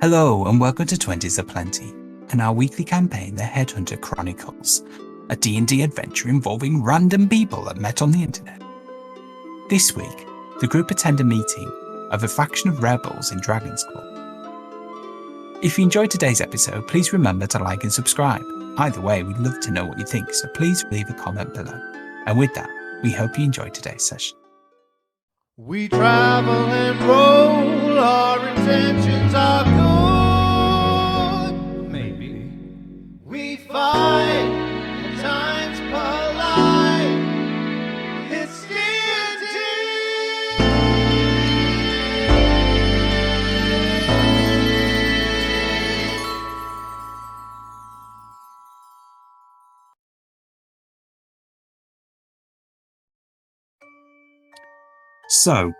Hello and welcome to Twenties Aplenty and our weekly campaign, the Headhunter Chronicles, a D&D adventure involving random people that met on the internet. This week, the group attend a meeting of a faction of rebels in Dragon's Claw. If you enjoyed today's episode, please remember to like and subscribe. Either way, we'd love to know what you think, so please leave a comment below. And with that, we hope you enjoyed today's session. We travel and roll, our intentions are good. Maybe. We fight, at times polite. It's DnD. So,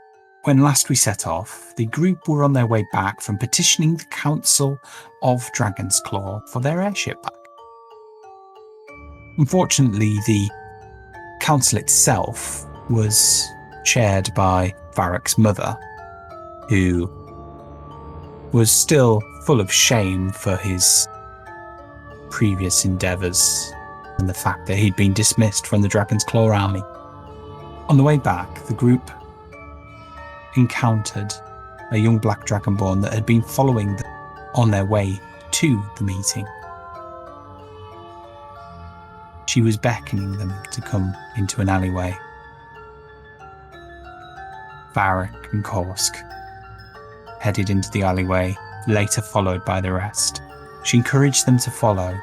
when last we set off, the group were on their way back from petitioning the Council of Dragon's Claw for their airship back. Unfortunately, the council itself was chaired by Varric's mother, who was still full of shame for his previous endeavours and the fact that he'd been dismissed from the Dragon's Claw army. On the way back, the group encountered a young black dragonborn that had been following them on their way to the meeting. She was beckoning them to come into an alleyway. Varric and Korsk headed into the alleyway, later followed by the rest. She encouraged them to follow,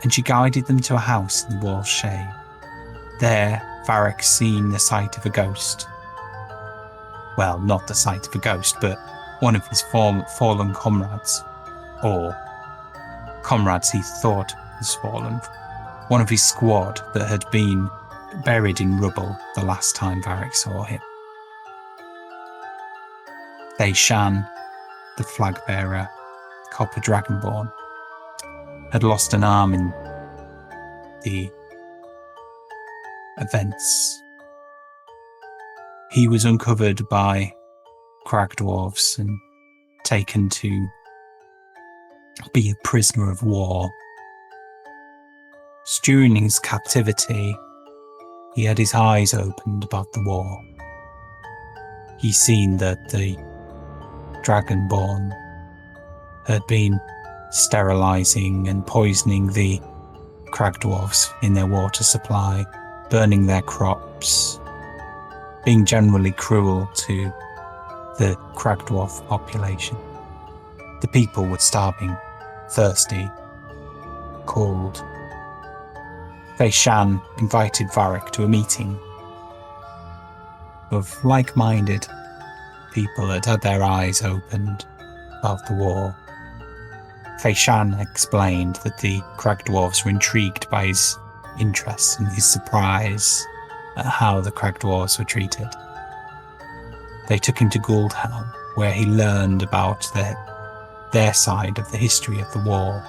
and she guided them to a house in the wall's shade. There, Varric seen the sight of a ghost. Well, not the sight of a ghost, but one of his fallen comrades, or comrades he thought was fallen. One of his squad that had been buried in rubble the last time Varric saw him. Faeshan, the flag bearer, copper dragonborn, had lost an arm in the events. He was uncovered by crag dwarves and taken to be a prisoner of war. During his captivity, he had his eyes opened about the war. He seen that the Dragonborn had been sterilizing and poisoning the crag dwarves in their water supply, burning their crops, being generally cruel to the crag dwarf population. The people were starving, thirsty, cold. Faeshan invited Varric to a meeting of like-minded people that had their eyes opened about the war. Faeshan explained that the crag dwarves were intrigued by his interests and his surprise at how the crag dwarves were treated. They took him to Gouldhelm, where he learned about their side of the history of the war.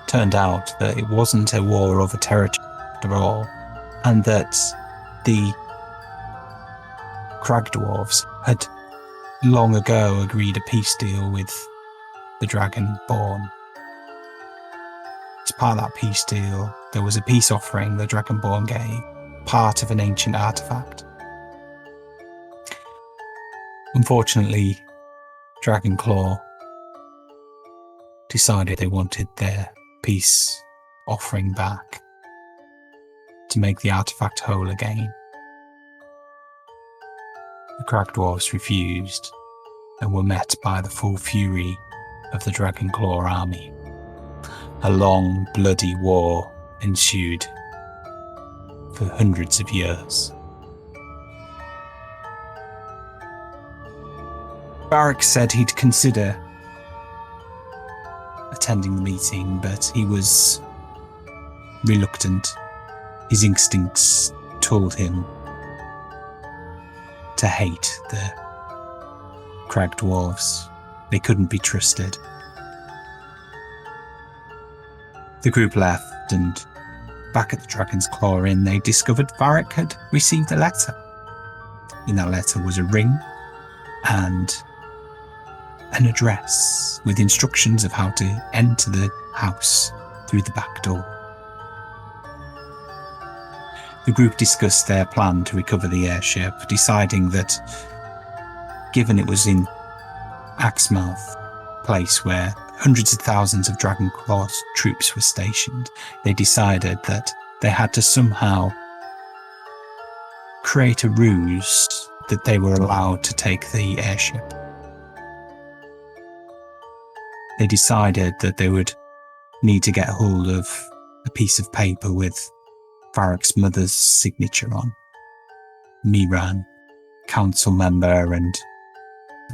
Turned out that it wasn't a war over territory at all, and that the crag dwarves had long ago agreed a peace deal with the Dragonborn. As part of that peace deal, there was a peace offering the Dragonborn gave, part of an ancient artifact. Unfortunately, Dragonclaw decided they wanted their peace offering back to make the artifact whole again. The crag dwarves refused and were met by the full fury of the Dragonclaw army. A long, bloody war ensued for hundreds of years. Varric said he'd consider attending the meeting, but he was reluctant. His instincts told him to hate the crag dwarves. They couldn't be trusted. The group left, and back at the Dragon's Claw Inn, they discovered Varric had received a letter. In that letter was a ring and an address with instructions of how to enter the house through the back door. The group discussed their plan to recover the airship, deciding that given it was in Axmouth, place where hundreds of thousands of Dragonclaw troops were stationed, they decided that they had to somehow create a ruse that they were allowed to take the airship. They decided that they would need to get hold of a piece of paper with Varric's mother's signature on. Miran, council member and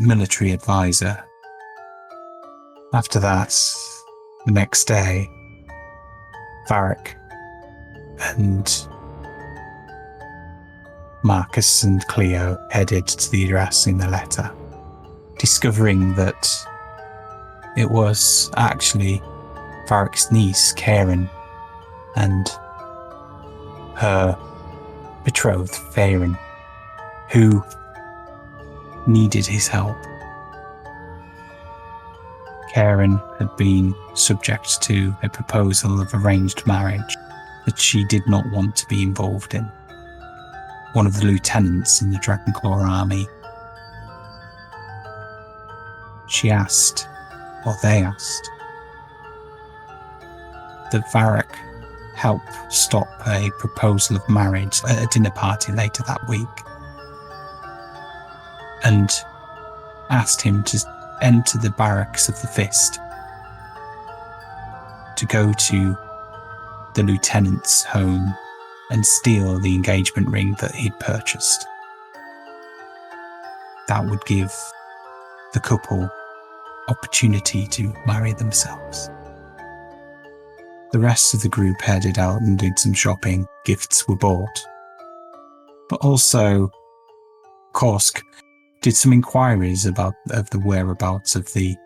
military advisor. After that, the next day, Varric and Marcus and Cleo headed to the address in the letter, discovering that it was actually Varric's niece, Karen, and her betrothed, Faeshan, who needed his help. Karen had been subject to a proposal of arranged marriage that she did not want to be involved in. One of the lieutenants in the Dragonclaw army, they asked, that Varric help stop a proposal of marriage at a dinner party later that week, and asked him to enter the barracks of the Fist to go to the lieutenant's home and steal the engagement ring that he'd purchased. That would give the couple opportunity to marry themselves. The rest of the group headed out and did some shopping. Gifts were bought. But also, Korsk did some inquiries of the whereabouts of the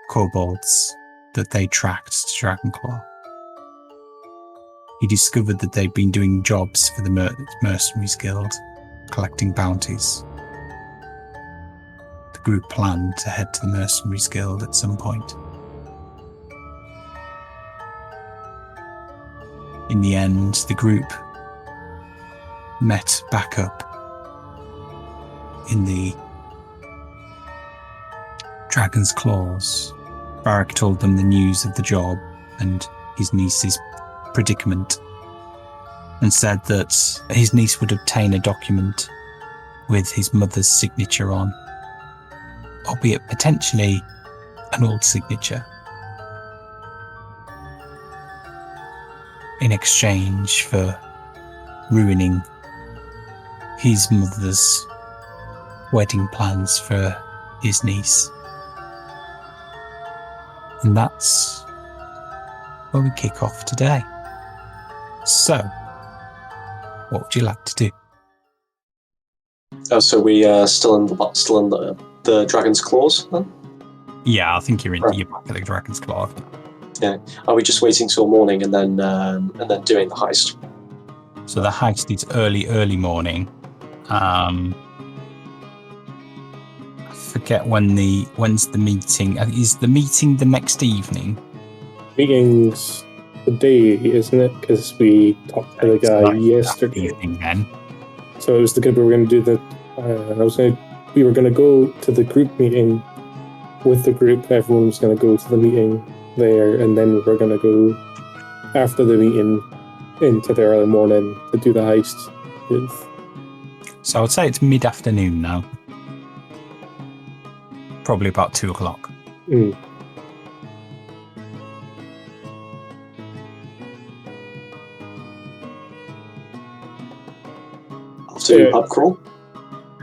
kobolds that they tracked to Dragonclaw. He discovered that they'd been doing jobs for the Mercenaries Guild, collecting bounties. The group planned to head to the Mercenaries Guild at some point. In the end, the group met back up in the Dragon's Claws. Varric told them the news of the job and his niece's predicament, and said that his niece would obtain a document with his mother's signature on, albeit potentially an old signature, in exchange for ruining his mother's wedding plans for his niece. And that's where we kick off today. So, what would you like to do? Oh, so we still in the Dragon's Claws, then? Yeah, I think you're back at the Dragon's Claw. Yeah. Are we just waiting till morning and then doing the heist? So the heist is early morning. I forget when's the meeting. Is the meeting the next evening? Meeting's today, isn't it? Because we talked to the guy yesterday. Evening then. So it was we were going to do the. We were going to go to the group meeting with the group. Everyone was going to go to the meeting there, and then we were going to go after the meeting into the early morning to do the heist. So I would say it's mid-afternoon now. Probably about 2:00. Mm. I'll do a pub crawl.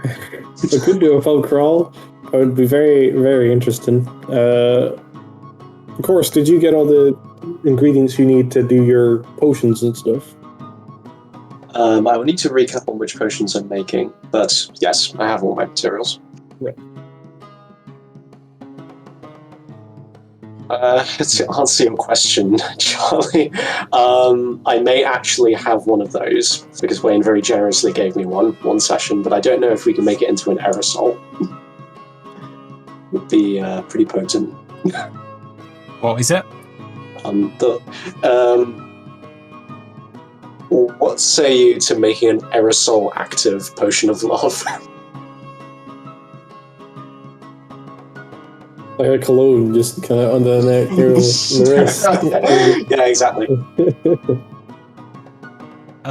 I could do a pub crawl. It would be very, very interesting. Of course, did you get all the ingredients you need to do your potions and stuff? I will need to recap on which potions I'm making, but yes, I have all my materials. Right. To answer your question, Charlie, I may actually have one of those, because Wayne very generously gave me one session, but I don't know if we can make it into an aerosol. would be pretty potent. What is it? What say you to making an aerosol active potion of love? Like a cologne, just kind of under the neck here, on the wrist. Yeah, exactly. I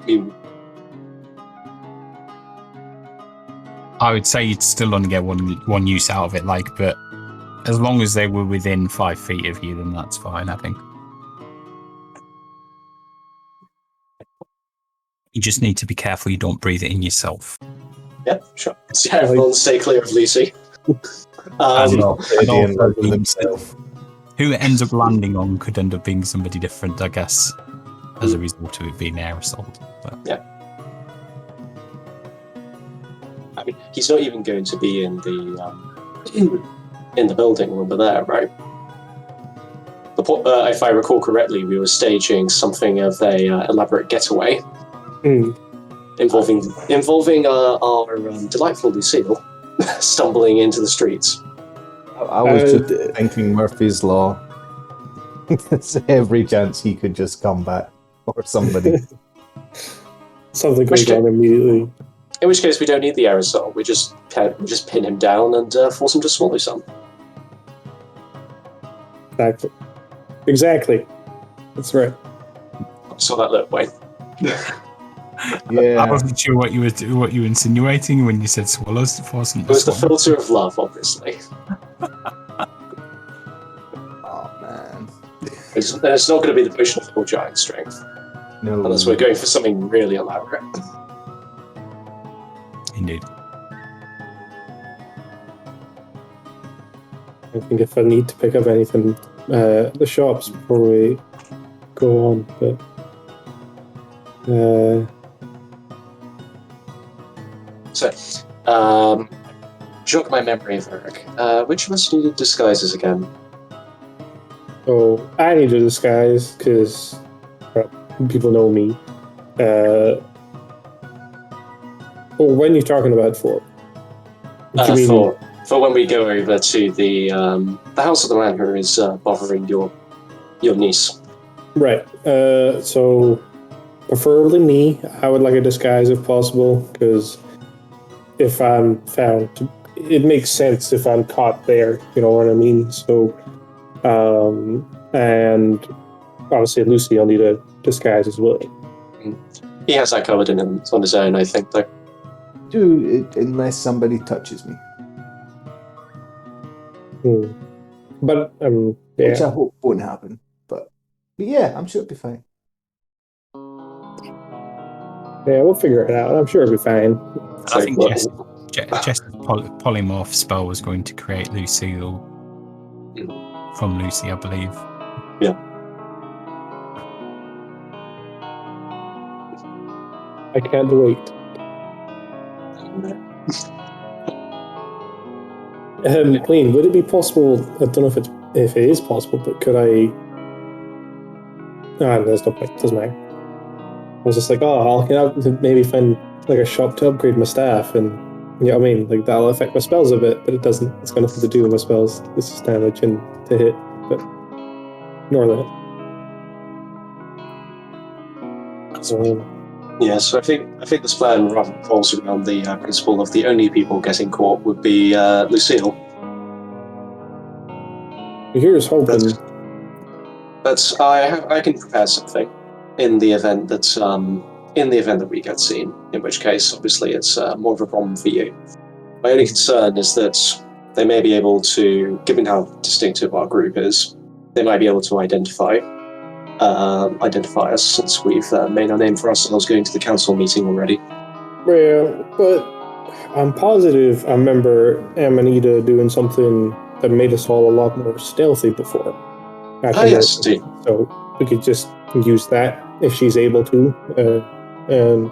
mean, I would say you'd still only get one use out of it, but as long as they were within 5 feet of you, then that's fine, I think. You just need to be careful you don't breathe it in yourself. yeah, sure. So everyone stay clear of Lucy. And also who it ends up landing on could end up being somebody different, I guess, as a result of it being aerosol. But. Yeah. I mean, he's not even going to be in the building when we're there, right? If I recall correctly, we were staging something of a elaborate getaway involving our delightful Lucille stumbling into the streets. I was just thinking Murphy's Law. Every chance he could just come back, or somebody. Something goes wrong immediately. In which case, we don't need the aerosol. We just pin him down and force him to swallow some. Exactly. That's right. I saw that look, Wayne. Yeah. I wasn't sure what you were insinuating when you said swallows to force him to It was the swallow. filter of love, obviously. Oh man. It's not going to be the potion of full giant strength, No. unless we're going for something really elaborate. Indeed. I think if I need to pick up anything, the shops before we go on, but So, jog my memory of Eric. Which of us needed disguises again? so I need a disguise because people know me. When you're talking about for? What do you mean? For when we go over to the house of the man who is bothering your niece. Right. So preferably me. I would like a disguise if possible, because if I'm found, it makes sense if I'm caught there. You know what I mean? So, and obviously Lucy, I'll need a disguise as well. He has that covered on his own, I think, though. Do it unless somebody touches me, But which yeah. I hope won't happen. But yeah, I'm sure it'll be fine. Yeah, we'll figure it out. I'm sure it'll be fine. I think Jess's polymorph spell was going to create Lucille from Lucy, I believe. Yeah. I can't wait. Queen, would it be possible? I don't know if it is possible, but could I? There's no point. Doesn't matter. I was just like, I'll maybe find like a shop to upgrade my staff, and you know what I mean, like that'll affect my spells a bit, but it doesn't. It's got nothing to do with my spells. It's just damage and to hit, but ignore that. Yeah, so I think this plan rather revolves around the principle of the only people getting caught would be Lucille. Here's hoping. But I can prepare something in the event that we get seen. In which case, obviously, it's more of a problem for you. My only concern is that they may be able to, given how distinctive our group is, they might be able to identify us since we've made our name for ourselves going to the council meeting already. Yeah, but I'm positive I remember Amanita doing something that made us all a lot more stealthy before. Yes, indeed. So we could just use that if she's able to, and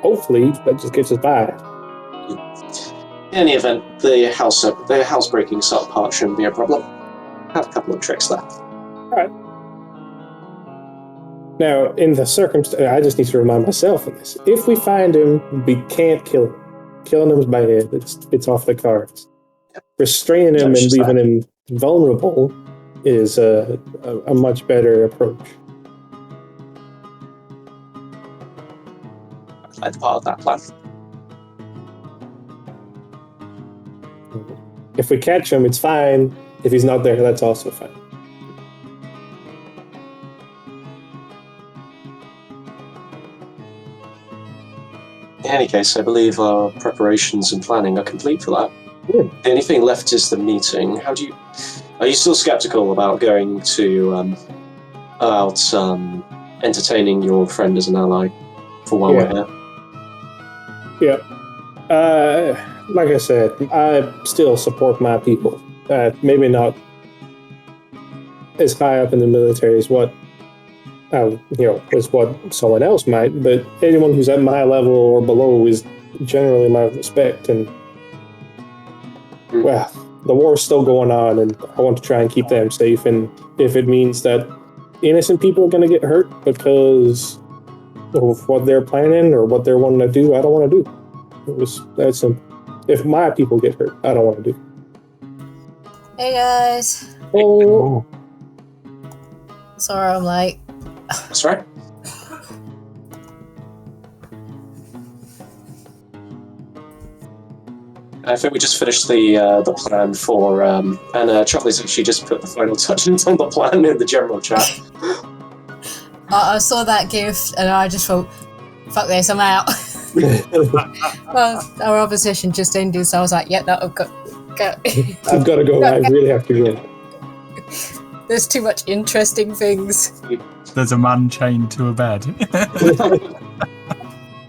hopefully that just gets us by. In any event, the housebreaking sub part shouldn't be a problem. Have a couple of tricks there. Alright. Now, in the circumstance, I just need to remind myself of this. If we find him, we can't kill him. killing him is bad. It's off the cards. Restraining him Yeah, and it's just leaving him vulnerable is a much better approach. I'd like to part of that plan. If we catch him, it's fine. If he's not there, that's also fine. In any case, I believe our preparations and planning are complete for that. Yeah. The only thing left is the meeting. Are you still skeptical about going to entertaining your friend as an ally for while we're here? Yeah. Like I said, I still support my people. Maybe not as high up in the military as what as what someone else might, but anyone who's at my level or below is generally my respect. And well, the war's still going on, and I want to try and keep them safe. And if it means that innocent people are going to get hurt because of what they're planning or what they're wanting to do, I don't want to do. It was that simple. If my people get hurt, I don't want to do. Hey guys. Oh, Sorry I'm late. That's right. I think we just finished the plan for, and Charlie's actually just put the final touches on the plan in the general chat. I saw that gift and I just thought, fuck this, I'm out. Well, our opposition just ended, so I was like, yeah, no, I've got go. I've got to go. I really have to go. There's too much interesting things. There's a man chained to a bed.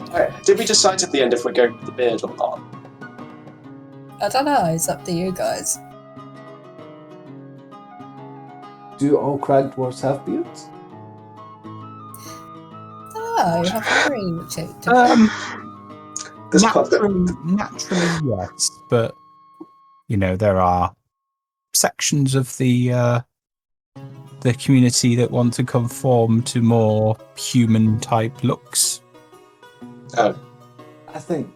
Alright, did we decide at the end if we're going with the beard or not? I don't know, it's up to you guys. Do all crag dwarves have beards? I don't know, you have to agree with it. Naturally, yes, but there are sections of the community that want to conform to more human type looks. Oh, I think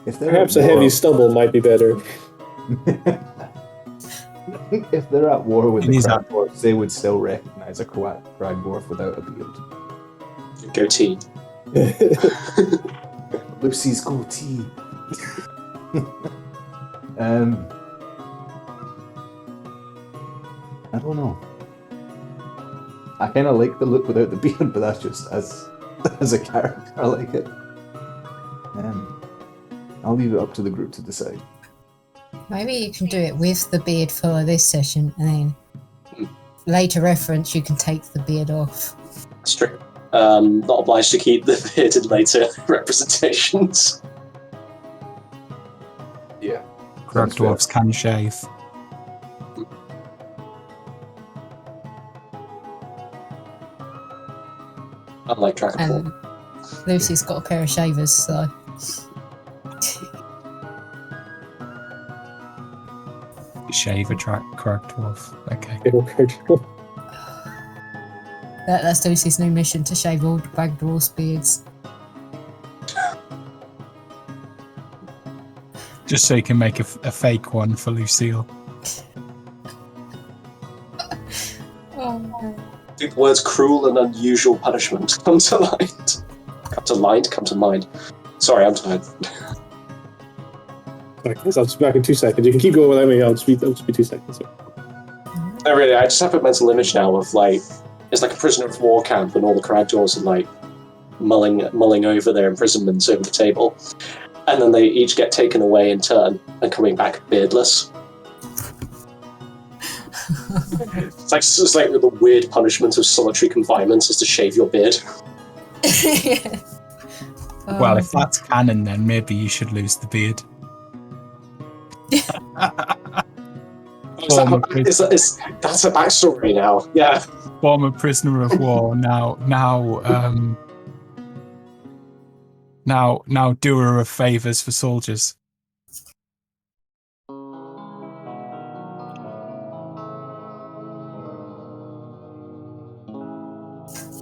if they're Perhaps a heavy stubble might be better. if they're at war with It the is crag dwarves, they would still recognize a crag dwarf without a beard. goatee. Lucy's goatee. I don't know. I kind of like the look without the beard, but that's just as a character, I like it. I'll leave it up to the group to decide. Maybe you can do it with the beard for this session, and then later reference you can take the beard off. That's true. Not obliged to keep the beard in later representations. Yeah. Crag dwarves can shave. Unlike Dragonborn. And Lucy's got a pair of shavers, so... Shave a crag dwarf. Okay. That's Lucy's new mission, to shave all the crag dwarfs' beards. Just so you can make a fake one for Lucille. Oh no. I think the words cruel and unusual punishment come to mind. Come to mind. Sorry, I'm tired. I guess I'll just be back in 2 seconds. You can keep going without me. I'll just be 2 seconds. No, really, I just have a mental image now of it's like a prisoner of war camp, and all the crag dwarves are mulling over their imprisonments over the table, and then they each get taken away in turn and coming back beardless. It's like the weird punishment of solitary confinement is to shave your beard. Well, if that's canon, then maybe you should lose the beard. That's a backstory now. Yeah. Former prisoner of war, now doer of favours for soldiers.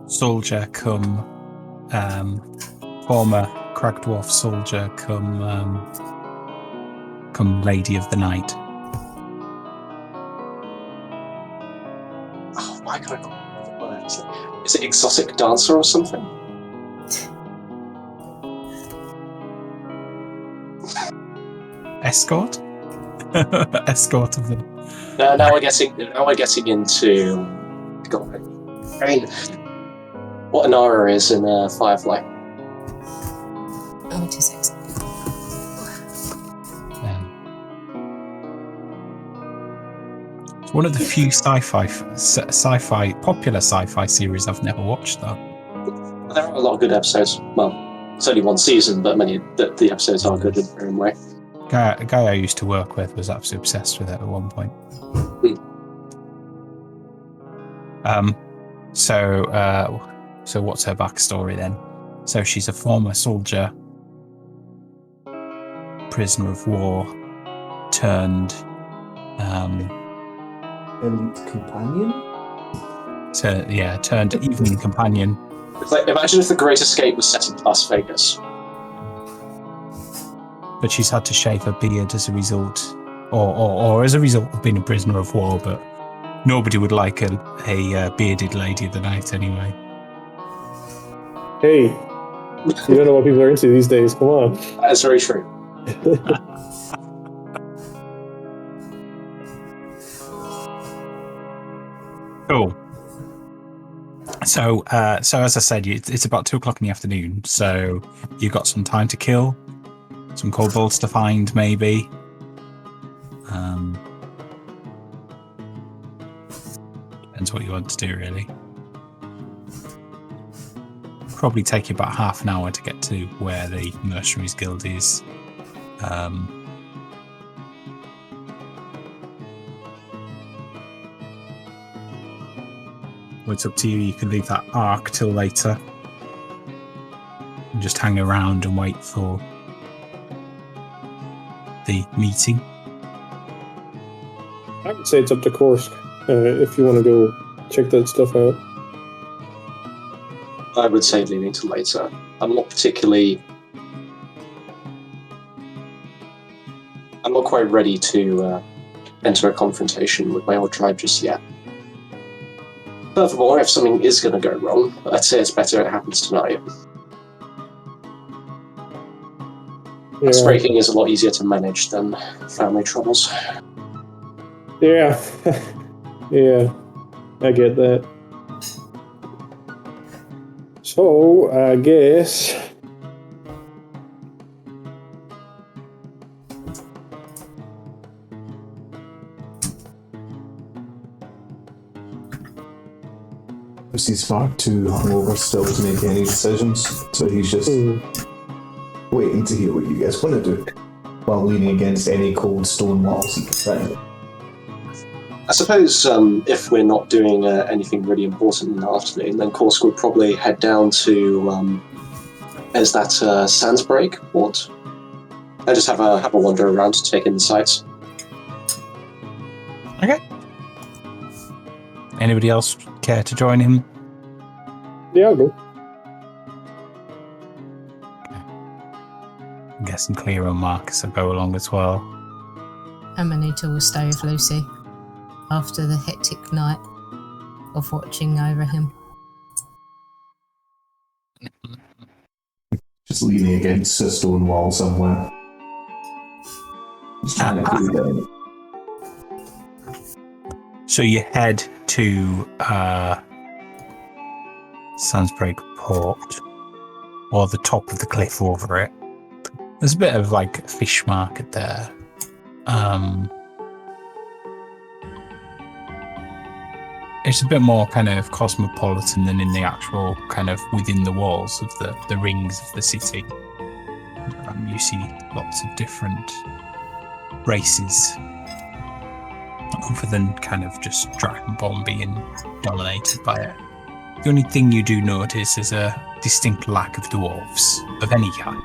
Soldier come former cracked dwarf soldier come lady of the night. Oh, why can't I call it the word? Is it exotic dancer or something? Escort? Escort of the... Now we're getting into... God, I mean, what an aura is in Firefly. Oh, 2-6. It's one of the few popular sci-fi series I've never watched, though. There are a lot of good episodes. Well, it's only one season, but many the episodes are good in their own way. A guy I used to work with was absolutely obsessed with it at one point. So what's her backstory then? So she's a former soldier, prisoner of war, turned Elite companion? turned evening companion. It's like, imagine if The Great Escape was set in Las Vegas. But she's had to shave her beard as a result, or as a result of being a prisoner of war. But nobody would like a bearded lady of the night anyway. Hey, you don't know what people are into these days. Come on. That's very true. Cool. So as I said, it's about 2:00 in the afternoon. So you've got some time to kill, some kobolds to find, maybe. Depends what you want to do, really. Probably take you about half an hour to get to where the Mercenaries Guild is. Well, it's up to you. You can leave that arc till later and just hang around and wait for the meeting. I would say it's up to Korsk if you want to go check that stuff out. I would say leaving till later. I'm not quite ready to enter a confrontation with my old tribe just yet. Furthermore, if something is going to go wrong, I'd say it's better it happens tonight. Yeah. Breaking is a lot easier to manage than family troubles. Yeah. Yeah, I get that. So, I guess... He's far too hungover still to make any decisions, so he's just waiting to hear what you guys want to do, while leaning against any cold stone walls he can find. I suppose if we're not doing anything really important in the afternoon, then Korsk would probably head down to is that Sandsbreak port, and just have a wander around to take in the sights. Okay. Anybody else care to join him? Yeah, I'll go. I'm guessing Cleo and Marcus will go along as well. Amanita will stay with Lucy after the hectic night of watching over him. Just leaning against a stone wall somewhere. Just trying to do that. So you head to Sandsbreak Port, or the top of the cliff over it. There's a bit of like a fish market there. It's a bit more kind of cosmopolitan than in the actual kind of within the walls of the rings of the city. You see lots of different races, other than kind of just Dragonborn being dominated by it. The only thing you do notice is a distinct lack of dwarves of any kind.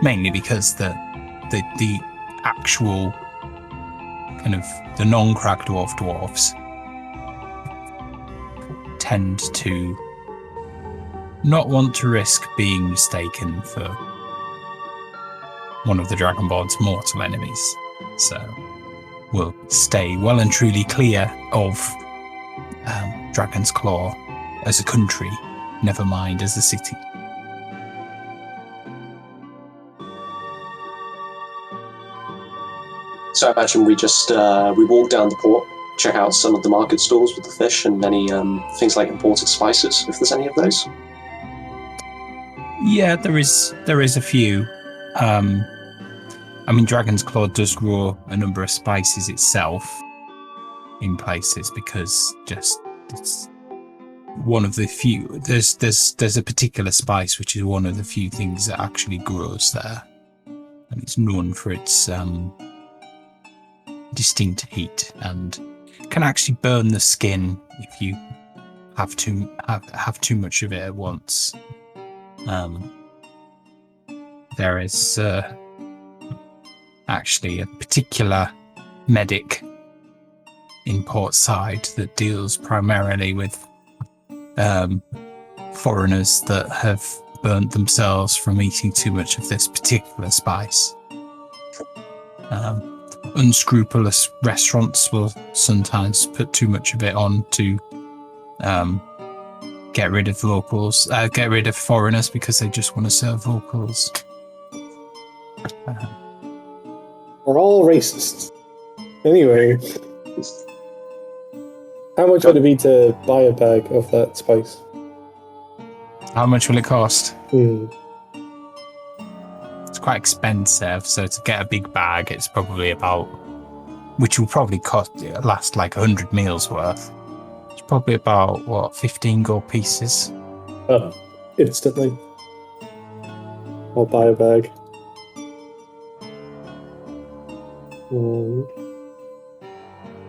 Mainly because the actual kind of the non-cracked dwarves tend to not want to risk being mistaken for one of the Dragonborn's mortal enemies, so we'll stay well and truly clear of Dragon's Claw as a country, never mind as a city. So I imagine we just we walk down the port, check out some of the market stalls with the fish and any things like imported spices, if there's any of those. Yeah, there is a few. I mean, Dragon's Claw does grow a number of spices itself in places because just it's one of the few. There's a particular spice which is one of the few things that actually grows there, and it's known for its distinct heat and can actually burn the skin if you have too much of it at once. There is actually a particular medic in Portside that deals primarily with foreigners that have burnt themselves from eating too much of this particular spice. Unscrupulous restaurants will sometimes put too much of it on to get rid of foreigners because they just want to serve locals. We're all racists. Anyway, how much would it be to buy a bag of that spice? How much will it cost? Hmm. It's quite expensive, so to get a big bag, it's probably about, which will probably last like 100 meals worth. It's probably about 15 gold pieces. Instantly. I'll buy a bag.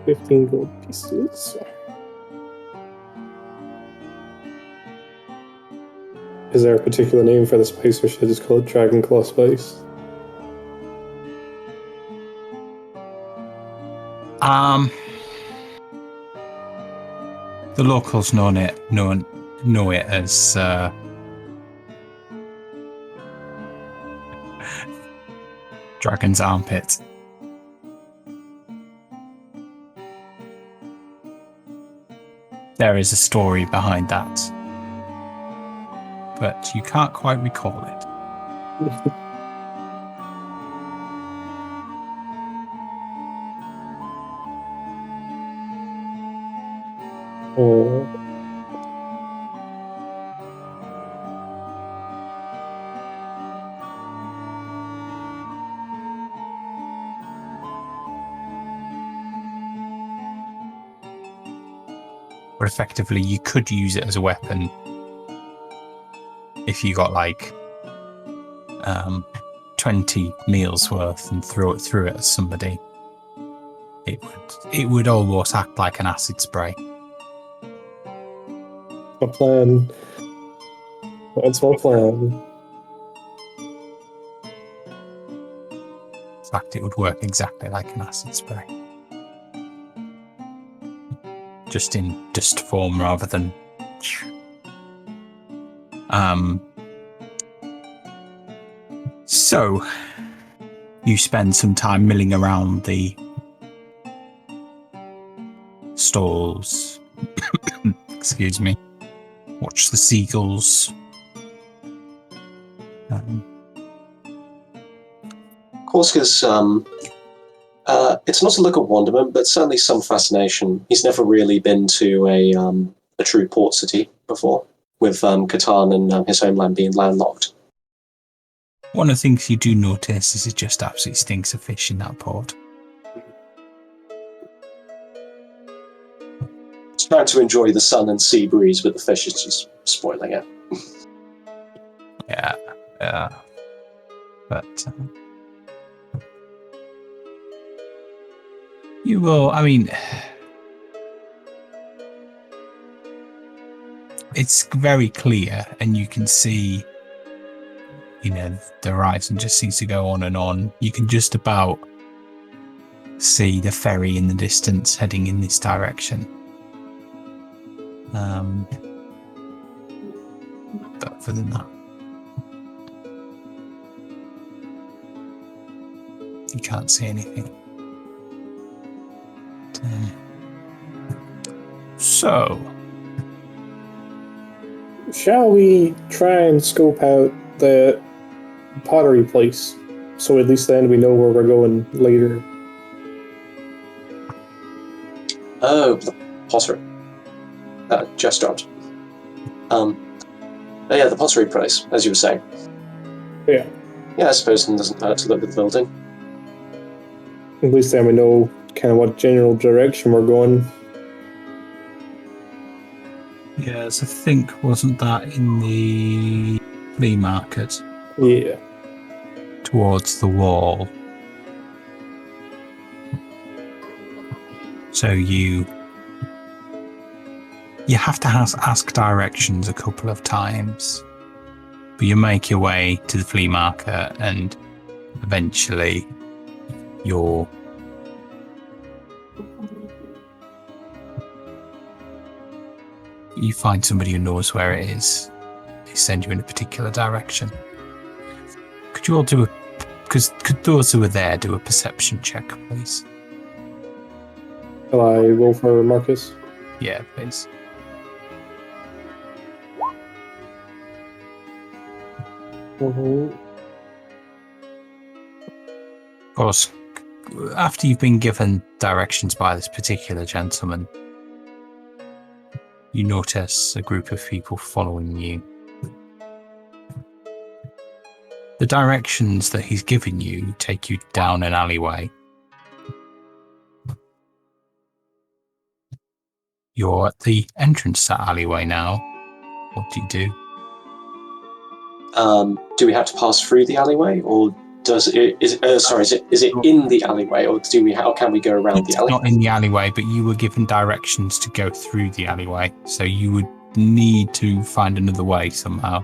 15 gold pieces. Is there a particular name for the spice, or should I just call it Dragon Claw spice? The locals know it as Dragon's Armpit. There is a story behind that, but you can't quite recall it. Oh. But effectively, you could use it as a weapon if you got like 20 meals worth and throw it through it at somebody. It would almost act like an acid spray. My plan. What's my plan? In fact, it would work exactly like an acid spray. Just in dust form rather than... So, you spend some time milling around the stalls. Excuse me. Watch the seagulls. Korska's, it's not a look of wonderment, but certainly some fascination. He's never really been to a true port city before, with Catan and his homeland being landlocked. One of the things you do notice is it just absolutely stinks of fish in that port. He's trying to enjoy the sun and sea breeze, but the fish is just spoiling it. Yeah. But you will, I mean, it's very clear and you can see, the horizon just seems to go on and on. You can just about see the ferry in the distance heading in this But other than that, you can't see anything. So, Shall we try and scope out the pottery place? So at least then we know where we're going later. Oh, the pottery. Just dropped. Yeah, the pottery place, as you were saying. Yeah. Yeah, I suppose it doesn't hurt to look at the building. At least then we know kind of what general direction we're going. yes, I think, wasn't that in the flea market Yeah. towards the wall? So you have to ask directions a couple of times, but you make your way to the flea market and eventually you find somebody who knows where it is. They send you in a particular direction. Could you all could those who are there do a perception check, please? Shall I roll for Marcus? Yeah, please. Mm-hmm. Of course, after you've been given directions by this particular gentleman, you notice a group of people following you. The directions that he's given you take you down an alleyway. You're at the entrance to that alleyway now. What do you do? Do we have to pass through the alleyway, or is it in the alleyway, or how can we go around the It's alleyway? not in the alleyway, but you were given directions to go through the alleyway, so you would need to find another way somehow.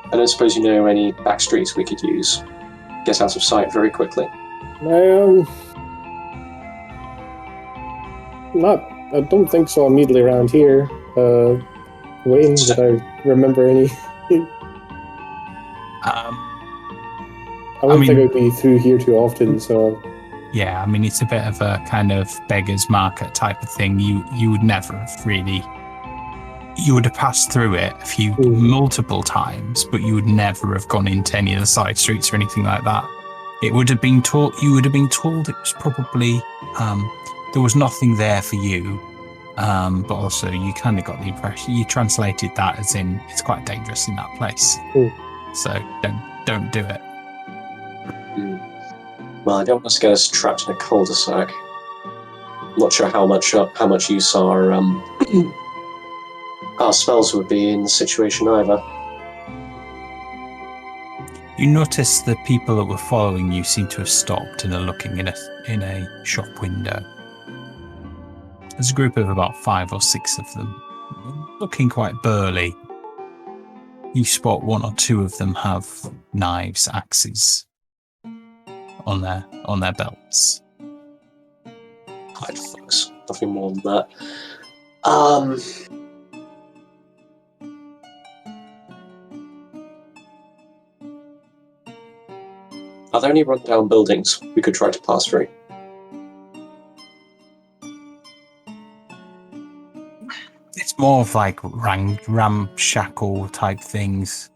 I don't suppose you know any back streets we could use. Get out of sight very quickly. I don't think so immediately around here. Wayne, did I remember any? I don't think I'd be through here too often, so... Yeah, I mean, it's a bit of a kind of beggar's market type of thing. You would never have really... You would have passed through it multiple times, but you would never have gone into any of the side streets or anything like that. It would have been told. You would have been told it was probably there was nothing there for you, but also you kind of got the impression you translated that as in it's quite dangerous in that place. So don't do it. Well, I don't want to get us trapped in a cul-de-sac. Not sure how much use our spells would be in the situation either. You notice the people that were following you seem to have stopped and are looking in a shop window. There's a group of about 5 or 6 of them, looking quite burly. You spot 1 or 2 of them have knives, axes on their belts. Hide folks, nothing more than that. Are there any rundown buildings we could try to pass through? It's more of like ramshackle type things.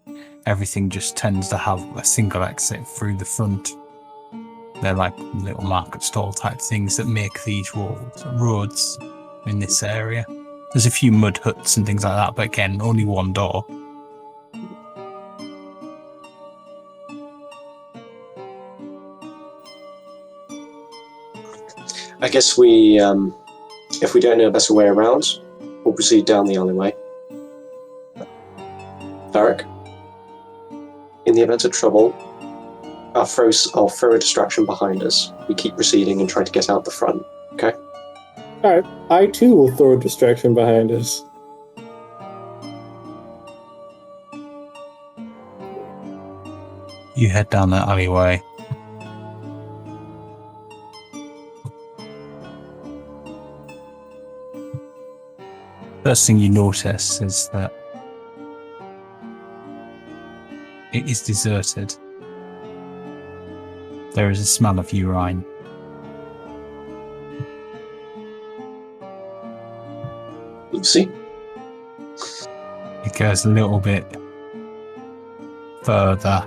Everything just tends to have a single exit through the front. They're like little market stall type things that make these roads in this area. There's a few mud huts and things like that, but again, only one door. I guess if we don't know a better way around, we'll proceed down the alleyway. Varric, in the event of trouble, I'll throw a distraction behind us. We keep proceeding and try to get out the front, okay? Alright, I too will throw a distraction behind us. You head down that alleyway. First thing you notice is that it is deserted. There is a smell of urine. Lucy? It goes a little bit further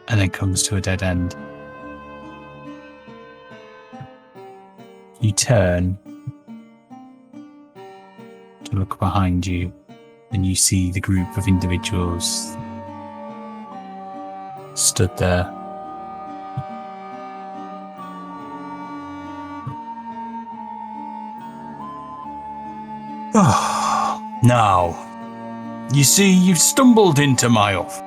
and then comes to a dead end. You turn to look behind you and you see the group of individuals stood there. Now, you see, you've stumbled into my office.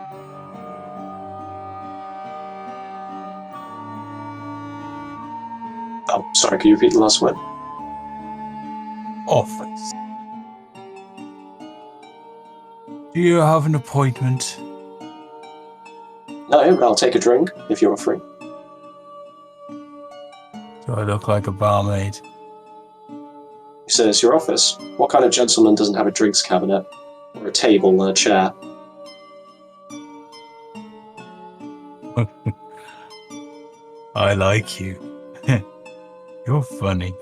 Oh, sorry, can you repeat the last word? Office. Do you have an appointment? No, I'll take a drink if you're offering. Do I look like a barmaid? He says, your office. What kind of gentleman doesn't have a drinks cabinet? Or a table and a chair? I like you. You're funny.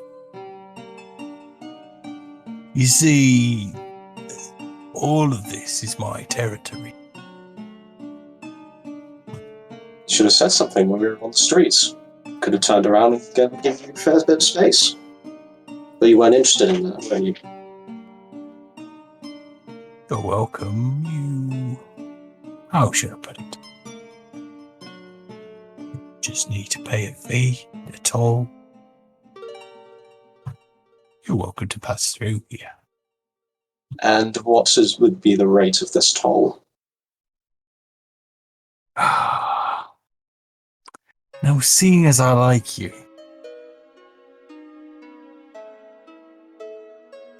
You see, all of this is my territory. Should have said something when we were on the streets. Could have turned around and given you a fair bit of space. But you weren't interested in that, were you? You're welcome. How should I put it? Just need to pay a fee, a toll. You're welcome to pass through here. And what would be the rate of this toll? Now, seeing as I like you,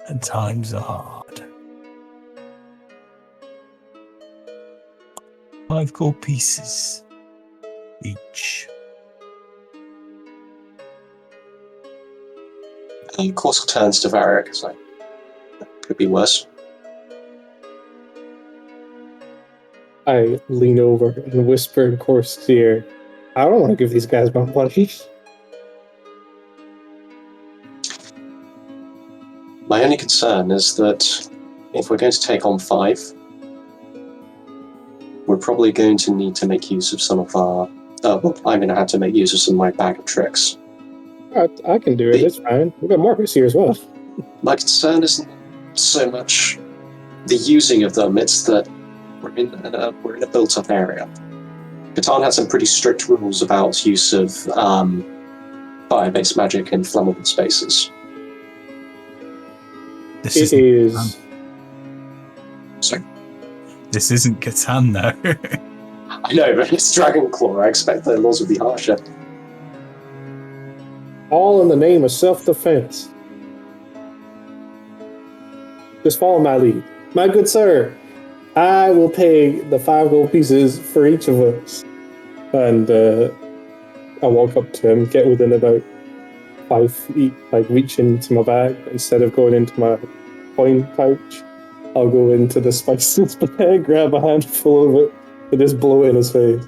and times are hard, 5 gold pieces each. And of course turns to Varric. It's like, could be worse. I lean over and whisper in Corsk's ear, I don't want to give these guys my money. My only concern is that if we're going to take on 5, we're probably going to need to make use of some of our... well, I'm going to have to make use of some of my bag of tricks. I can do it, it's fine. We've got Marcus here as well. My concern isn't so much the using of them, it's that we're in a built-up area. Catan has some pretty strict rules about use of fire-based magic in flammable spaces. This It is... Sorry. This isn't Catan, though. I know, but it's Dragonclaw. I expect the laws would be harsher. all in the name of self-defense. Just follow my lead. My good sir, I will pay the 5 gold pieces for each of us. And I walk up to him, get within about 5 feet, like reach into my bag. Instead of going into my coin pouch, I'll go into the spices bag, grab a handful of it, and just blow it in his face.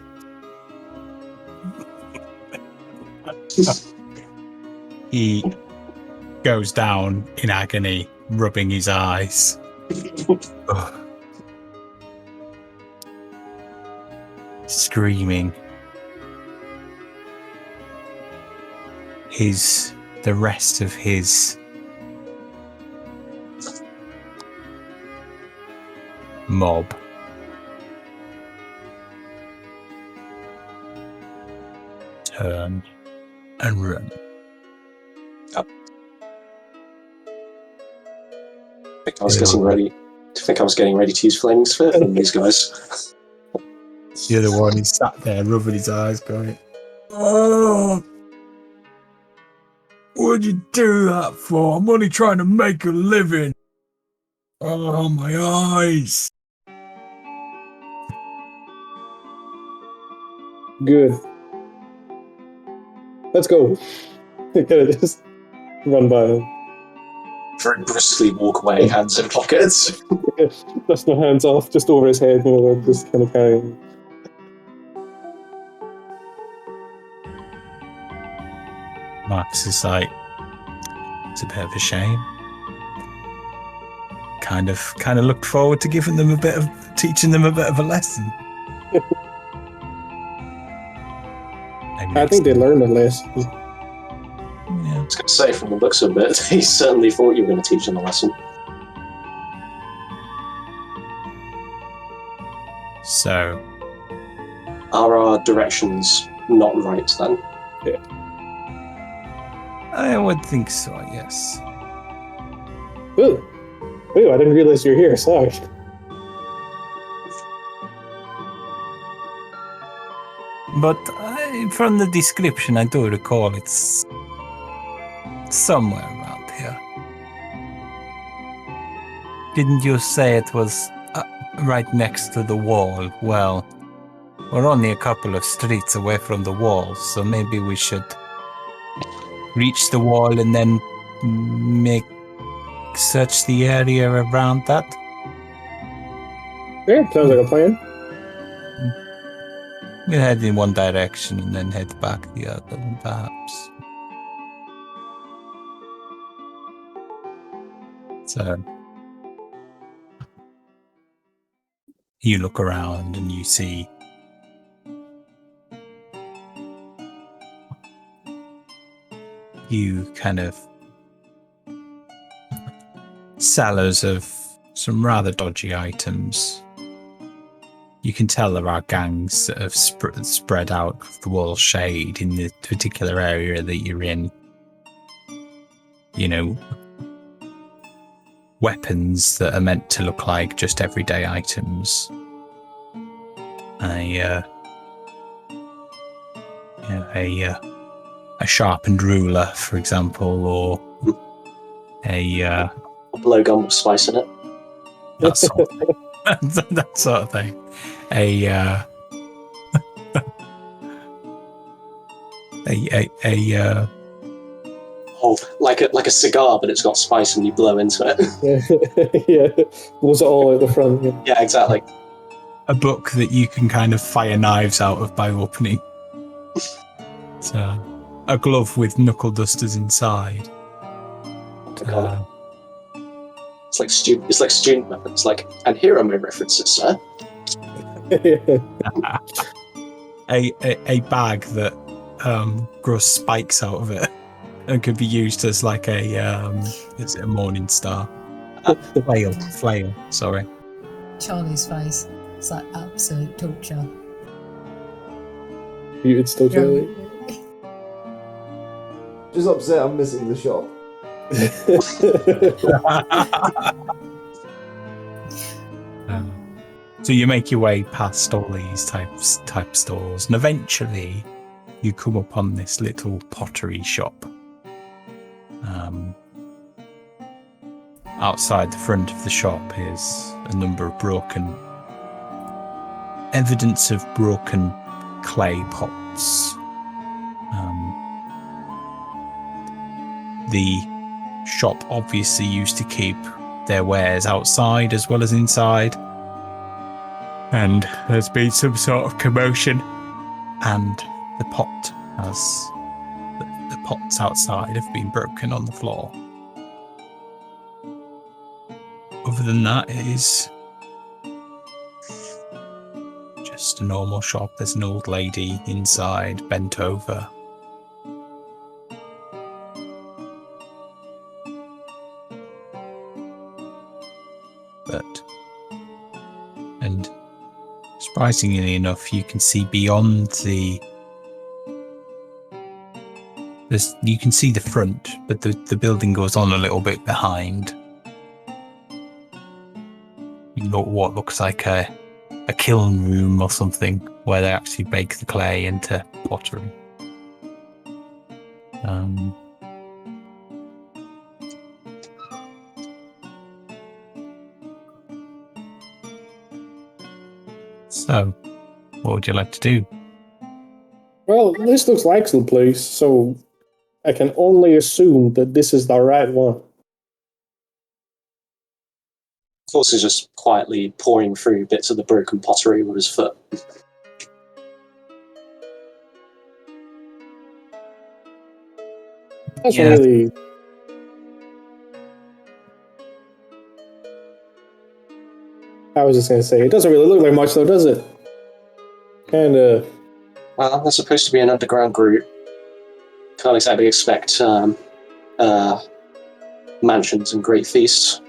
He goes down in agony, rubbing his eyes. Screaming. The rest of his mob turn and run. I think I was getting ready. I think I was getting ready to use flaming sphere from these guys. The other one, he sat there rubbing his eyes, going, "Oh, what'd you do that for? I'm only trying to make a living. Oh, my eyes." Good. Let's go. I gotta just run by him. very brusquely walk away, hands in pockets. Just my hands off, just over his head, just kind of carrying. Max is like, it's a bit of a shame. Kind of looked forward to teaching them a bit of a lesson. I think they learned a lesson. Yeah. I was going to say, from the looks of it, he certainly thought you were going to teach them a lesson. So, Are our directions not right then? I would think so, yes. Ooh, I didn't realize you were here. Sorry. But from the description, I do recall it's somewhere around here. Didn't you say it was right next to the wall? Well, we're only a couple of streets away from the wall, so maybe we should reach the wall and then search the area around that. Yeah, sounds like a plan. We'll head in one direction and then head back the other, perhaps. So, you look around and you see kind of sellers of some rather dodgy items. You can tell there are gangs that have spread out of the wall shade in the particular area that you're in. You know, weapons that are meant to look like just everyday items. A sharpened ruler, for example, or A blowgun with spice in it. that sort of thing. That sort of thing. Oh, like a cigar, but it's got spice and you blow into it. Yeah, was it all at the front? Yeah. Yeah, exactly. A book that you can kind of fire knives out of by opening. So, a glove with knuckle dusters inside. It's like student weapons. Like, and here are my references, sir. A bag that grows spikes out of it and could be used as like is it a morning star? Flail. Sorry. Charlie's face. It's like absolute torture. You'd still Charlie? Just upset I'm missing the shop. So you make your way past all these type stores, and eventually you come upon this little pottery shop. Outside the front of the shop is a number of evidence of broken clay pots. The shop obviously used to keep their wares outside as well as inside, and there's been some sort of commotion, and the pots outside have been broken on the floor. Other than that, it is just a normal shop. There's an old lady inside, bent over. And surprisingly enough, you can see beyond you can see the front, but the building goes on a little bit behind. You know what looks like a kiln room or something, where they actually bake the clay into pottery. So, what would you like to do? Well, this looks like the place, so I can only assume that this is the right one. Force is just quietly pouring through bits of the broken pottery with his foot. That's Yeah. really. I was just gonna say, it doesn't really look like much, though, does it? Kinda. Well, they're supposed to be an underground group. Can't exactly expect mansions and great feasts.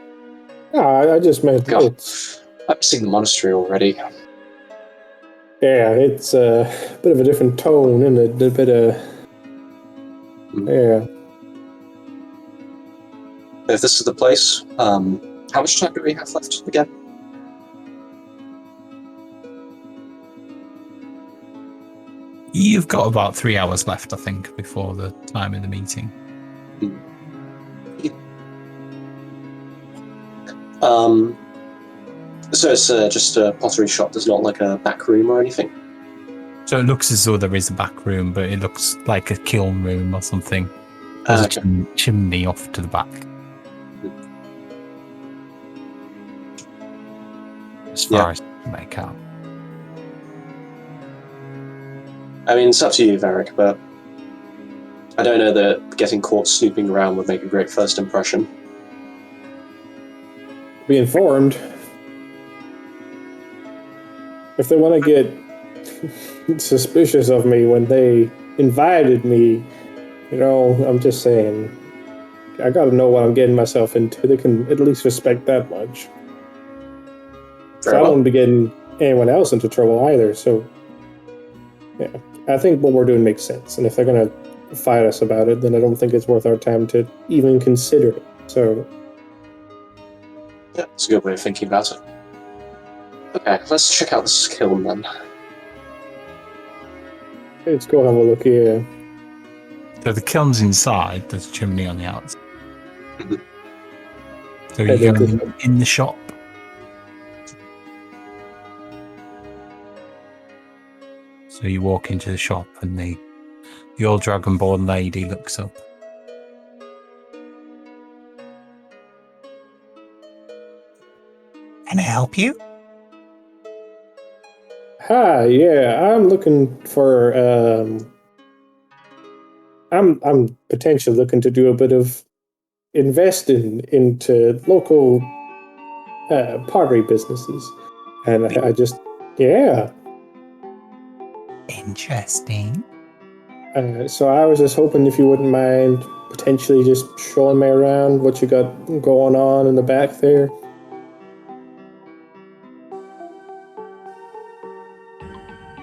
No, I just meant God. it's. I've seen the monastery already. Yeah, it's a bit of a different tone, and a bit of. Yeah. If this is the place, how much time do we have left again? You've got about 3 hours left, I think, before the time of the meeting. So it's just a pottery shop. There's not like a back room or anything. So it looks as though there is a back room, but it looks like a kiln room or something. There's Okay. a chimney off to the back. As far as I can make out. I mean, it's up to you, Varric, but I don't know that getting caught snooping around would make a great first impression. Be informed. If they want to get suspicious of me when they invited me, I'm just saying, I gotta know what I'm getting myself into. They can at least respect that much. So I don't want to be getting anyone else into trouble either, so yeah. I think what we're doing makes sense, and if they're gonna fight us about it, then I don't think it's worth our time to even consider it. So Yeah, it's a good way of thinking about it. Okay, let's check out this kiln then. let's go have a look here. So the kiln's inside, there's a chimney on the outside. Mhm. So I you think go this- in the shop. So you walk into the shop and the old dragonborn lady looks up. Can I help you? Hi, yeah, I'm looking for I'm potentially looking to do a bit of investing into local pottery businesses. And I just yeah. Interesting. So I was just hoping if you wouldn't mind potentially just showing me around what you got going on in the back there.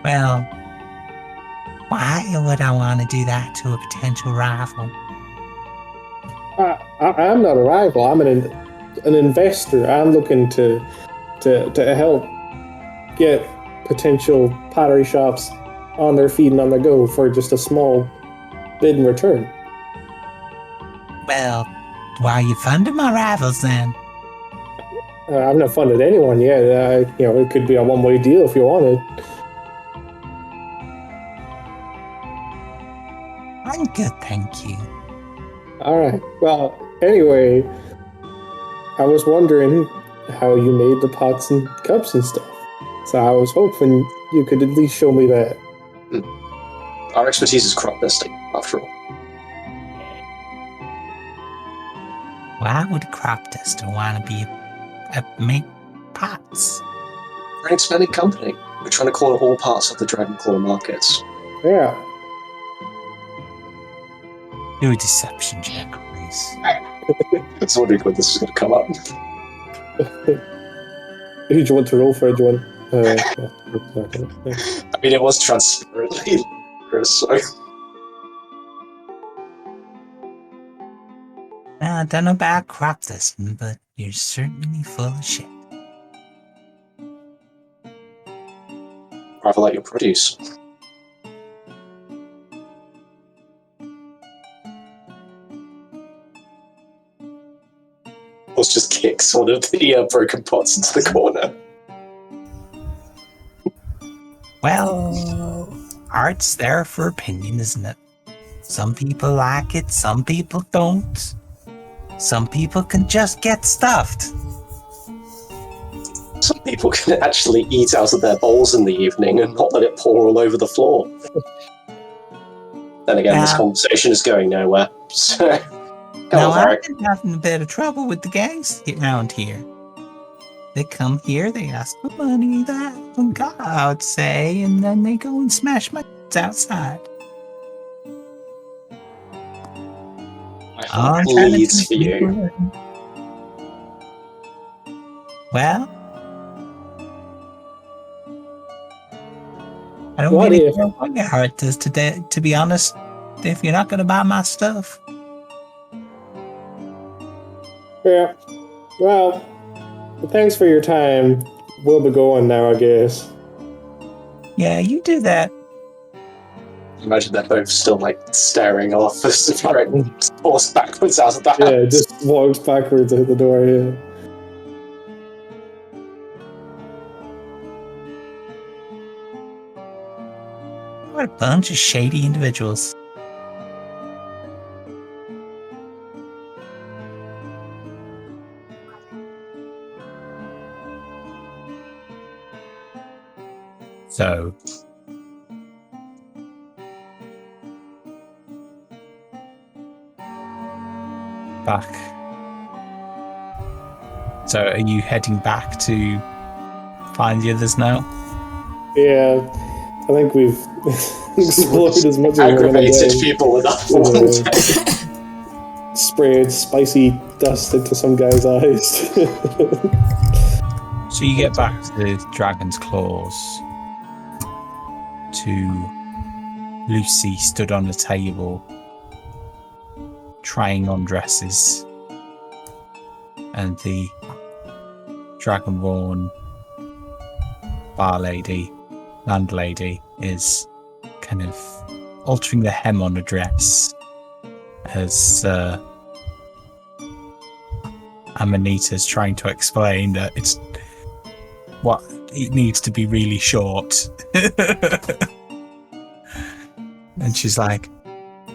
Well, why would I want to do that to a potential rival? I'm not a rival. I'm an investor. I'm looking to help get potential pottery shops on their feet and on the go for just a small bid in return. Well, why are you funding my rivals then? I've not funded anyone yet. It could be a one-way deal if you wanted. I'm good, thank you. All right. Well, anyway, I was wondering how you made the pots and cups and stuff. So I was hoping you could at least show me that. Our expertise is crop dusting, after all. Why would a crop duster want to make pots? We're an expanding company. We're trying to corner all parts of the Dragonclaw markets. Yeah. Do a deception check, please. I was wondering when this was going to come up. Who do you want to roll for, John? It's not gonna- I mean, it was transparently Chris, so... I don't know about crop dusting, but you're certainly full of shit. Rather like your produce. Or just kicks one of the broken pots into the corner. Well, art's there for opinion, isn't it? Some people like it, some people don't. Some people can just get stuffed. Some people can actually eat out of their bowls in the evening and not let it pour all over the floor. Then again, this conversation is going nowhere. So, Now, I've Eric. been having a bit of trouble with the gangs around here. They come here, they ask for money, they haven't got, I would say, and then they go and smash my outside. My heart bleeds for you. Well, I don't What really if- care what your heart does today, to be honest, if you're not going to buy my stuff. Yeah. Well, thanks for your time. We'll be going now, I guess. Yeah, you do that. Imagine they're both still like staring off as Eric forced backwards out of the house. Yeah, just walks backwards out the door, yeah. What a bunch of shady individuals. So, back. So, are you heading back to find the others now? Yeah, I think we've explored as much as we're gonna Aggravated get. people enough for one day. Sprayed spicy dust into some guy's eyes. So you get back to the Dragon's Claws to Lucy stood on a table trying on dresses, and the Dragonborn bar lady, landlady, is kind of altering the hem on a dress as Amanita's trying to explain that it needs to be really short. And she's like,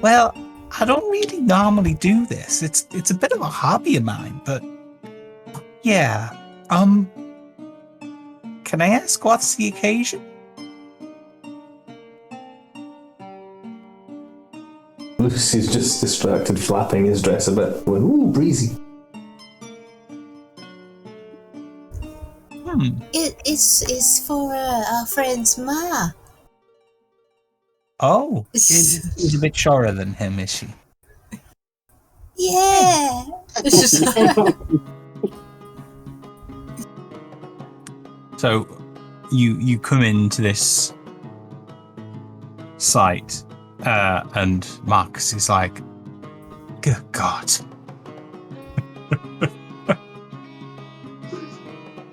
well, I don't really normally do this. It's a bit of a hobby of mine, but yeah. Can I ask what's the occasion? Lucy's just distracted, flapping his dress a bit, going, ooh, breezy. It's for our friend's ma. Oh, she's a bit shorter than him, is she? Yeah. It's just So you come into this site, and Marcus is like, good God.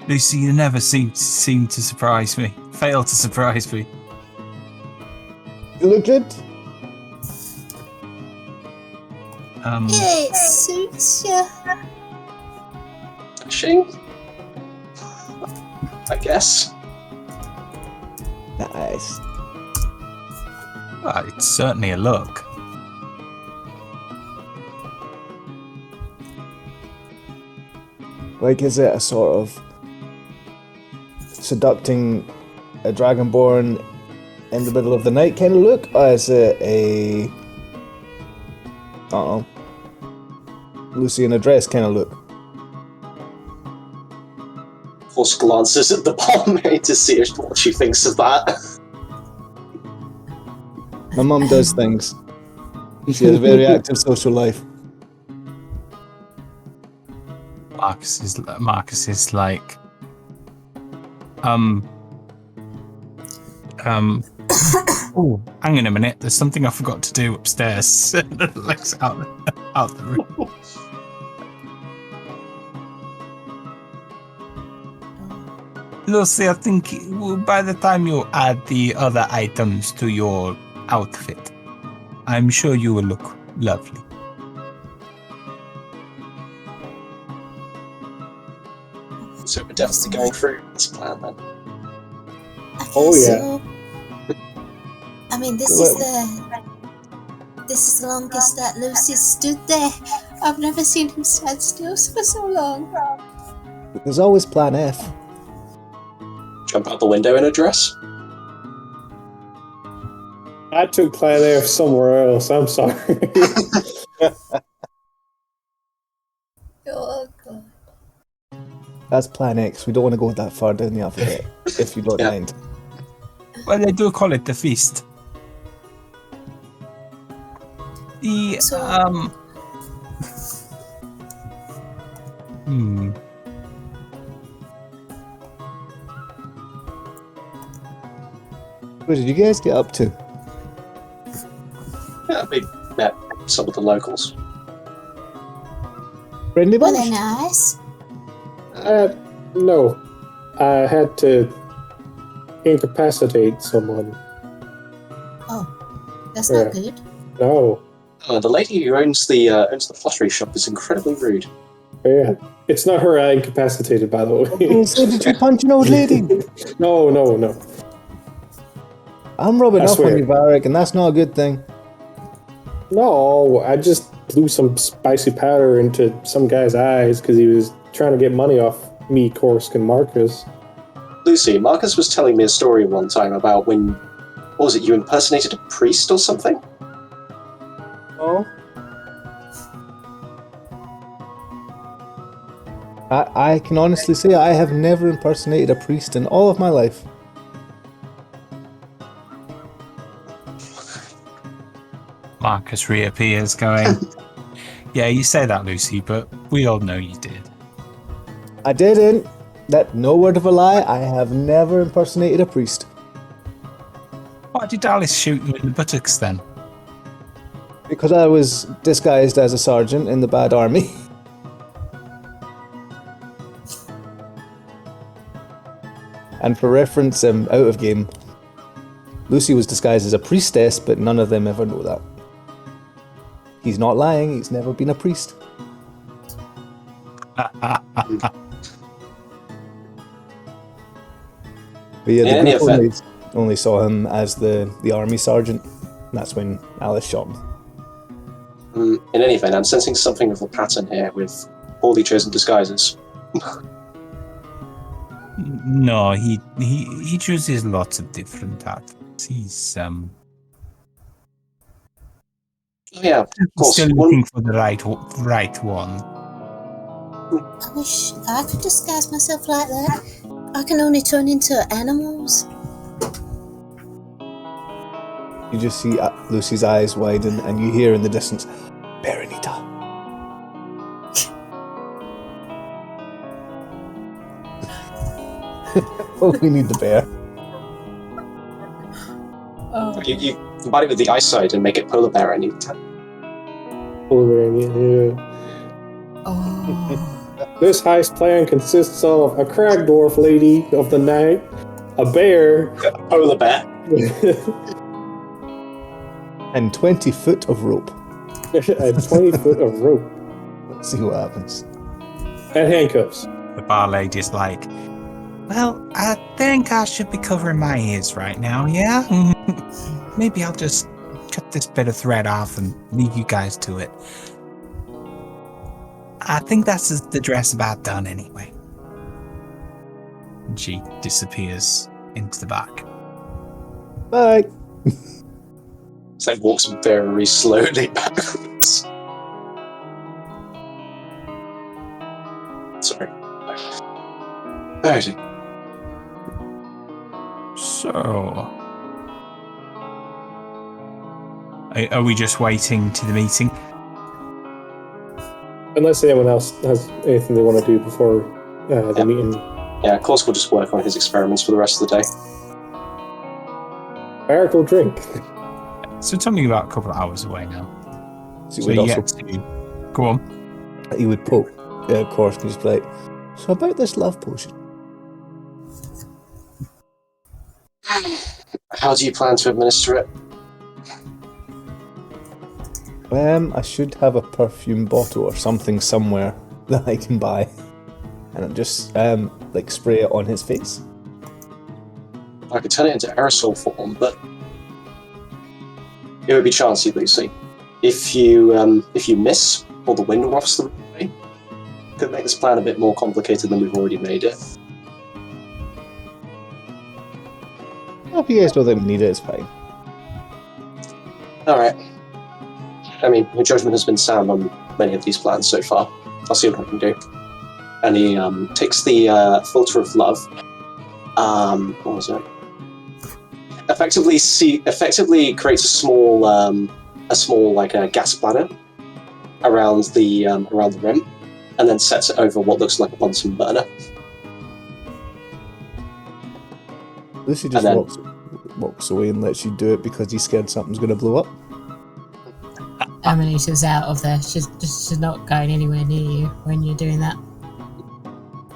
Lucy, you never seem to surprise me. Fail to surprise me. You look good. yeah, it suits you. She? I guess. Nice. Well, it's certainly a look. Like, is it a sort of seducting a dragonborn in the middle of the night kind of look, or is it a, I don't know, Lucy in a dress kind of look? Horse glances at the barmaid to see what she thinks of that. My mum does things. She has a very active social life. Marcus is like, oh, hang on a minute. There's something I forgot to do upstairs. Looks out the room. Lucy, I think by the time you add the other items to your outfit, I'm sure you will look lovely. So we're definitely going through this plan then. I guess Oh, yeah. so. I mean, this is the longest that Lucy's stood there. I've never seen him stand still for so long. There's always plan F. jump out the window in a dress? I took plan A somewhere else. I'm sorry. Oh, God. That's Plan X. We don't want to go that far down the alphabet, if you don't Yeah. mind. Well, they do call it the feast. The So- What did you guys get up to? Yeah, we met some of the locals. Friendly Were bunch? they nice? No. I had to incapacitate someone. Oh, that's Yeah. not good. No. The lady who owns the pottery shop is incredibly rude. Yeah. It's not her I incapacitated, by the way. So did you punch an old lady? No. I'm rubbing I off swear. on you, Varric, and that's not a good thing. No, I just blew some spicy powder into some guy's eyes because he was trying to get money off me, Korsk, and Marcus. Lucy, Marcus was telling me a story one time about when, what was it, you impersonated a priest or something? Oh. I can honestly say I have never impersonated a priest in all of my life. Marcus reappears going, yeah, you say that, Lucy, but we all know you did. I didn't. That no word of a lie. I have never impersonated a priest. Why did Alice shoot you in the buttocks then? Because I was disguised as a sergeant in the bad army. And for reference, out of game, Lucy was disguised as a priestess, but none of them ever know that. He's not lying, he's never been a priest. But yeah, In the any group event- only saw him as the army sergeant. And that's when Alice shot him. In any event, I'm sensing something of a pattern here with poorly chosen disguises. No, he chooses lots of different outfits. He's Yeah, of course. still One, looking for the right one. I wish I could disguise myself like that. I can only turn into animals. You just see Lucy's eyes widen, and you hear in the distance, Baronita. Oh, we need the bear. Oh. you combine it with the eyesight and make it polar bear, and you Yeah. Oh. This heist plan consists of a crag dwarf lady of the night, a bear, polar bear. And 20 foot of rope. and 20 foot of rope, Let's see what happens. and handcuffs. The bar lady's like, well, I think I should be covering my ears right now, yeah? Maybe I'll just cut this bit of thread off and leave you guys to it. I think that's the dress about done anyway. And she disappears into the back. Bye. So it walks very slowly backwards. Sorry. Alrighty. So, are we just waiting to the meeting? Unless anyone else has anything they want to do before the Yep. meeting. Yeah, of course we'll just work on his experiments for the rest of the day. Eric will drink. So it's only about a couple of hours away now. So So you you would get to go on. he would poke Korsk and just be like, so about this love potion. How do you plan to administer it? I should have a perfume bottle or something somewhere that I can buy. And I'll just like spray it on his face. I could turn it into aerosol form, but it would be chancy, Lucy. If you miss or the wind wafts the way, it could make this plan a bit more complicated than we've already made it. if you guys don't think we need it, it's fine. Alright. I mean, your judgment has been sound on many of these plans so far. I'll see what I can do. And he takes the filter of love. What was it? Effectively creates a small like a gas bladder around the rim, and then sets it over what looks like a Bunsen burner. Lucy just walks away and lets you do it because he's scared something's going to blow up. Amanita's out of there. She's not going anywhere near you when you're doing that.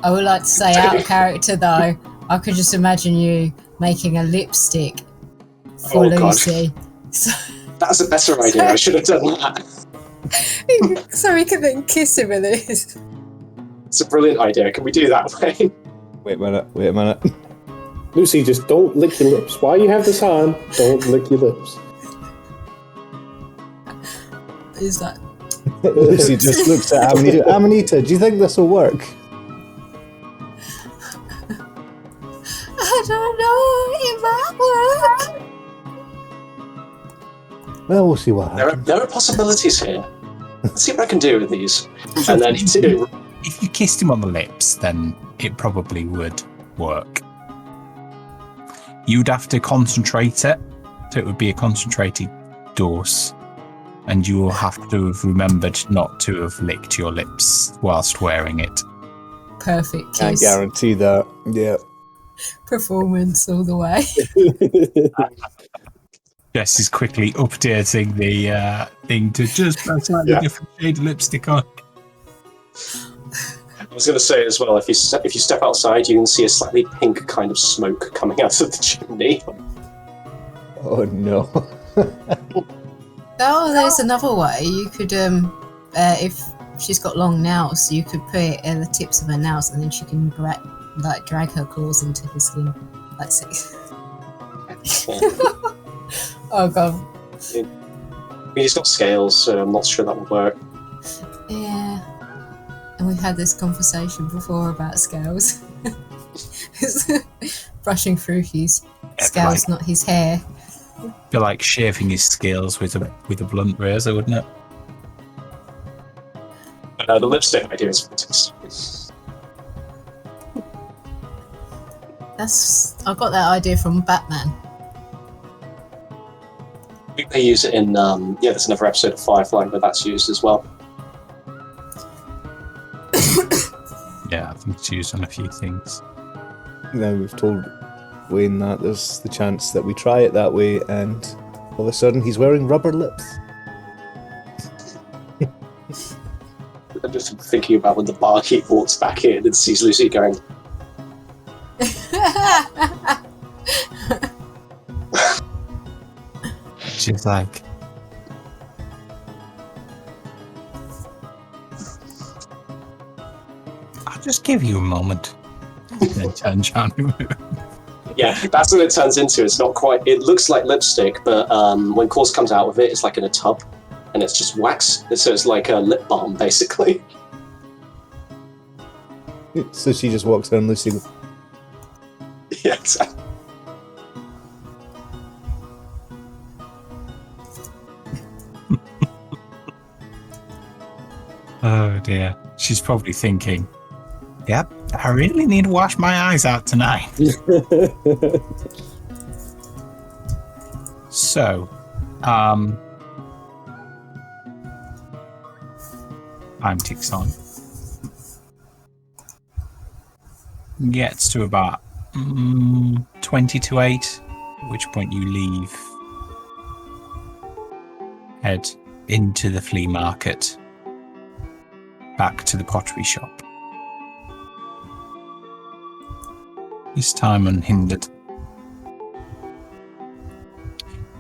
I would like to say, out of character though, I could just imagine you making a lipstick for Lucy. So, that's a better idea. I should have done that. so we can then kiss him with this. It's a brilliant idea. Can we do that, Wayne? Wait a minute. Lucy, just don't lick your lips. While you have this on, don't lick your lips. Is that? Lucy just looks at Amanita. Amanita, do you think this will work? I don't know. It might work. Well, we'll see what happens. There are possibilities here. Let's see what I can do with these. And then If you kissed him on the lips, then it probably would work. You'd have to concentrate it, so it would be a concentrated dose. And you will have to have remembered not to have licked your lips whilst wearing it. Perfect kiss. Can't guarantee that. Yeah. Performance all the way. Jess is quickly updating the thing to just a slightly different shade of lipstick on. I was going to say as well, if you step outside, you can see a slightly pink kind of smoke coming out of the chimney. Oh no. Oh, there's another way. You could, if she's got long nails, you could put it at the tips of her nails, and then she can drag her claws into his skin. Let's see. Oh god. I mean, he's got scales, so I'm not sure that would work. Yeah. And we've had this conversation before about scales. Brushing through his scales, not his hair. Feel like shaving his scales with a blunt razor, wouldn't it? The lipstick idea is fantastic. I got that idea from Batman. They use it in there's another episode of Firefly where that's used as well. Yeah, I think it's used on a few things. Now we've told Wayne that there's the chance that we try it that way, and all of a sudden he's wearing rubber lips. I'm just thinking about when the barkeep walks back in and sees Lucy going, She's like, I'll just give you a moment. And then turn Johnny. yeah, that's what it turns into. It's not quite, it looks like lipstick, but when Course comes out with it, it's like in a tub, and it's just wax, so it's like a lip balm, basically. So she just walks down Lucy. Yeah, exactly. Oh dear. She's probably thinking, yep, I really need to wash my eyes out tonight. So, time ticks on. Gets to about 20 to 8, at which point you leave. Head into the flea market. Back to the pottery shop. This time unhindered.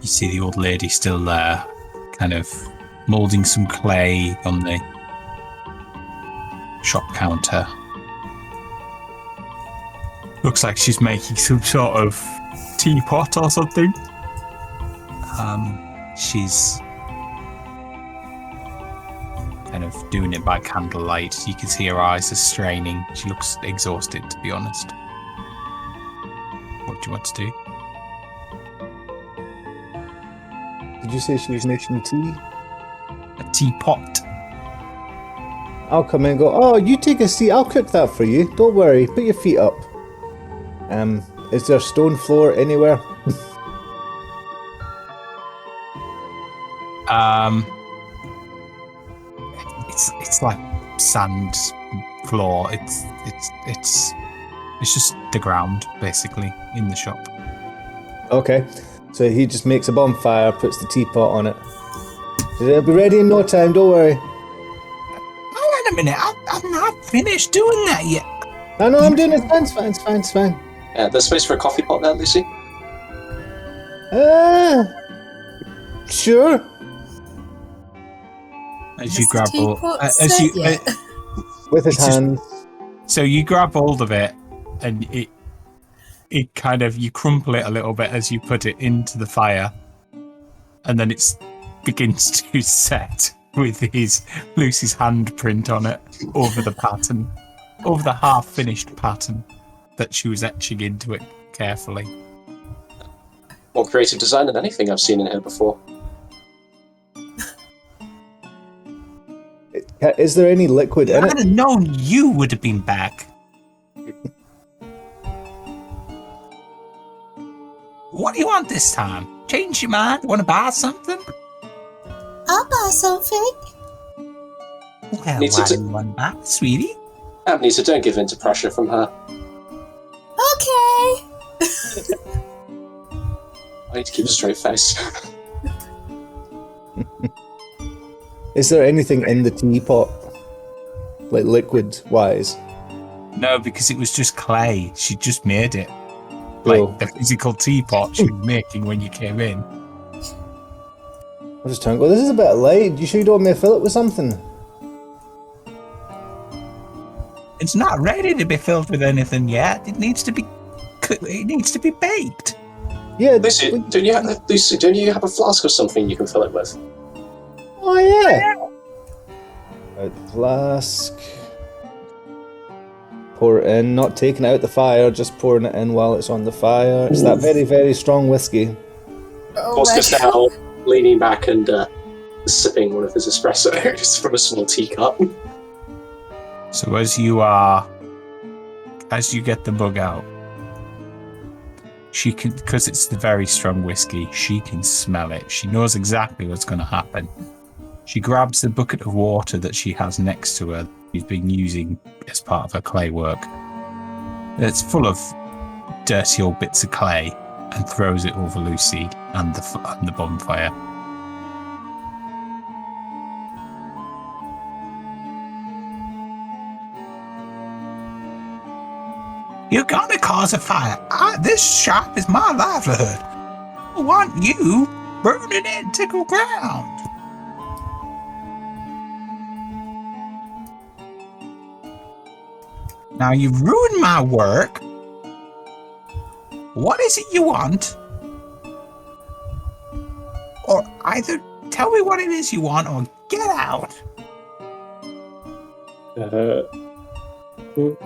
You see the old lady still there, kind of moulding some clay on the shop counter. Looks like she's making some sort of teapot or something. She's kind of doing it by candlelight. You can see her eyes are straining. She looks exhausted, to be honest. What do you want to do? Did you say she was making tea? A teapot. I'll come in and go, oh, you take a seat, I'll cook that for you. Don't worry, put your feet up. Is there stone floor anywhere? It's like sand floor. It's just the ground, basically, in the shop. Okay, so he just makes a bonfire, puts the teapot on it. It'll be ready in no time, don't worry. Oh, wait a minute, I'm not finished doing that yet. I know I'm doing it, it's fine. There's space for a coffee pot there, Lucy? Sure. As you grab all, With his hand. So you grab hold of it, and it kind of, you crumple it a little bit as you put it into the fire, and then it begins to set with Lucy's handprint on it over the pattern, over the half-finished pattern that she was etching into it carefully. More creative design than anything I've seen in here before. Is there any liquid in I'd it? have known you would have been back. What do you want this time? Change your mind? Want to buy something? I'll buy something. Well, Need why to- do you want to buy, sweetie? Nisa, don't give in to pressure from her. Okay. I need to keep a straight face. Is there anything in the teapot? Like liquid-wise? No, because it was just clay. She just made it. Like Oh. the physical teapot she was making when you came in. I'm just trying to go, this is a bit light. You sure you don't want me to fill it with something? It's not ready to be filled with anything yet. It needs to be baked. Yeah, Lucy, don't you have a flask or something you can fill it with? oh yeah. Out the flask. Pour it in, not taking it out the fire, just pouring it in while it's on the fire. It's that very, very strong whiskey. Oh Oscar's my God. now leaning back and sipping one of his espressos from a small teacup. So as you get the bug out, she can, because it's the very strong whiskey, she can smell it. She knows exactly what's going to happen. She grabs the bucket of water that she has next to her, she's been using as part of her clay work. It's full of dirty old bits of clay, and throws it over Lucy and the bonfire. You're gonna cause a fire. This shop is my livelihood. I want you burning it to the ground. Now you've ruined my work. What is it you want? Or either tell me what it is you want or get out.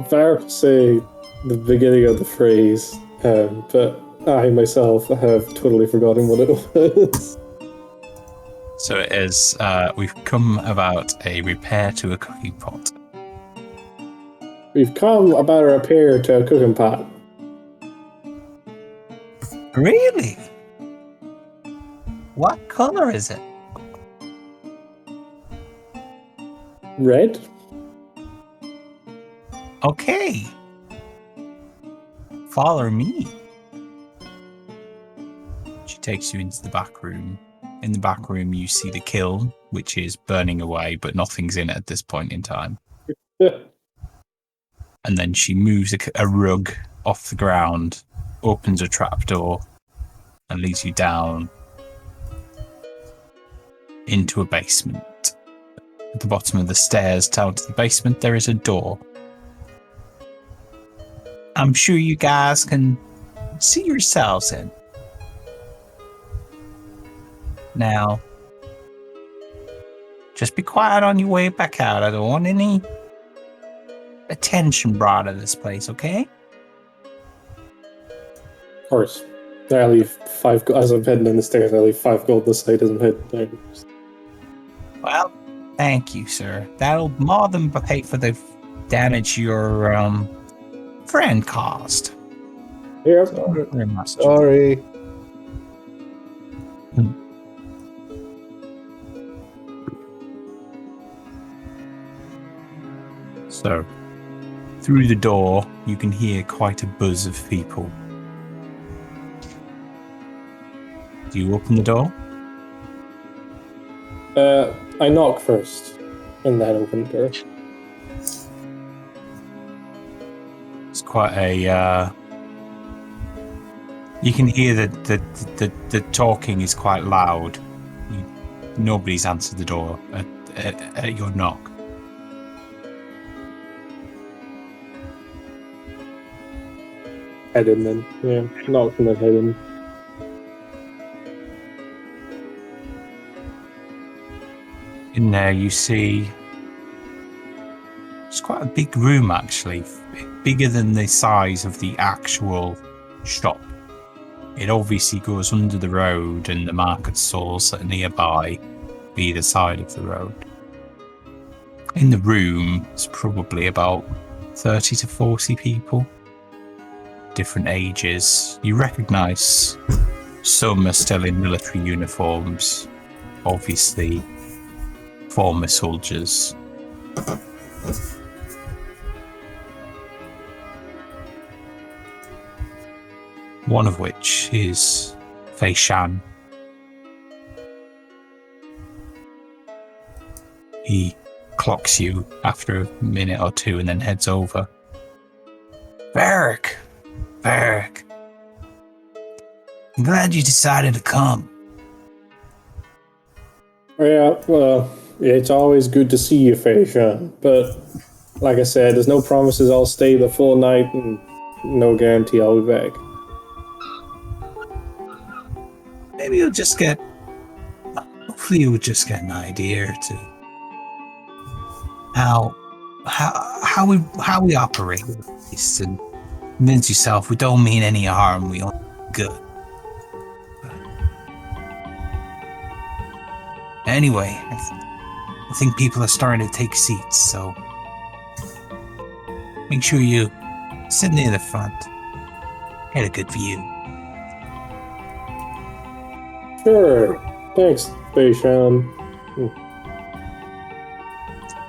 Var say the beginning of the phrase, but I myself have totally forgotten what it was. So it is, we've come about a repair to a cooking pot. We've come about a repair to a cooking pot. Really? What color is it? Red? Okay. Follow me. She takes you into the back room. In the back room, you see the kiln, which is burning away, but nothing's in it at this point in time. And then she moves a rug off the ground, opens a trapdoor, and leads you down into a basement. At the bottom of the stairs down to the basement, there is a door. I'm sure you guys can see yourselves in. Now, just be quiet on your way back out. I don't want any attention brought to this place, okay? Of course. I leave 5 as I'm heading down the stairs. I leave 5 gold on the side as I'm heading down. Well, thank you, sir. That'll more than pay for the damage your friend caused. Here. Very much. Sorry. So, through the door, you can hear quite a buzz of people. Do you open the door? I knock first, and then open the door. It's quite a. You can hear that the talking is quite loud. Nobody's answered the door at your knock. Head in then. Yeah, knock and then head in. In there, you see it's quite a big room, actually, bigger than the size of the actual shop. It obviously goes under the road, and the market stalls that are nearby, either side of the road. In the room, it's probably about 30 to 40 people, different ages. You recognise some are still in military uniforms, obviously former soldiers. One of which is Faeshan. He clocks you after a minute or two and then heads over. Varric! I'm glad you decided to come. Yeah, well, it's always good to see you, Faeshan. But, like I said, there's no promises I'll stay the full night, and no guarantee I'll be back. Maybe hopefully you'll just get an idea to how we operate with this, and convince yourself we don't mean any harm, we only good. Anyway, I think people are starting to take seats, so make sure you sit near the front. Get a good view. Sure. Thanks, Faeshan.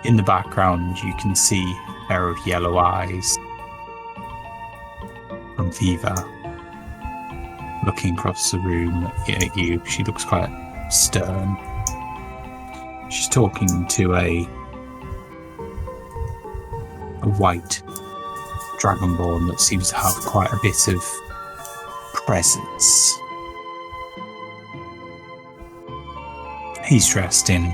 In the background, you can see a pair of yellow eyes from Viva looking across the room at you. She looks quite stern. She's talking to a white dragonborn that seems to have quite a bit of presence. He's dressed in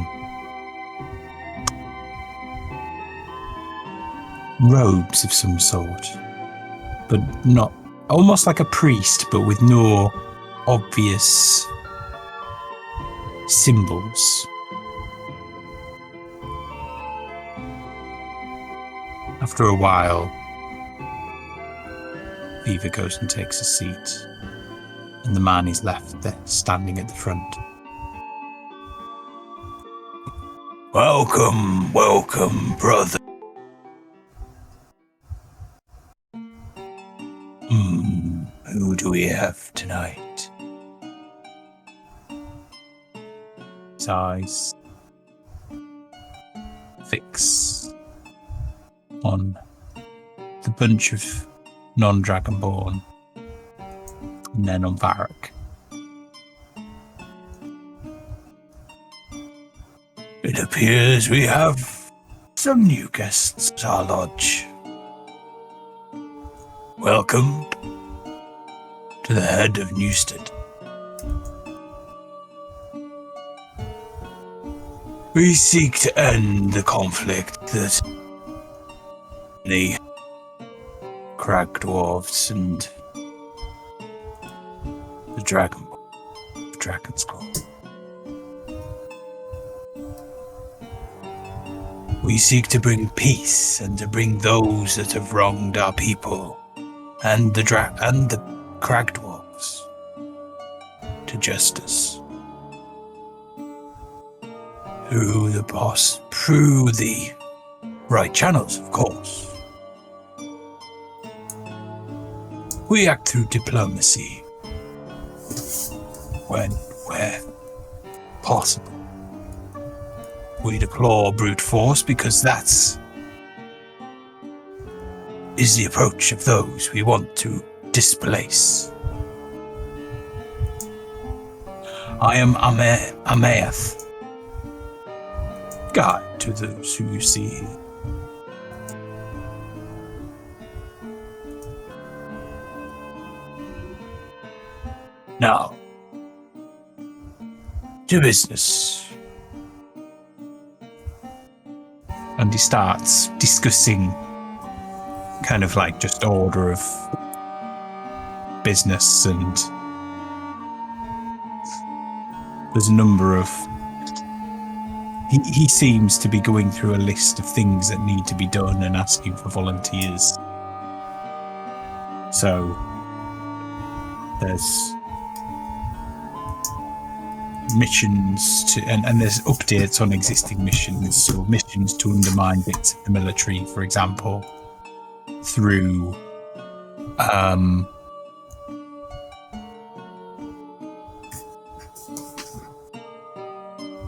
robes of some sort, but not almost like a priest, but with no obvious symbols. After a while, Viva goes and takes a seat, and the man is left there standing at the front. Welcome, brother. Who do we have tonight? His eyes fix on the bunch of non-dragonborn, and then on Varric. It appears we have some new guests at our lodge. Welcome to the Head of Newstad. We seek to end the conflict that the crag dwarves and the dragon's call. We seek to bring peace and to bring those that have wronged our people and the crag dwarves to justice. Through the right channels, of course. We act through diplomacy where possible. We deplore brute force because that's is the approach of those we want to displace. I am Amaeth, guide to those who you see here. Now, to business. And he starts discussing kind of like just order of business, and there's a number of he seems to be going through a list of things that need to be done and asking for volunteers. So there's missions to and there's updates on existing missions, so missions to undermine bits of the military, for example, through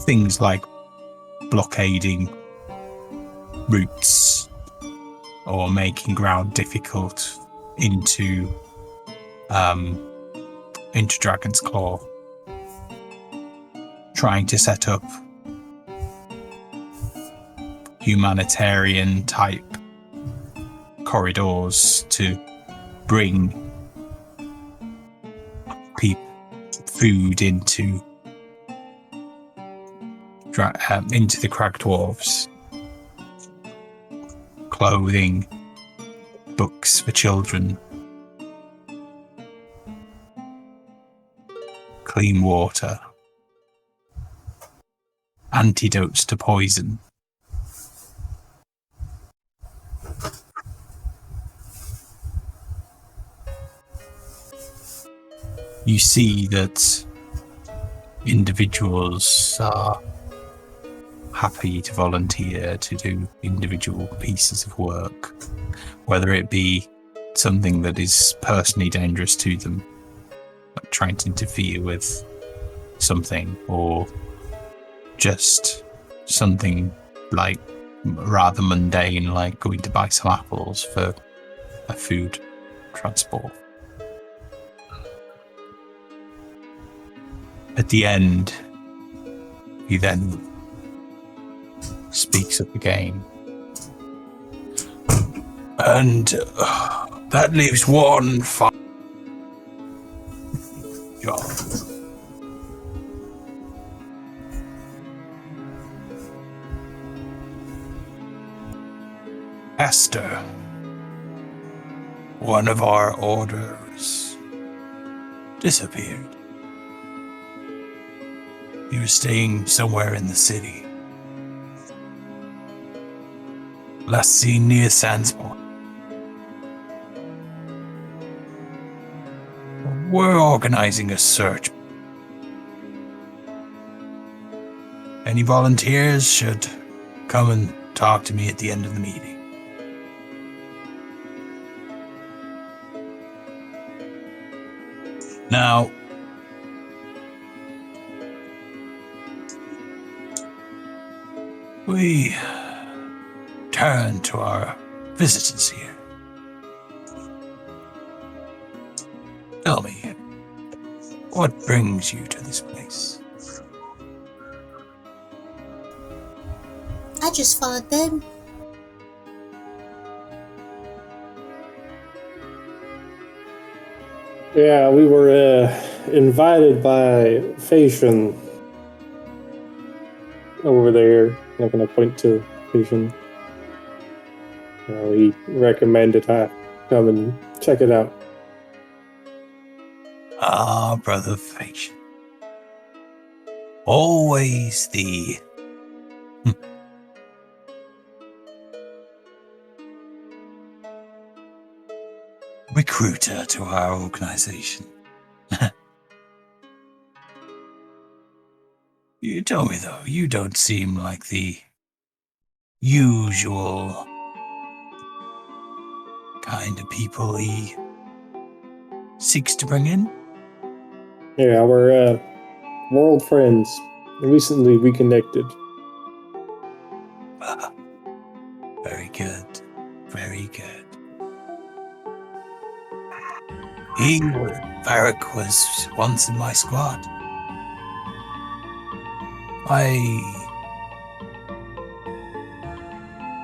things like blockading routes or making ground difficult into Dragon's Claw, trying to set up humanitarian type corridors to bring food into the Crag Dwarves, clothing, books for children, clean water, antidotes to poison. You see that individuals are happy to volunteer to do individual pieces of work, whether it be something that is personally dangerous to them, like trying to interfere with something, or just something like rather mundane, like going to buy some apples for a food transport. At the end, he then speaks of the game. And that leaves one final job. Esther, one of our orders, disappeared. He was staying somewhere in the city. Last seen near Sandsport. We're organizing a search. Any volunteers should come and talk to me at the end of the meeting. Now, we turn to our visitors here. Tell me, what brings you to this place? I just followed them. Yeah, we were invited by Faeshan over there. I'm not going to point to Faeshan. He recommended I come and check it out. Ah, Brother Faeshan. Always the recruiter to our organization. You tell me though, you don't seem like the usual kind of people he seeks to bring in. Yeah, we're old friends. Recently reconnected. Very good. Very good. Varric was once in my squad. I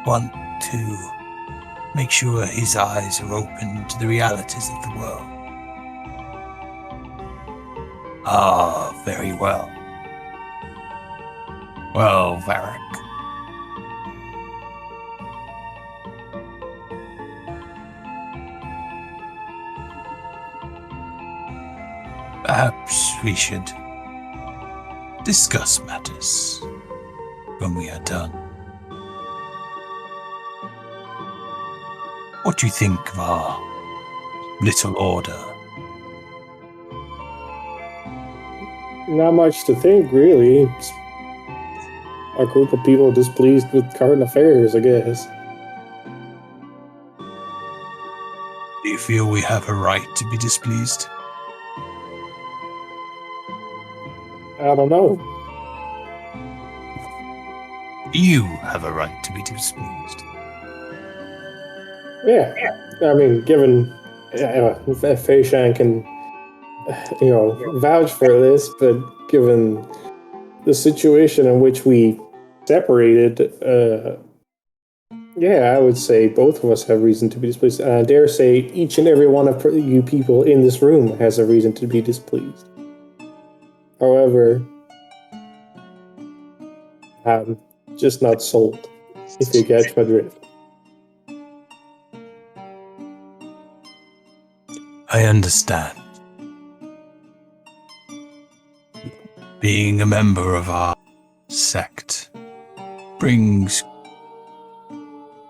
want to make sure his eyes are open to the realities of the world. Ah, very well. Well, Varric. Perhaps we should discuss matters when we are done. What do you think of our little order? Not much to think, really. It's a group of people displeased with current affairs, I guess. Do you feel we have a right to be displeased? I don't know. You have a right to be displeased. Yeah. I mean, given Faeshan can, vouch for this, but given the situation in which we separated, yeah, I would say both of us have reason to be displeased. And I dare say each and every one of you people in this room has a reason to be displeased. However, I'm just not sold, if you catch my drift. I understand. Being a member of our sect brings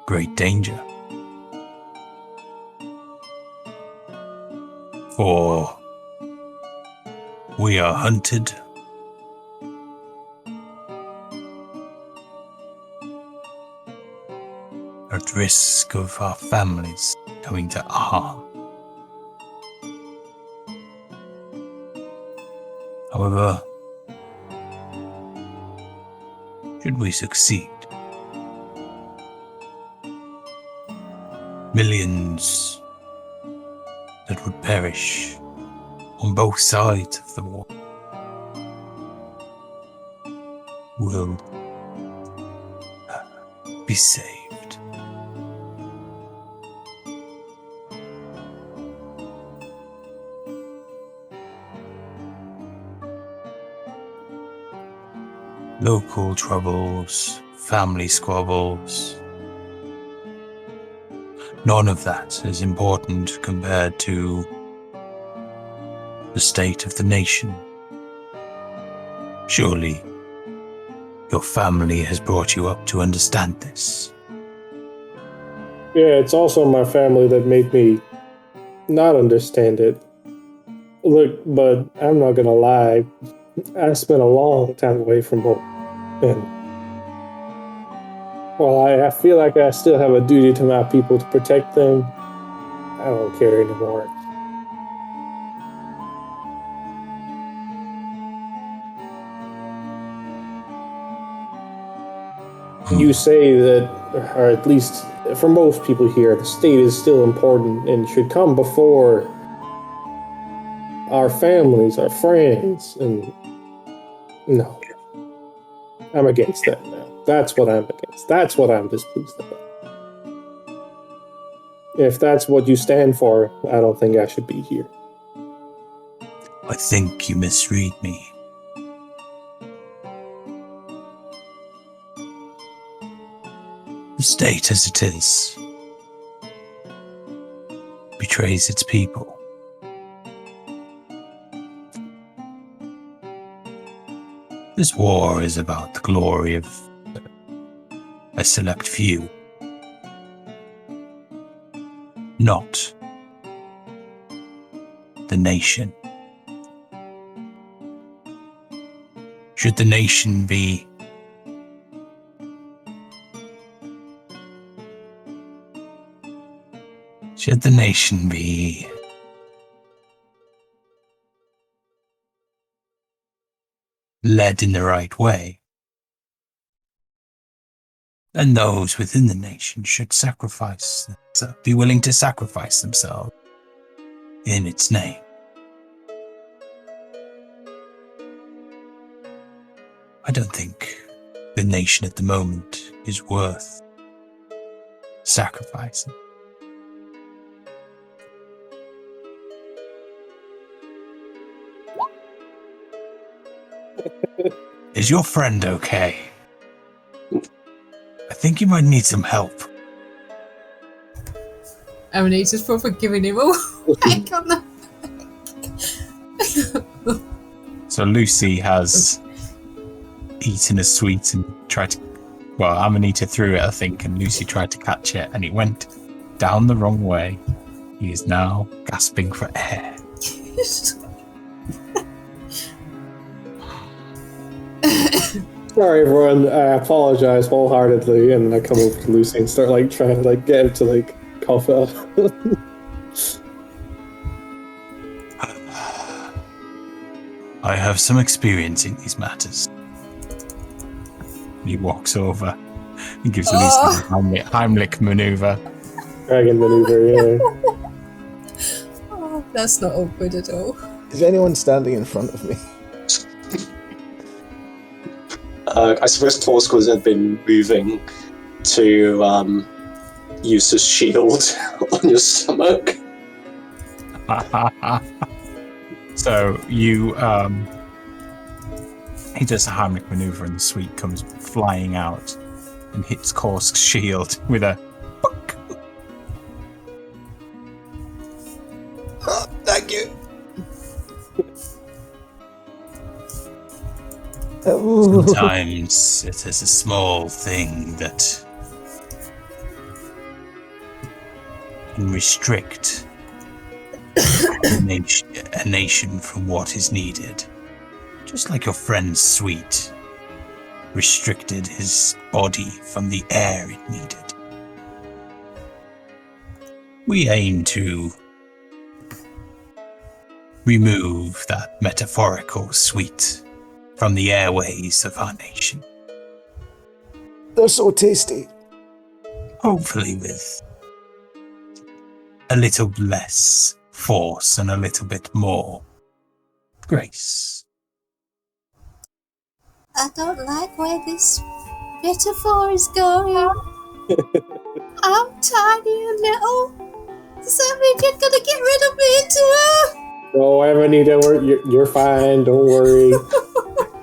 great danger. For we are hunted, at risk of our families coming to harm. However, should we succeed, millions that would perish on both sides of the war will be saved. Local troubles, family squabbles. None of that is important compared to the state of the nation. Surely, your family has brought you up to understand this. Yeah, it's also my family that made me not understand it. Look, but I'm not gonna lie, I spent a long time away from home. And while I feel like I still have a duty to my people to protect them, I don't care anymore. You say that, or at least for most people here, the state is still important and should come before our families, our friends, and no. I'm against that now. That's what I'm against. That's what I'm displeased about. If that's what you stand for, I don't think I should be here. I think you misread me. The state as it is betrays its people. This war is about the glory of a select few, not the nation. Should the nation be led in the right way, then those within the nation should be willing to sacrifice themselves in its name. I don't think the nation at the moment is worth sacrificing. Is your friend okay? I think you might need some help. Amanita's probably giving him all back on the... So Lucy has eaten a sweet and tried to... Well, Amanita threw it, I think, and Lucy tried to catch it, and it went down the wrong way. He is now gasping for air. Sorry, everyone. I apologize wholeheartedly, and I come over to Lucy and start trying to get him to cough it up. I have some experience in these matters. He walks over. He gives Lucy a Heimlich maneuver. Dragon maneuver, yeah. Oh, that's not awkward at all. Is anyone standing in front of me? I suppose Torsko's had been moving to use his shield on your stomach. So you, he does a Heimlich maneuver and the sweet comes flying out and hits Korsk's shield with a book. Oh, thank you. Sometimes it is a small thing that can restrict a nation from what is needed. Just like your friend Sweet restricted his body from the air it needed. We aim to remove that metaphorical sweet from the airways of our nation. They're so tasty. Hopefully with a little less force and a little bit more grace. I don't like where this metaphor is going. I'm tiny and little. Does that mean you're gonna get rid of me too? Oh, Amanita, you're fine. Don't worry.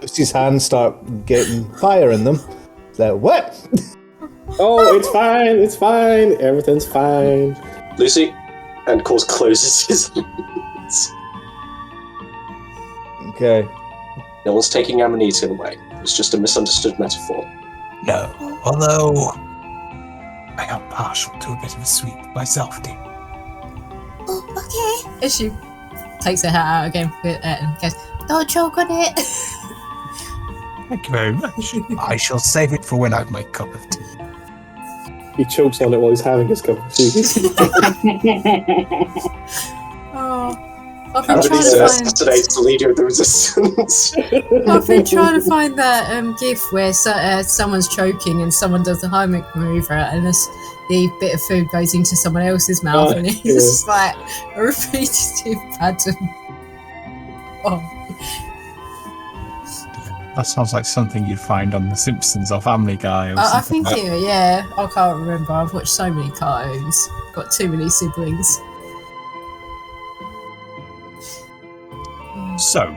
Lucy's hands start getting fire in them. It's like, what? Oh, it's fine. It's fine. Everything's fine. Lucy, and Kors closes his hands. Okay. No one's taking Amanita away. It's just a misunderstood metaphor. No, although I am partial to a bit of a sweet myself, dear. Oh, okay. As she takes her hat out again and goes, don't choke on it. Thank you very much. I shall save it for when I have my cup of tea. He chokes on it while he's having his cup of tea. Oh, I've been trying to find. Assassinates the leader of the resistance. I've been trying to find that gif where someone's choking and someone does the Heimlich maneuver and the bit of food goes into someone else's mouth and it's just like a repetitive pattern. Oh. That sounds like something you'd find on The Simpsons or Family Guy or I something. think yeah. I can't remember. I've watched so many cartoons. Got too many siblings. So,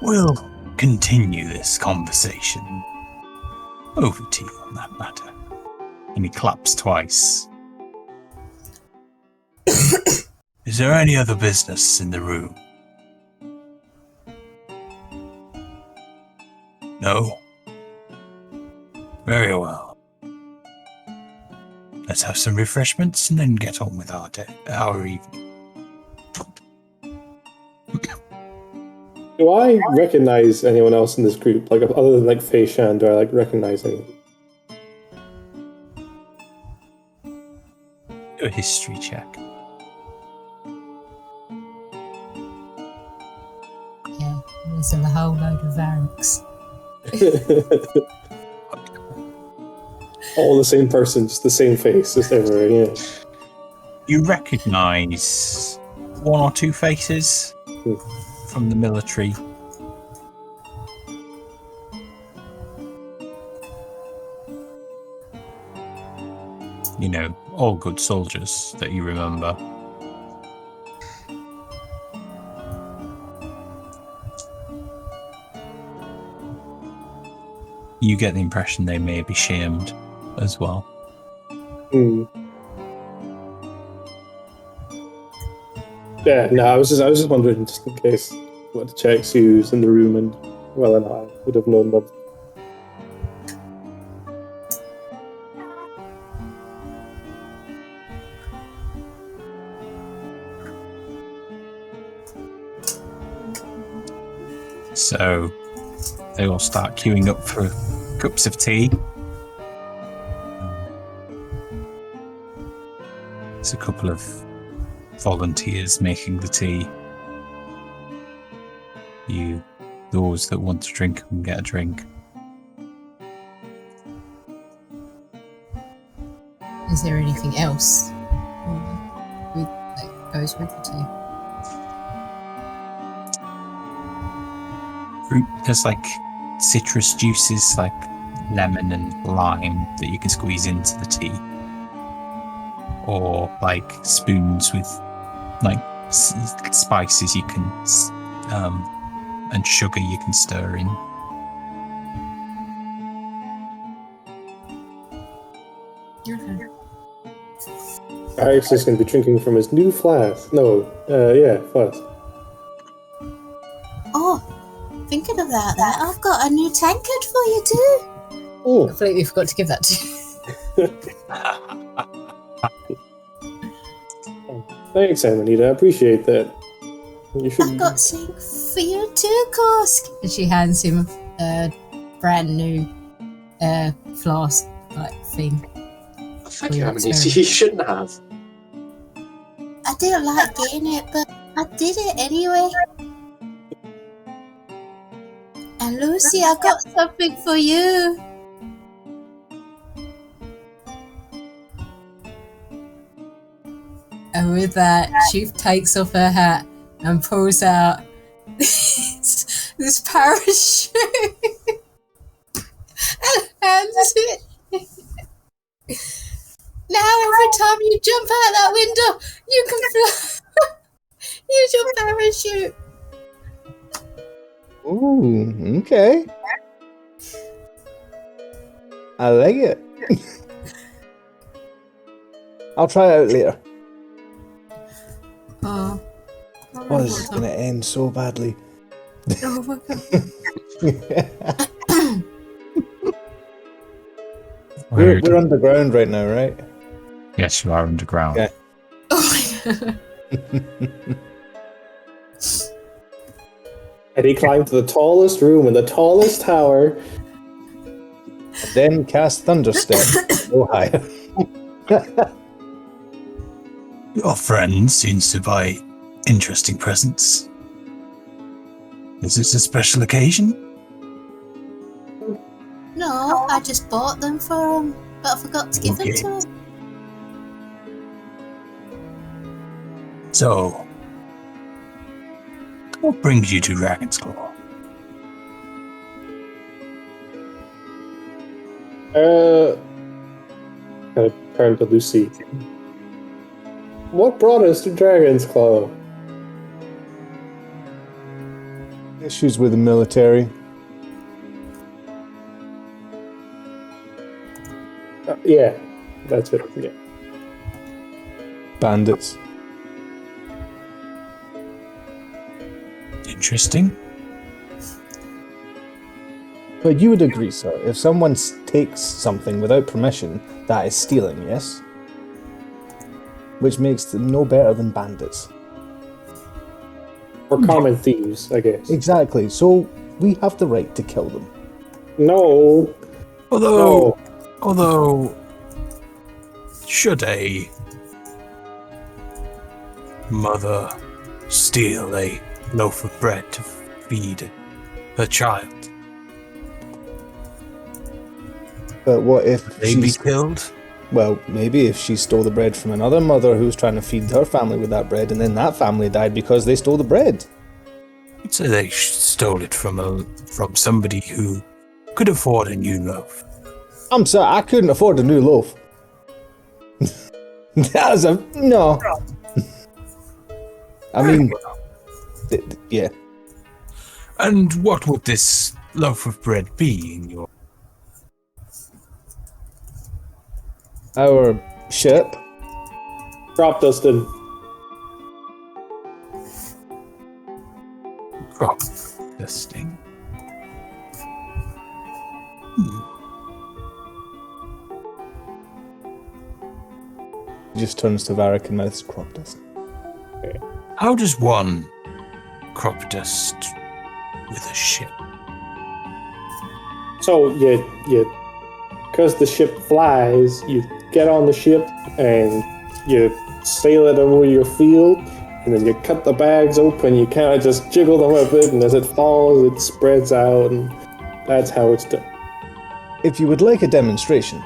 we'll continue this conversation. Over to you on that matter. And he claps twice. Is there any other business in the room? No? Very well. Let's have some refreshments and then get on with our evening. Do I recognize anyone else in this group? Like, other than like Faeshan, do I like recognize anyone? Do a history check. Yeah, there's a whole load of Variks. All the same person, just the same face, just everywhere, yeah. You recognise one or two faces from the military. You know, all good soldiers that you remember. You get the impression they may be shamed as well. Yeah, no, I was just wondering, just in case, what to check who's in the room and whether or not I would have known them. So they all start queuing up for cups of tea. There's a couple of volunteers making the tea. Those that want to drink can get a drink. Is there anything else that goes with the tea? Fruit, there's like citrus juices like lemon and lime that you can squeeze into the tea. Or like spoons with like spices you can and sugar you can stir in. Alex is going to be drinking from his new flask. Flask. Oh, thinking about that, I've got a new tankard for you too. Oh, Completely forgot to give that to you. thanks, Amanita. I appreciate that. You should. I've got something for you too, Korsk. And she hands him a brand new flask like thing. Thank you, Amanita. You shouldn't have. I didn't like getting it, but I did it anyway. And Lucy, I got something for you. And with that, she takes off her hat and pulls out this parachute and hands it. Now every time you jump out that window, you can fly. Use your parachute. Ooh, okay. I like it. I'll try it out later. Oh, Oh, this is gonna end so badly. oh my god. We're underground right now, right? Yes, you are underground. Yeah. Oh my god. And he climbed to the tallest room in the tallest tower. Then cast Thunderstep. Go higher. Your friend seems to buy interesting presents. Is this a special occasion? No, I just bought them for him, but I forgot to give them to him. So, what brings you to Dragon's Claw? Kind of turned to Lucy. What brought us to Dragon's Claw? Issues with the military. Yeah, that's it. Yeah. Bandits. Interesting. But you would agree, sir, if someone takes something without permission, that is stealing, yes? which makes them no better than bandits. Or common thieves, I guess. Exactly, so we have the right to kill them. No. Although, should a mother steal a loaf of bread to feed her child, But what if they be she's... killed? Well, maybe if she stole the bread from another mother who's trying to feed her family with that bread, and then that family died because they stole the bread. I'd say they stole it from somebody who could afford a new loaf. I'm sorry, I couldn't afford a new loaf. That was a... No. I mean... yeah. And what would this loaf of bread be in your... Our ship. Crop dusting. crop dusting? He just turns to Varric and mouths crop dust. How does one crop dust with a ship? So because the ship flies, you get on the ship and you sail it over your field, and then you cut the bags open, you kind of just jiggle them a bit, and as it falls, it spreads out, and that's how it's done. If you would like a demonstration,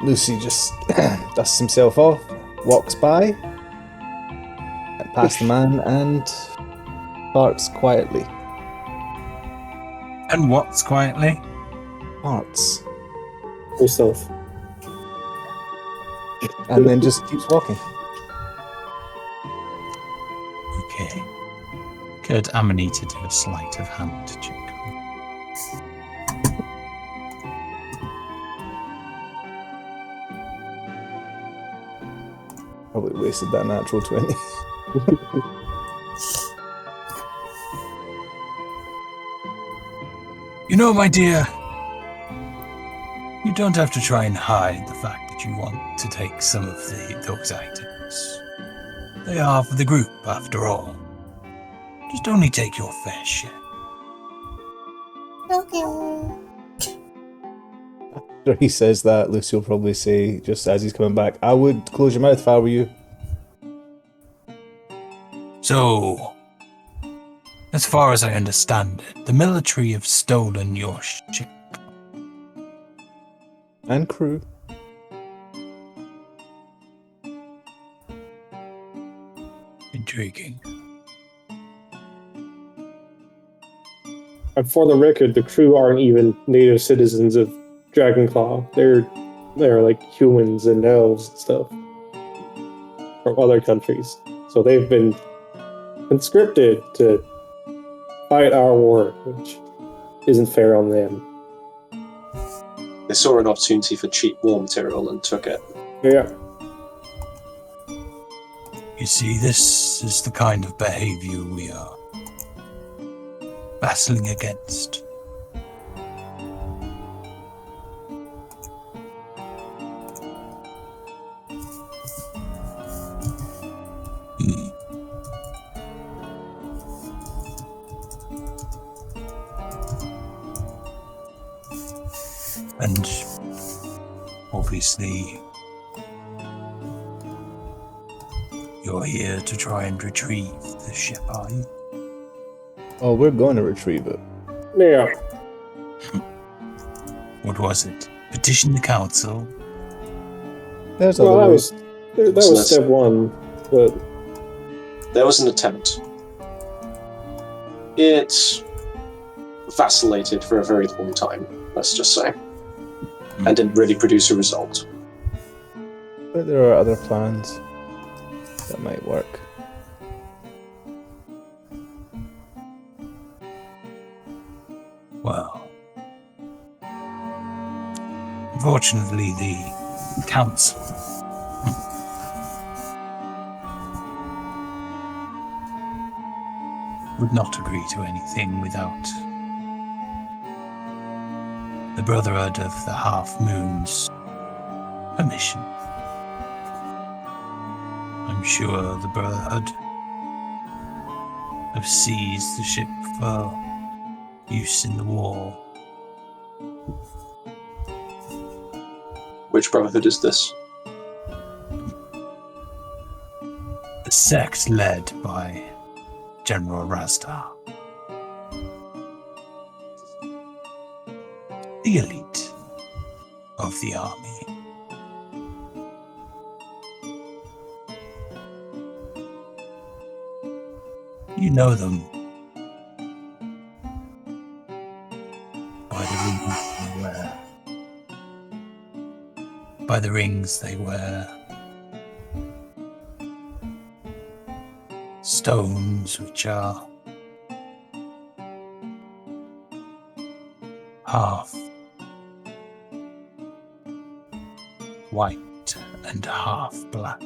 Lucy just dusts himself off, walks by, past the man, and barks quietly. And what's quietly? Barks. Yourself. And then just keeps walking. Okay. Could Amanita do a sleight of hand check? Probably wasted that natural 20. You know, my dear, you don't have to try and hide the fact that you want to take some of those items. They are for the group, after all. Just only take your fair share. Okay. After he says that, Lucy will probably say, just as he's coming back, I would close your mouth if I were you. So, as far as I understand it, the military have stolen your ship. And crew. Intriguing. And for the record, the crew aren't even native citizens of Dragonclaw. They're like humans and elves and stuff from other countries. So they've been conscripted to fight our war, which isn't fair on them. They saw an opportunity for cheap war material and took it. Yeah. You see, this is the kind of behavior we are battling against. And obviously, you're here to try and retrieve the ship, are you? Oh, we're going to retrieve it. Yeah. What was it? Petition the council? There's Well, other ways. that was step one, but There was an attempt. It vacillated for a very long time, let's just say, and didn't really produce a result. But there are other plans that might work. Well, unfortunately, the council would not agree to anything without the Brotherhood of the Half Moon's permission. sure the Brotherhood have seized the ship for use in the war. Which Brotherhood is this? The sect led by General Razdar. The elite of the army. You know them by the rings they wear. By the rings they wear. Stones which are half white and half black.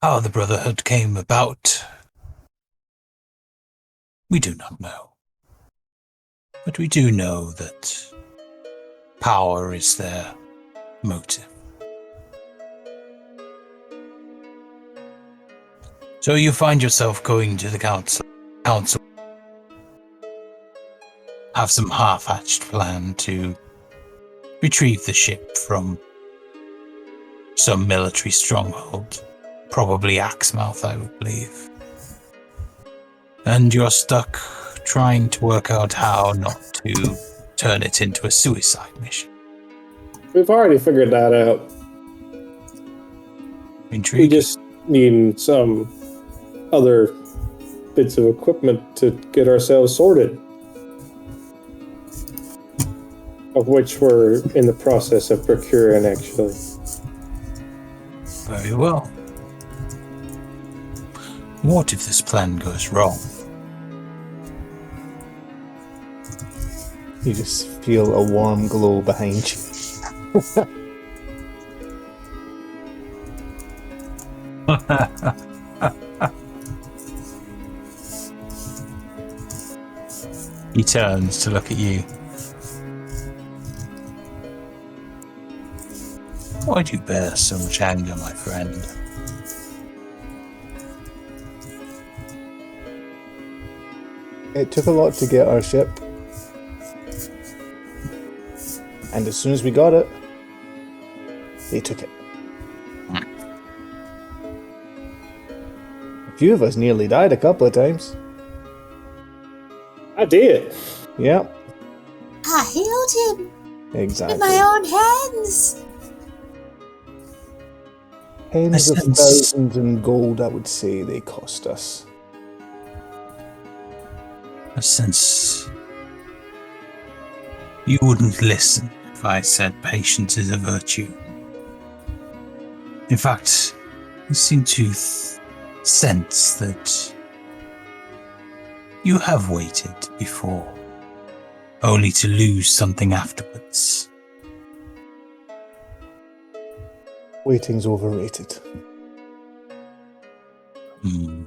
How the Brotherhood came about, we do not know. But we do know that power is their motive. So you find yourself going to the council, have some half-hatched plan to retrieve the ship from some military stronghold, probably Axemouth, I would believe. And you're stuck trying to work out how not to turn it into a suicide mission. We've already figured that out. Intriguing. We just need some other bits of equipment to get ourselves sorted. Of which we're in the process of procuring, actually. Very well. What if this plan goes wrong? You just feel a warm glow behind you. He turns to look at you. Why do you bear so much anger, my friend? It took a lot to get our ship. And as soon as we got it, they took it. A few of us nearly died a couple of times. I did. Yep, I healed him exactly. with my own hands. Tens of I sense- thousands in gold, I would say they cost us. I sense you wouldn't listen if I said patience is a virtue. In fact, you seem to sense that you have waited before, only to lose something afterwards. Waiting's overrated. Hmm.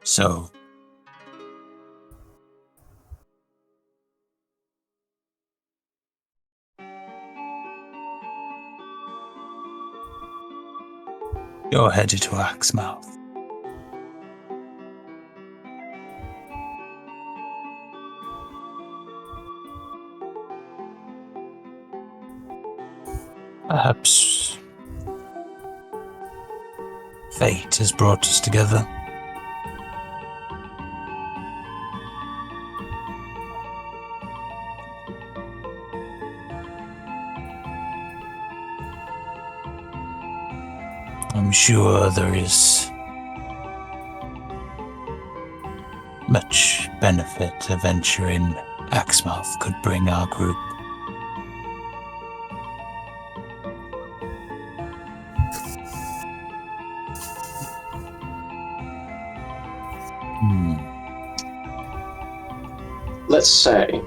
So, you're headed to Axemouth. Perhaps fate has brought us together. I'm sure there is much benefit a venture in Axemouth could bring our group. Let's say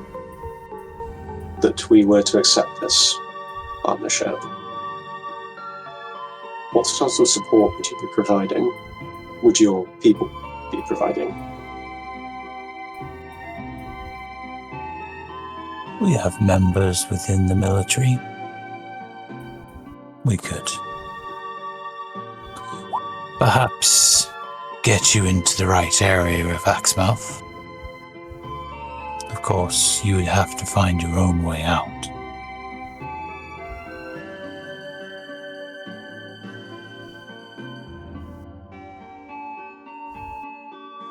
that we were to accept this partnership. What sort of support would you be providing? would your people be providing? We have members within the military. We could perhaps get you into the right area of Axmouth. Of course, you would have to find your own way out.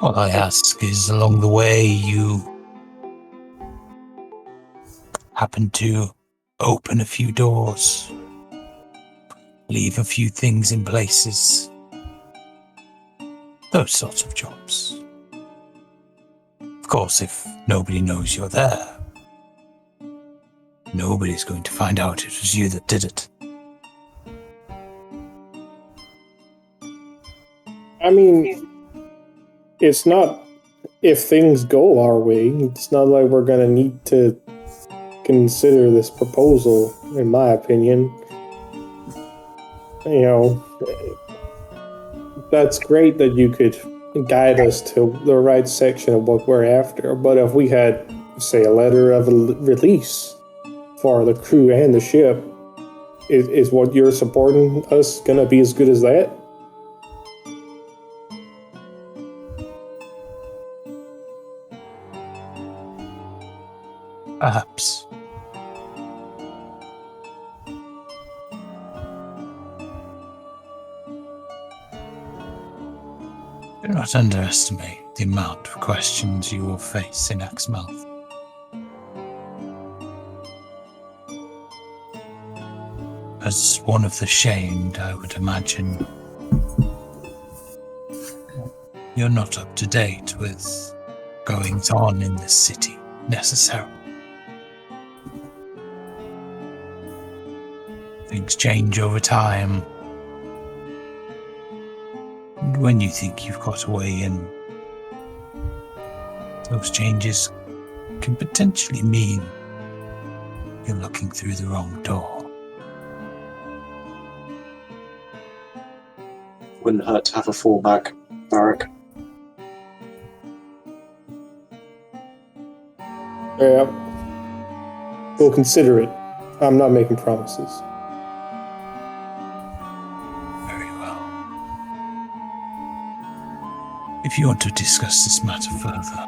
All I ask is, along the way, you happen to open a few doors, leave a few things in places. Those sorts of jobs. Of course, if nobody knows you're there, nobody's going to find out it was you that did it. I mean, it's not, if things go our way, it's not like we're going to need to consider this proposal, in my opinion. You know, that's great that you could guide us to the right section of what we're after, but if we had, say, a letter of release for the crew and the ship, is what you're supporting us going to be as good as that? Perhaps. Do not underestimate the amount of questions you will face in Axmouth. As one of the shamed, I would imagine you're not up to date with goings on in this city, necessarily. Things change over time. And when you think you've got a way in, those changes can potentially mean you're looking through the wrong door. Wouldn't hurt to have a fallback, Varric. Yeah. We'll consider it. I'm not making promises. Very well. If you want to discuss this matter further,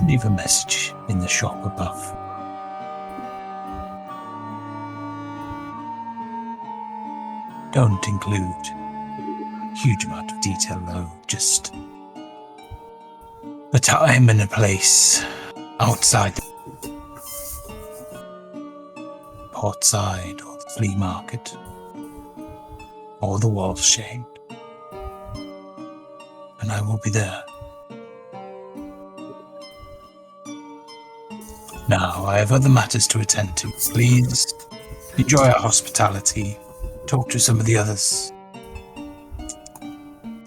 leave a message in the shop above. Don't include a huge amount of detail though, just a time and a place outside the port side or the flea market or the wall shade, and I will be there. Now, I have other matters to attend to. Please enjoy our hospitality. Talk to some of the others.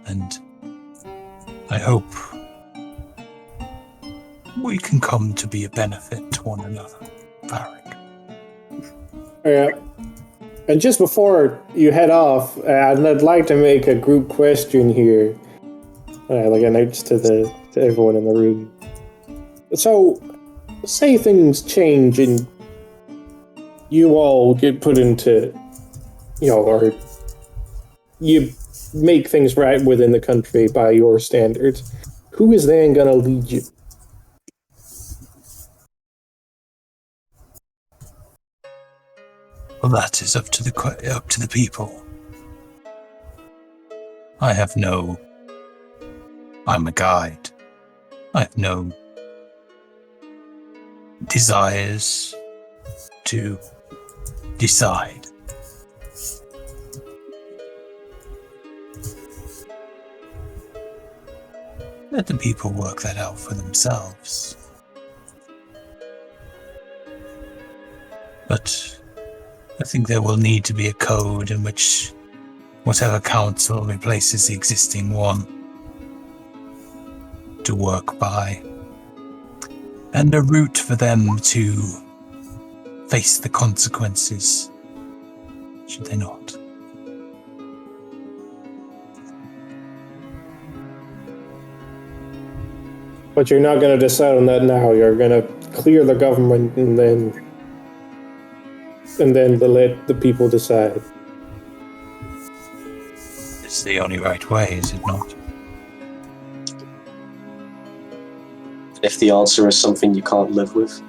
And I hope we can come to be a benefit to one another, Varric. Yeah. And just before you head off, I'd like to make a group question here. Like announce to everyone in the room. So, say things change and you all get put into, or you make things right within the country by your standards. Who is then going to lead you? Well, that is up to the people. I'm a guide. I have no desires to decide. Let the people work that out for themselves. But I think there will need to be a code in which whatever council replaces the existing one to work by, and a route for them to face the consequences should they not. But you're not going to decide on that now. You're going to clear the government and then let the people decide. It's the only right way, is it not? If the answer is something you can't live with.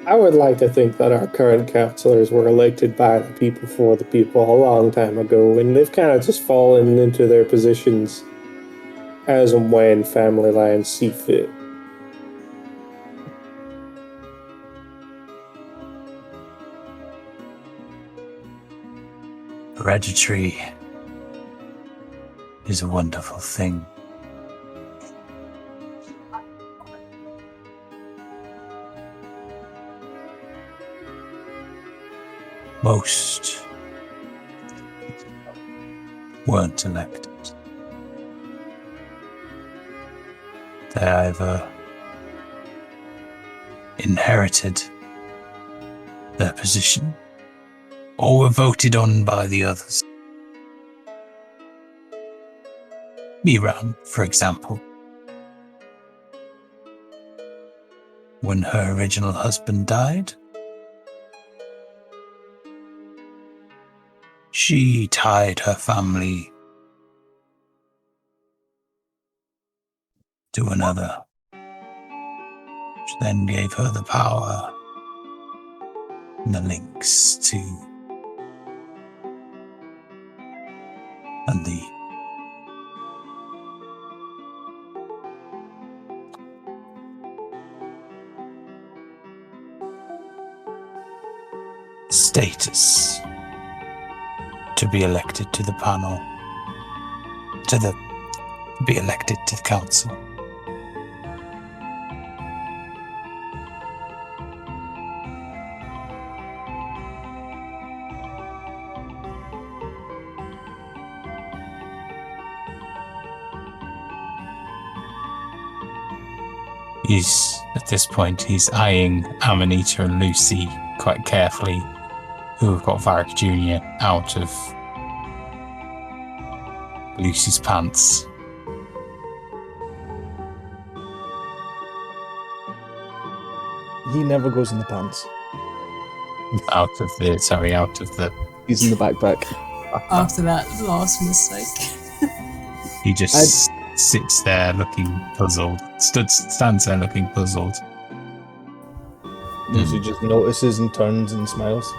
I would like to think that our current councillors were elected by the people for the people a long time ago, and they've kind of just fallen into their positions as and when family lines see fit. Hereditary is a wonderful thing. Most weren't elected. They either inherited their position or were voted on by the others. Miran, for example. When her original husband died, she tied her family to another, which then gave her the power and the links to and the status to be elected to the panel, be elected to the council. At this point, he's eyeing Amanita and Lucy quite carefully, who have got Varric Jr. out of Lucy's pants. He never goes in the pants. Out of the... He's in the backpack. After that last mistake. He just sits there looking puzzled. Stands there looking puzzled. Lucy just notices and turns and smiles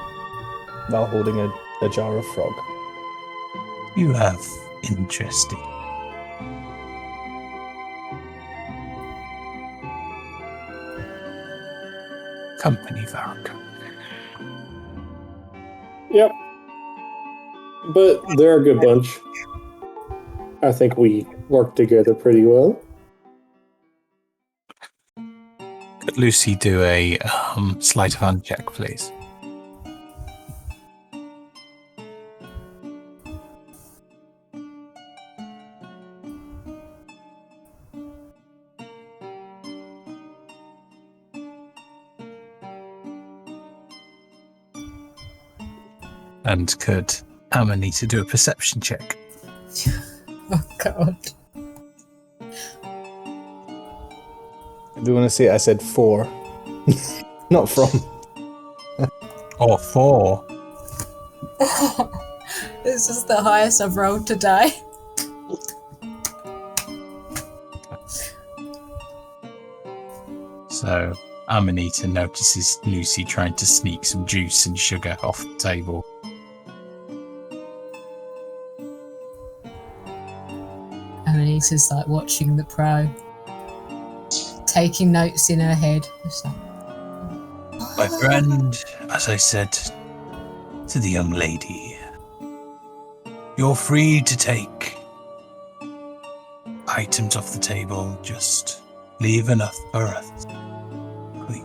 while holding a jar of frog. You have interesting. Company, Varric. Yep. But they're a good bunch. I think we work together pretty well. Could Lucy do a sleight of hand check, please? And could Amanita do a perception check? Oh god. Do you want to see it? I said 4. Not from. Or 4. This is the highest I've rolled today. So Amanita notices Lucy trying to sneak some juice and sugar off the table. Amanita's like watching the pro, taking notes in her head. It's like, My friend, as I said to the young lady, you're free to take items off the table, just leave enough for us. Please.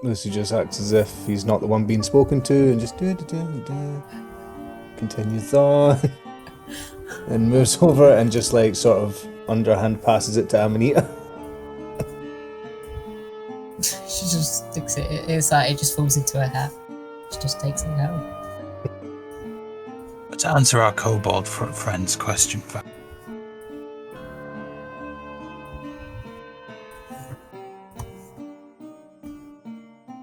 Lucy just acts as if he's not the one being spoken to and just continues on. and moves over and just like sort of underhand passes it to Amanita. She just sticks it. It's like it just falls into her hat. She just takes it out. But to answer our kobold friend's question,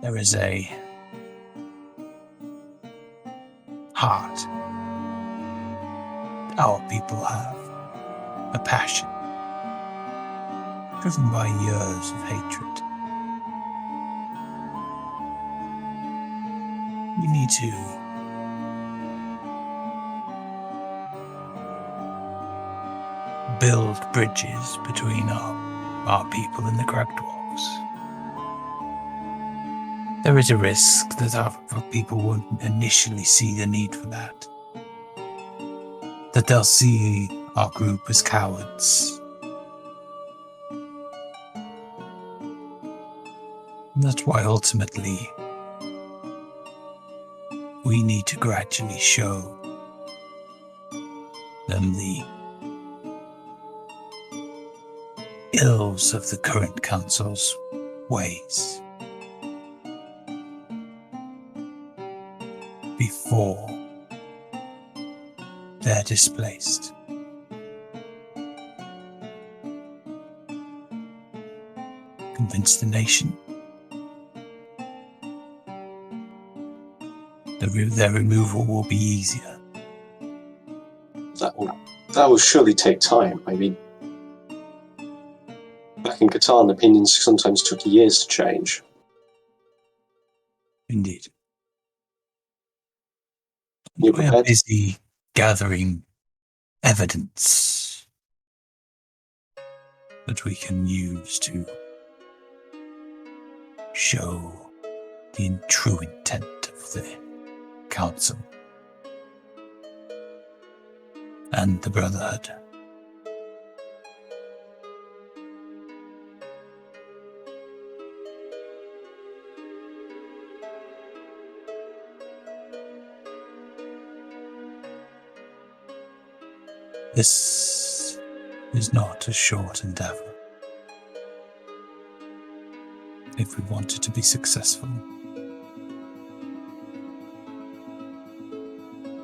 there is a heart our people have, a passion driven by years of hatred. We need to build bridges between our people and the cracked walks. There is a risk that our people won't initially see the need for that. That they'll see our group as cowards. And that's why ultimately we need to gradually show them the ills of the current council's ways before they're displaced. Convince the nation. Their removal will be easier. That will surely take time. I mean, back in Catan, opinions sometimes took years to change. Indeed. You We are prepared? busy gathering evidence that we can use to show the true intent of the council and the Brotherhood. This is not a short endeavor. If we want it to be successful.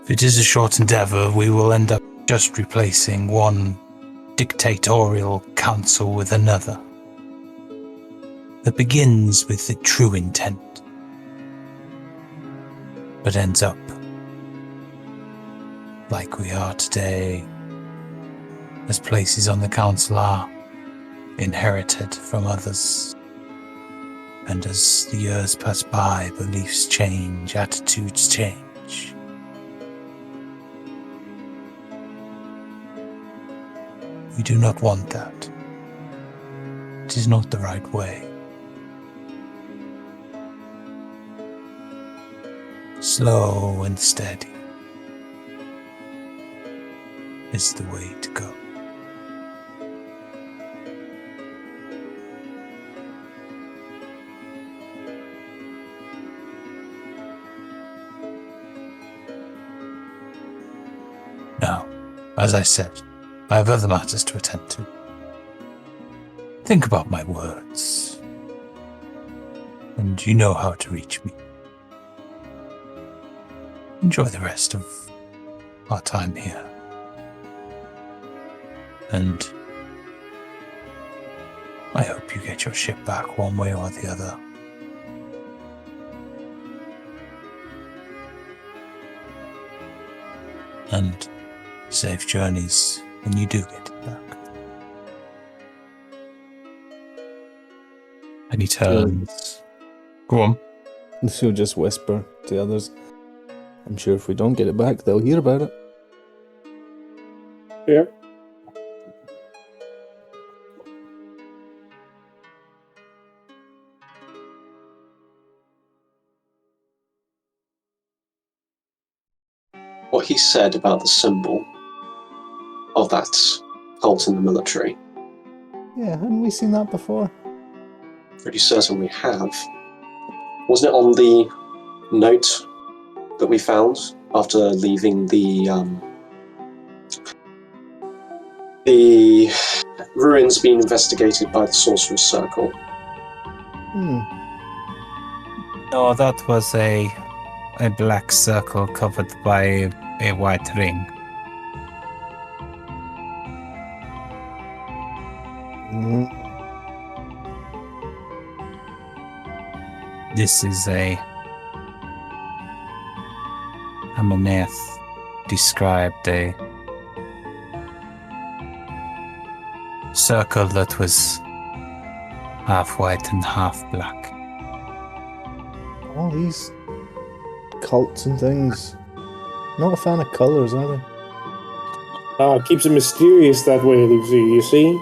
If it is a short endeavor, we will end up just replacing one dictatorial council with another that begins with the true intent, but ends up like we are today, as places on the council are inherited from others. And as the years pass by, beliefs change, attitudes change. We do not want that. It is not the right way. Slow and steady is the way to go. Now, as I said, I have other matters to attend to. Think about my words, and you know how to reach me. Enjoy the rest of our time here. And I hope you get your ship back one way or the other. And safe journeys when you do get it back. And he turns. Go on. She'll just whisper to the others. I'm sure if we don't get it back, they'll hear about it. Yeah. What he said about the symbol of that cult in the military, Yeah, hadn't we seen that before? pretty certain we have. Wasn't it on the note that we found after leaving the The ruins being investigated by the Sorcerer's Circle. No, that was a black circle covered by a white ring. This is a Maneth described a circle that was half white and half black. All these cults and things. Not a fan of colours, are they? It keeps it mysterious that way, Lucy, you see?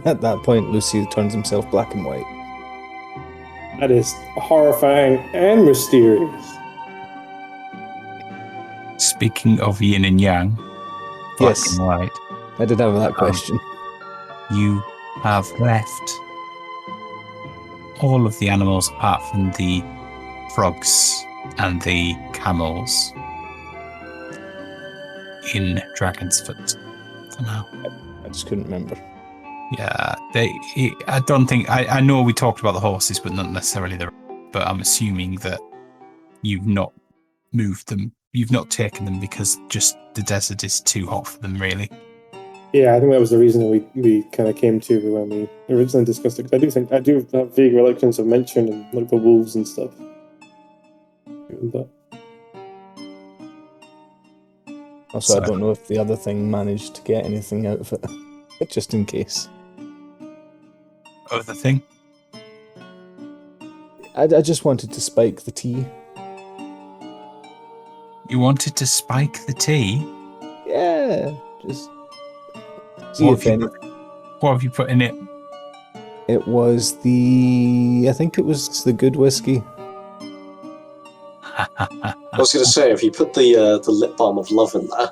At that point, Lucy turns himself black and white. That is horrifying and mysterious. Speaking of yin and yang, black Yes. and white, I did have that question. you have left all of the animals apart from the frogs and the camels in Dragon's Foot for now. I just couldn't remember. Yeah, I don't think I know we talked about the horses, but not necessarily but I'm assuming that you've not moved them. You've not taken them because just the desert is too hot for them, really. Yeah, I think that was the reason we kind of came to when we originally discussed it. 'Cause I do have vague recollections of mentioning like the wolves and stuff. But Also, I don't know if the other thing managed to get anything out of it. Just in case. Other thing? I just wanted to spike the tea. You wanted to spike the tea? Yeah, just see if any. What have you put in it? It was I think it was the good whiskey. I was going to say, if you put the lip balm of love in there.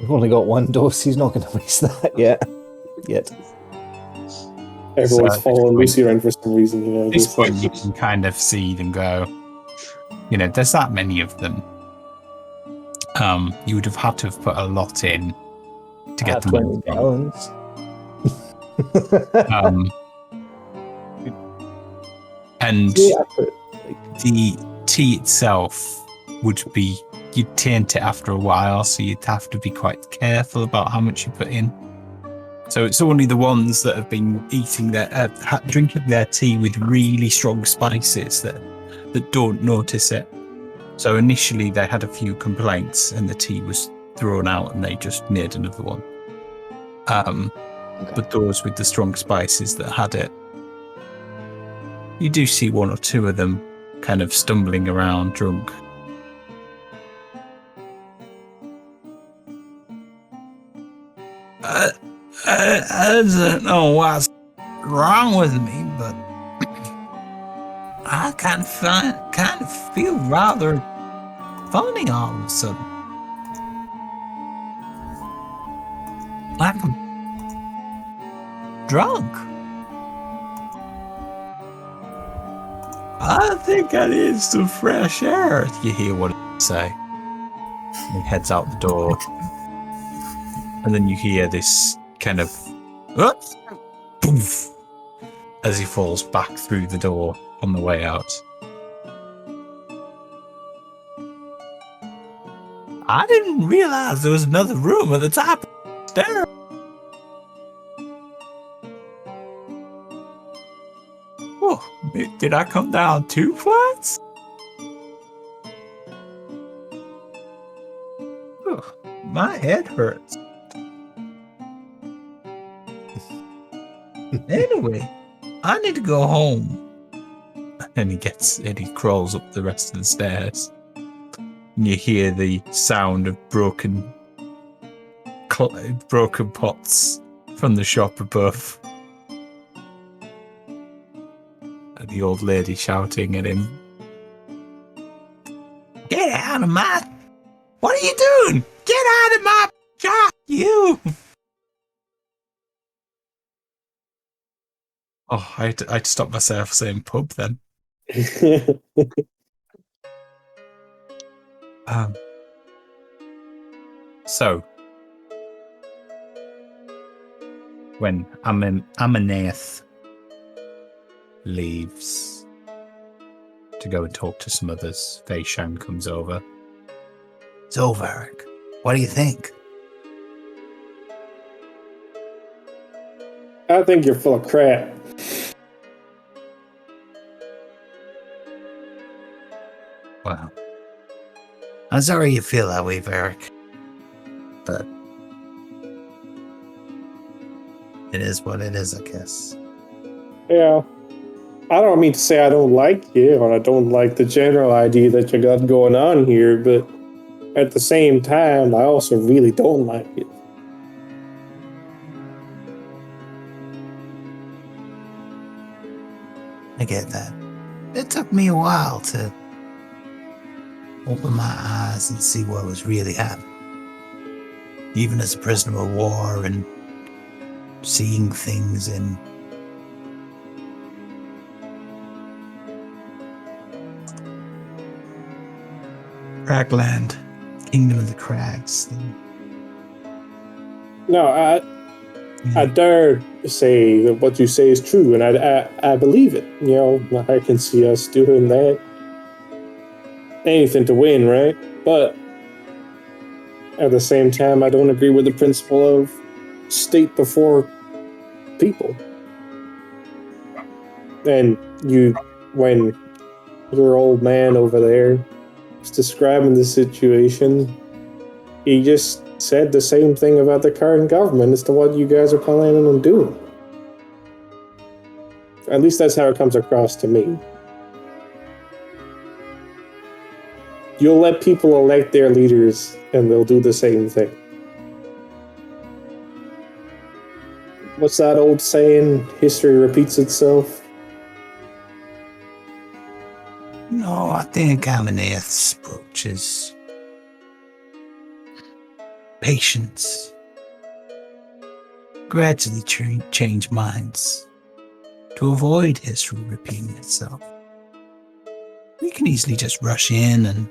We've only got one dose. He's not going to waste that yet. Everyone's following Lucy around for some reason, you know. At this point, you can kind of see them go. You know, there's that many of them. You would have had to have put a lot in to get them 20 gallons. And Yeah, the tea itself would be, you'd taint it after a while, so you'd have to be quite careful about how much you put in. So it's only the ones that have been eating drinking their tea with really strong spices that don't notice it. So initially they had a few complaints and the tea was thrown out and they just made another one. But those with the strong spices that had it, you do see one or two of them kind of stumbling around drunk. I don't know what's wrong with me, but I kind of feel rather funny all of a sudden. Like I'm drunk. I think I need some fresh air. You hear what he say. He heads out the door. And then you hear this kind of poof, as he falls back through the door on the way out. I didn't realize there was another room at the top of the stairs. Oh, did I come down 2 flats? Oh, my head hurts. Anyway, I need to go home. And he crawls up the rest of the stairs. And you hear the sound of broken pots from the shop above. And the old lady shouting at him. Get out of my... What are you doing? Get out of my shop, you! Oh, I had to stop myself saying pub then. So, when Amenath leaves to go and talk to some others, Faeshan comes over. So, Varric, what do you think? I think you're full of crap. Well, I'm sorry you feel that way, Varric. But it is what it is, I guess. Yeah. I don't mean to say I don't like you, or I don't like the general idea that you got going on here, but at the same time, I also really don't like it. I get that. It took me a while to open my eyes and see what was really happening. Even as a prisoner of war and seeing things in Cragland, Kingdom of the Crags. No, I dare say that what you say is true, and I believe it. You know, I can see us doing that. Anything to win, right? But at the same time, I don't agree with the principle of state before people. And when your old man over there was describing the situation, he just said the same thing about the current government as to what you guys are planning on doing. At least that's how it comes across to me. You'll let people elect their leaders, and they'll do the same thing. What's that old saying? History repeats itself? No, I think Amenath's approach is patience. Gradually change minds to avoid history repeating itself. We can easily just rush in and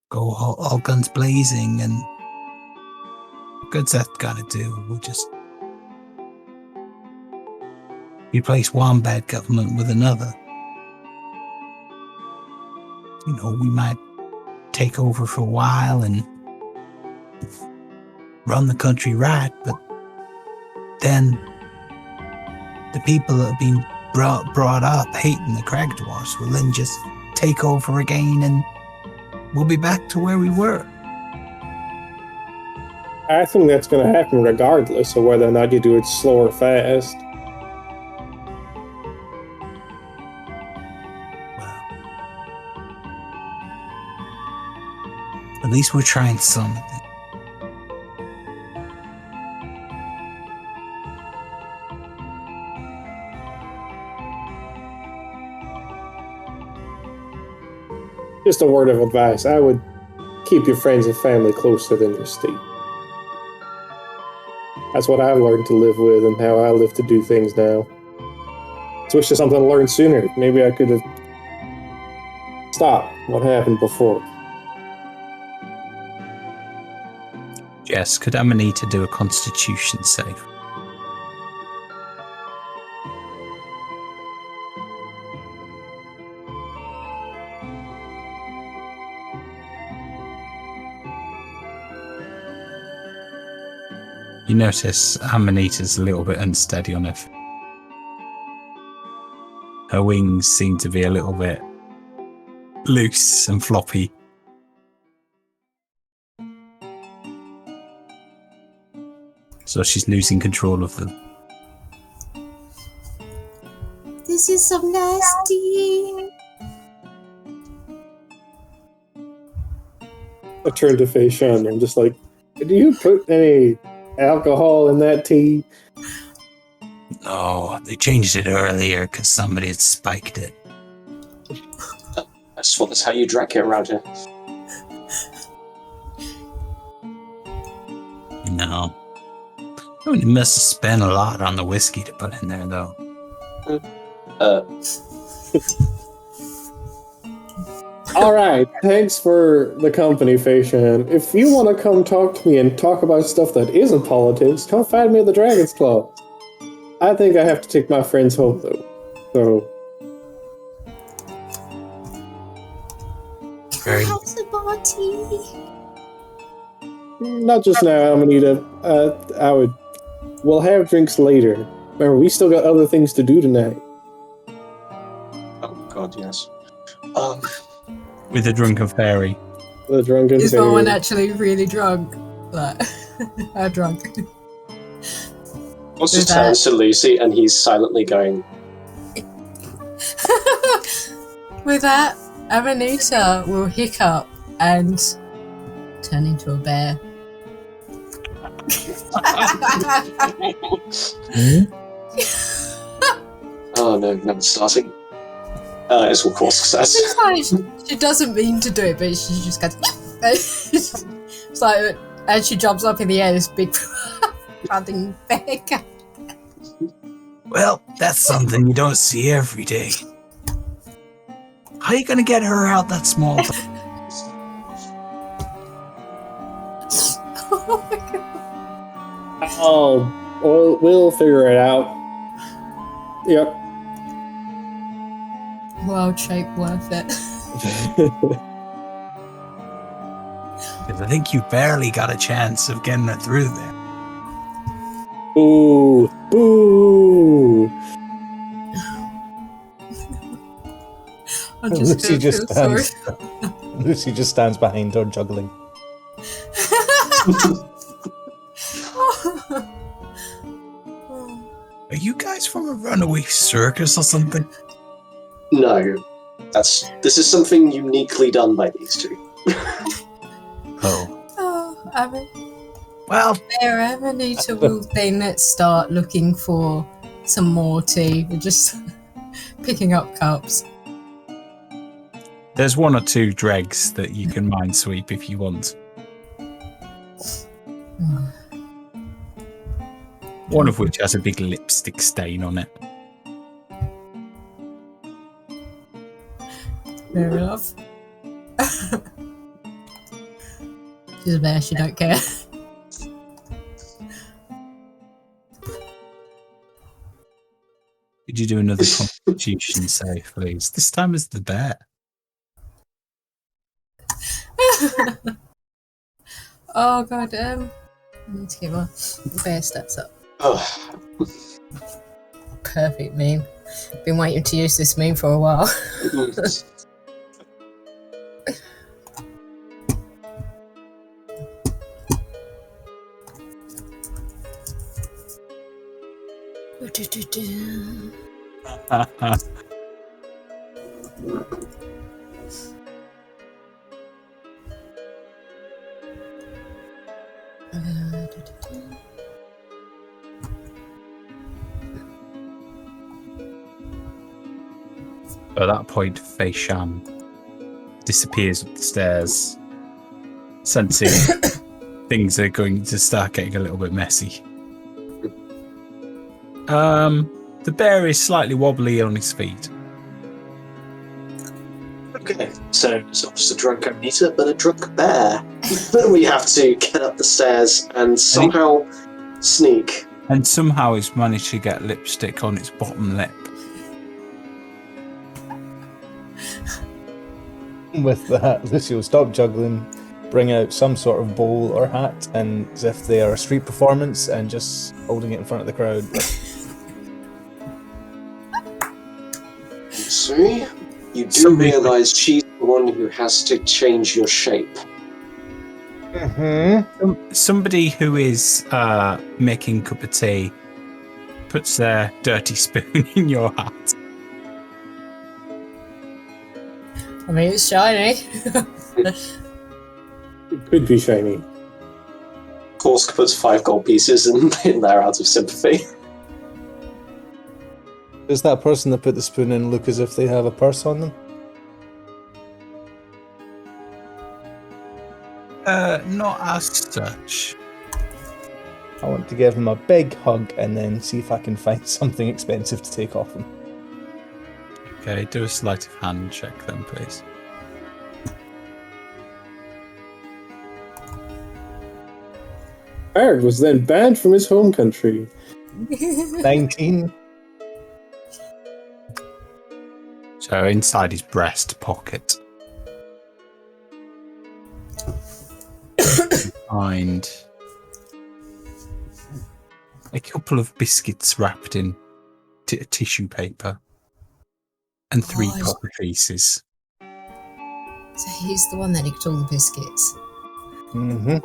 go all guns blazing, and good's that gonna do? We'll just replace one bad government with another. You know, we might take over for a while and run the country right, but then the people that have been brought up hating the Crag Dwarfs will then just take over again, and we'll be back to where we were. I think that's going to happen regardless of whether or not you do it slow or fast. At least we're trying something. Just a word of advice. I would keep your friends and family closer than your state. That's what I've learned to live with and how I live to do things now. I wish there's something to learn sooner. Maybe I could have stopped what happened before. Jess, could Amanita do a constitution save? You notice Amanita's a little bit unsteady on her feet. Her wings seem to be a little bit loose and floppy. So she's losing control of them. This is so nasty. I turned to Faeshan. I'm just like, do you put any alcohol in that tea? No, they changed it earlier because somebody had spiked it. I thought that's how you drank it around here. No. I mean, you must have spent a lot on the whiskey to put in there, though. All right, thanks for the company, Faeshan. If you want to come talk to me and talk about stuff that isn't politics, come find me at the Dragon's Claw. I think I have to take my friends home, though. So, Very Have the party. not just now, Amanita. We'll have drinks later. Remember, we still got other things to do tonight. Oh God, yes. with a drunken fairy. The drunken Is fairy. one actually really drunk? Like, how drunk? Also With turns to Lucy and he's silently going, With that, Amanita will hiccup and turn into a bear. oh no, now it's starting. It's all cause success. It's like she doesn't mean to do it, but she just goes. It's like, and she jumps up in the air, this big padding bear. Well, that's something you don't see every day. How are you gonna get her out that small? Oh my god. We'll figure it out. Yep. Wild shape worth it. Because I think you barely got a chance of getting her through there. Boo! Boo! I'm just Lucy gonna just feel sorry. stands. Lucy just stands behind her juggling. Are you guys from a runaway circus or something? No. This is something uniquely done by these two. Oh. Oh, Well, there, Amanita will then start looking for some more tea. We're just picking up cups. there's one or two dregs that you can minesweep if you want. One of which has a big lipstick stain on it. Fair enough. She's a bear, she don't care. Could you do another constitution save, please? This time as the bear. Oh god, I need to get my bear stats up. Oh, Perfect meme. Been waiting to use this meme for a while. At that point, Faeshan disappears up the stairs, sensing things are going to start getting a little bit messy. The bear is slightly wobbly on his feet. okay. So it's not just a drunk Amanita, but a drunk bear. We have to get up the stairs and somehow sneak. And somehow he's managed to get lipstick on its bottom lip. With that, Lucy will stop juggling, bring out some sort of bowl or hat, and as if they are a street performance, and just holding it in front of the crowd. So, you do Somebody- realise she's the one who has to change your shape. Somebody who is making a cup of tea puts their dirty spoon in your hat. I mean, it's shiny. It could be shiny. Korsk puts 5 gold pieces in there out of sympathy. Does that person that put the spoon in look as if they have a purse on them? Not as such. I want to give him a big hug and then see if I can find something expensive to take off him. Okay, do a sleight of hand check then, please. Bard was then banned from his home country. 19. So inside his breast pocket, you find a couple of biscuits wrapped in tissue paper and 3 Nice. copper pieces. So he's the one that nicked all the biscuits. Mm-hmm.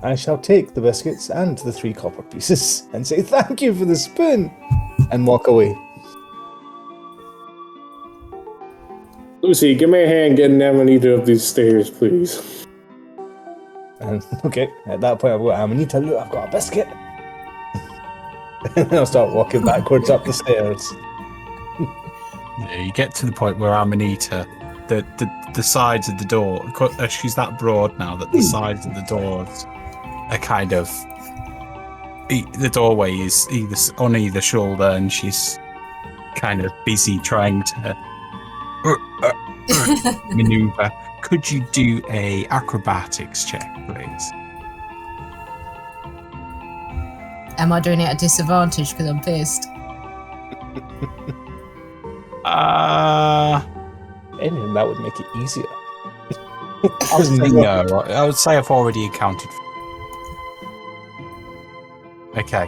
I shall take the biscuits and the 3 copper pieces and say thank you for the spoon and walk away. Lucy, give me a hand getting Amanita up these stairs, please. And okay, at that point I'll go, Amanita, look, I've got a biscuit. And I'll start walking backwards up the stairs. Yeah, you get to the point where Amanita, the sides of the door, she's that broad now that the sides of the doors are kind of, the doorway is on either shoulder, and she's kind of busy trying to maneuver. Could you do a acrobatics check, please? Am I doing it at disadvantage because I'm pissed? Anything that would make it easier. No, I would say I've already accounted for. Okay.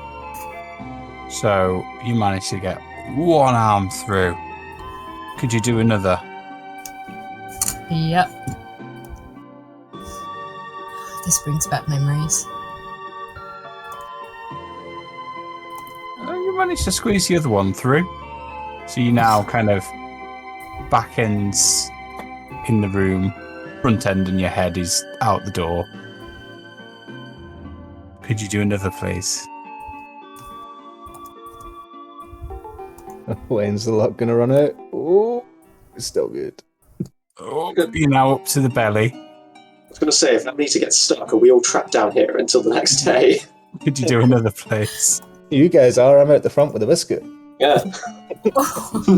So you managed to get one arm through. Could you do another? Yep. This brings back memories. You managed to squeeze the other one through. So you now kind of back ends in the room, front end and your head is out the door. Could you do another, please? When's the luck gonna run out? Oh, it's still good. Oh, you're now up to the belly. I was going to say, if Amanita gets stuck, are we all trapped down here until the next day? Could you do another, please? You guys are. I'm out the front with a biscuit. Yeah.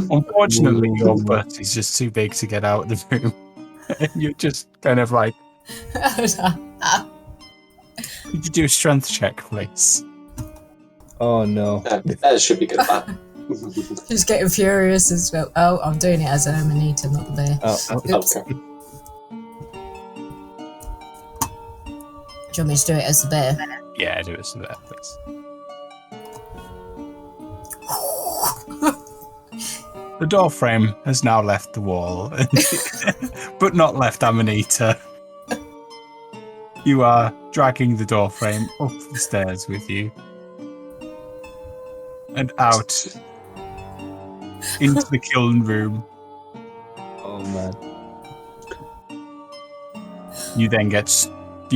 Unfortunately, your butt is just too big to get out of the room. And you're just kind of like, could you do a strength check, please? Oh no. That should be good fun. Just getting furious as well. Oh, I'm doing it as an Amanita, not the bear. Oops. Okay. Do you want me to do it as the bear? Yeah, do it so there, please. The door frame has now left the wall, but not left Amanita. You are dragging the door frame up the stairs with you and out into the kiln room. Oh man. You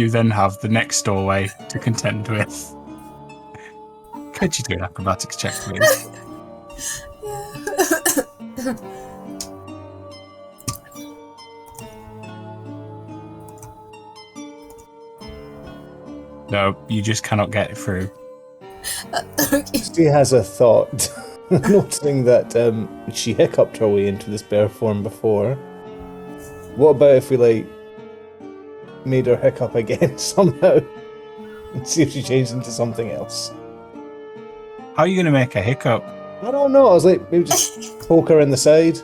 then have the next doorway to contend with. Could you do an acrobatics check, please? No, you just cannot get it through. She has a thought, noticing that she hiccuped her way into this bear form before. What about if we made her hiccup again somehow and see if she changed into something else? How are you going to make a hiccup? I don't know. I was like, maybe just poke her in the side,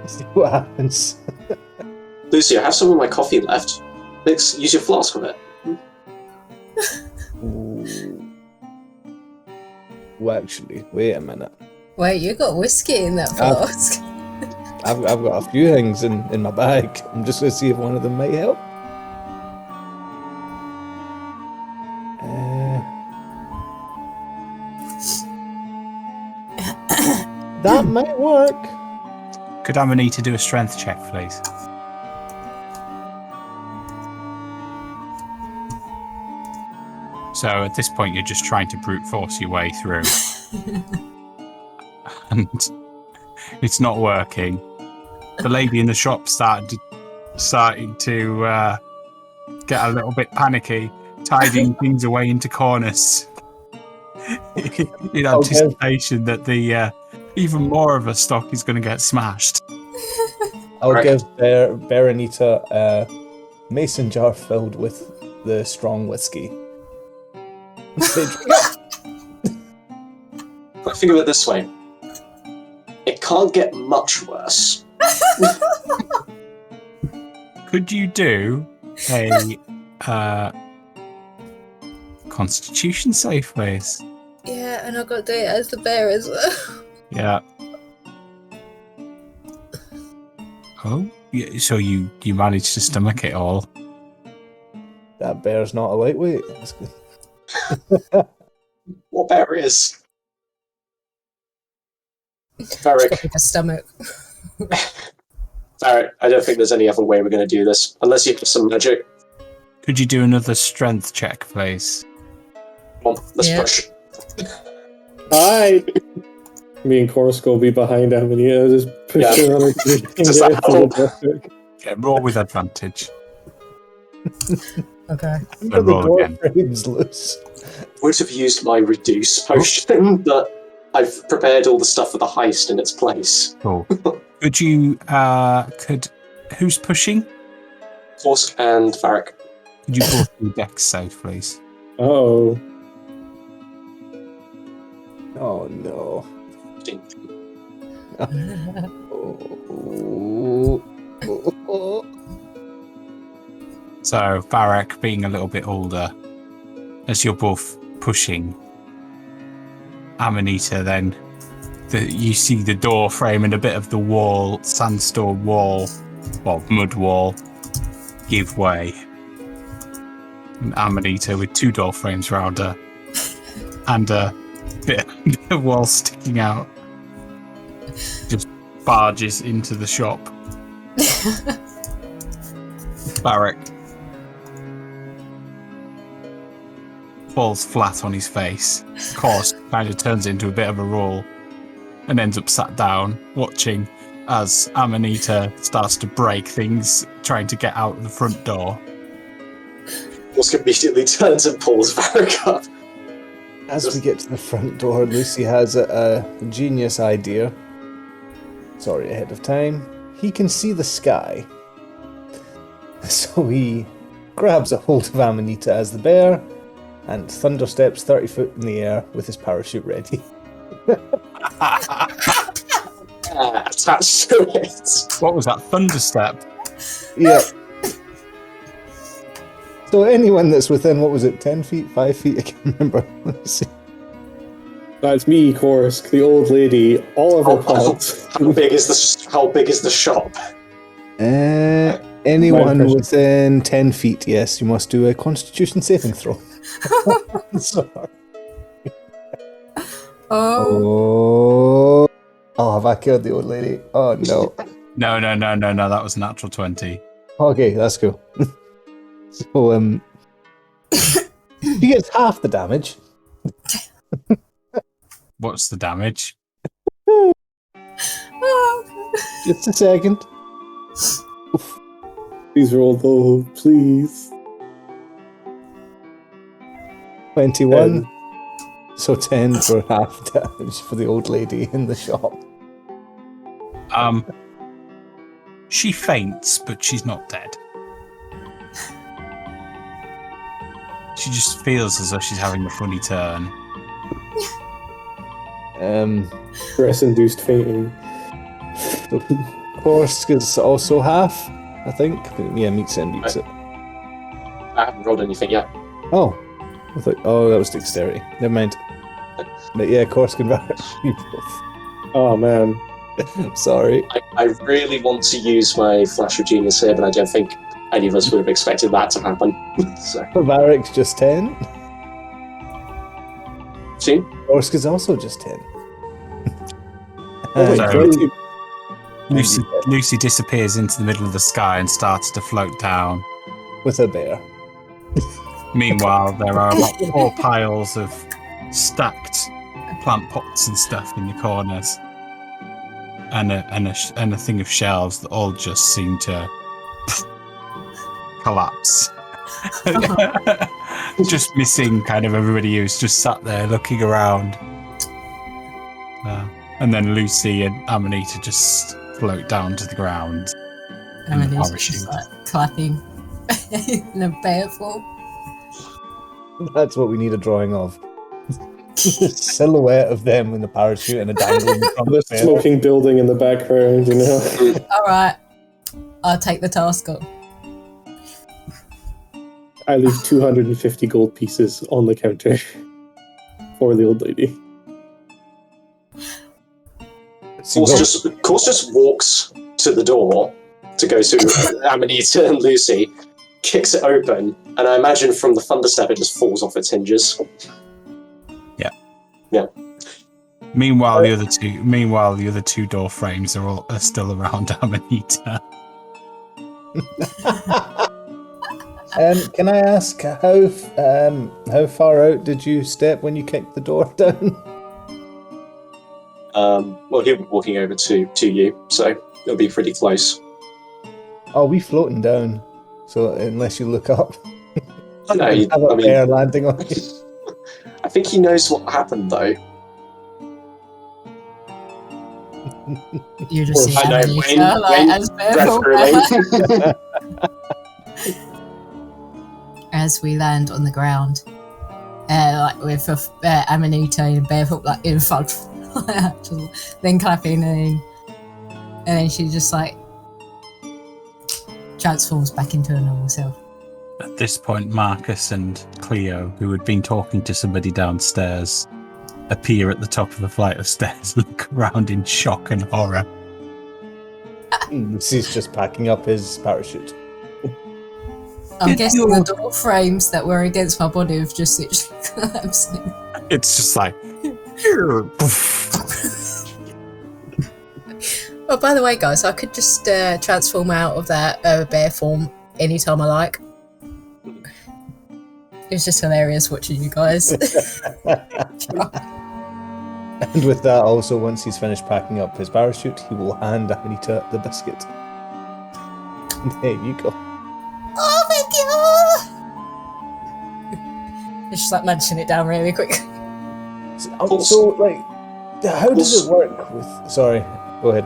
see what happens. Lucy, I have some of my coffee left. Use your flask with it. Ooh. Well, actually, wait a minute. Wait, you got whiskey in that flask? I've got a few things in my bag. I'm just going to see if one of them might help. That might work. Could Amanita do a strength check, please? So at this point, you're just trying to brute force your way through. And it's not working. The lady in the shop starting to get a little bit panicky, tidying things away into corners in anticipation that the even more of a stock is going to get smashed. I'll Right. give Berenita a mason jar filled with the strong whiskey. Say, drink up. But think of it this way. It can't get much worse. Could you do a Constitution save, please? Yeah, and I've got to do it as the bear as well. Yeah. Oh, yeah, so you managed to stomach it all. That bear's not a lightweight. That's good. What bear is? Varric, With a stomach. Varric, I don't think there's any other way we're going to do this. Unless you have some magic. Could you do another strength check, please? Come on, let's Yeah. push. Hi! Me and Korsk will be behind Amanita, just pushing on her. Just like, Yeah, roll with advantage. Okay. But the roll door again. frame's loose. Would have used my reduce potion, but I've prepared all the stuff for the heist in its place. Cool. Could you, who's pushing? Forsk and Varric. Could you both do dex save, please? Oh. Oh no. 15. Oh. So, Varric being a little bit older, as you're both pushing, Amanita then, you see the door frame and a bit of the wall, sandstone wall, well, mud wall, give way. And Amanita with 2 door frames round her, and a bit of wall sticking out, just barges into the shop. Varric falls flat on his face. Of course, kind of turns into a bit of a roll and ends up sat down, watching as Amanita starts to break things, trying to get out of the front door. Forsk immediately turns and pulls Varric up. As we get to the front door, Lucy has a genius idea. Sorry, ahead of time. He can see the sky. So he grabs a hold of Amanita as the bear and thundersteps 30 foot in the air with his parachute ready. Attached to it. What was that? Thunderstep? Yeah. So anyone that's within, what was it, 10 feet, 5 feet? I can't remember. Let's see. That's me, Korsk, the old lady, all of her pots. How big is the shop? Anyone impression. within 10 feet, yes, you must do a Constitution saving throw. Sorry. Oh. Oh, have I killed the old lady? Oh no. No, that was a natural 20. Okay, that's cool. So, she gets half the damage. What's the damage? Just a second. Please roll though, please. 21. So 10 for half damage for the old lady in the shop. She faints, but she's not dead. She just feels as though she's having a funny turn. Stress-induced fainting. Korsk is also half, I think. Yeah, meets it and beats it. I haven't rolled anything yet. Oh. I thought, oh, that was dexterity. Never mind. But yeah, Korsk and Varric, you both. Oh man. Sorry. I really want to use my Flash of Genius here, but I don't think any of us would have expected that to happen. So, For Varric's just 10. see? Korsk is also just 10. Oh my So- God. Lucy disappears into the middle of the sky and starts to float down. With a bear. Meanwhile, there are about 4 piles of stacked plant pots and stuff in the corners, and a thing of shelves that all just seem to collapse. Just missing kind of everybody who's just sat there looking around. And then Lucy and Amanita just float down to the ground. And in the then he's just parachute. like clapping in a bear form. That's what we need a drawing of. Silhouette of them in the parachute and a dangling from The smoking building in the background, you know. Alright, I'll take the task on. I leave 250 gold pieces on the counter for the old lady. Course just walks to the door to go to Amanita and Lucy, kicks it open, and I imagine from the thunderstep it just falls off its hinges. Yeah. Meanwhile, the other two door frames are still around Amanita. Can I ask how far out did you step when you kicked the door down? Well, he'll be walking over to you, so it'll be pretty close. Oh, we floating down. So unless you look up, No, have a bear landing on you. I think he knows what happened, though. You just see I know, Amanita, Wayne as refereeing. as we land on the ground, like with Amanita in barefoot, like in front, then clapping, and then she just like transforms back into her normal self. At this point, Marcus and Cleo, who had been talking to somebody downstairs, appear at the top of a flight of stairs, look around in shock and horror. He's just packing up his parachute. I'm guessing the door frames that were against my body have just literally collapsing. It's just like... Oh, by the way, guys, I could just transform out of that bear form anytime I like. It was just hilarious watching you guys. And with that, also, once he's finished packing up his parachute, he will hand Amanita the biscuit. And there you go. Oh, thank you! It's just like munching it down really quick. So, like, how does it work with... Sorry, go ahead.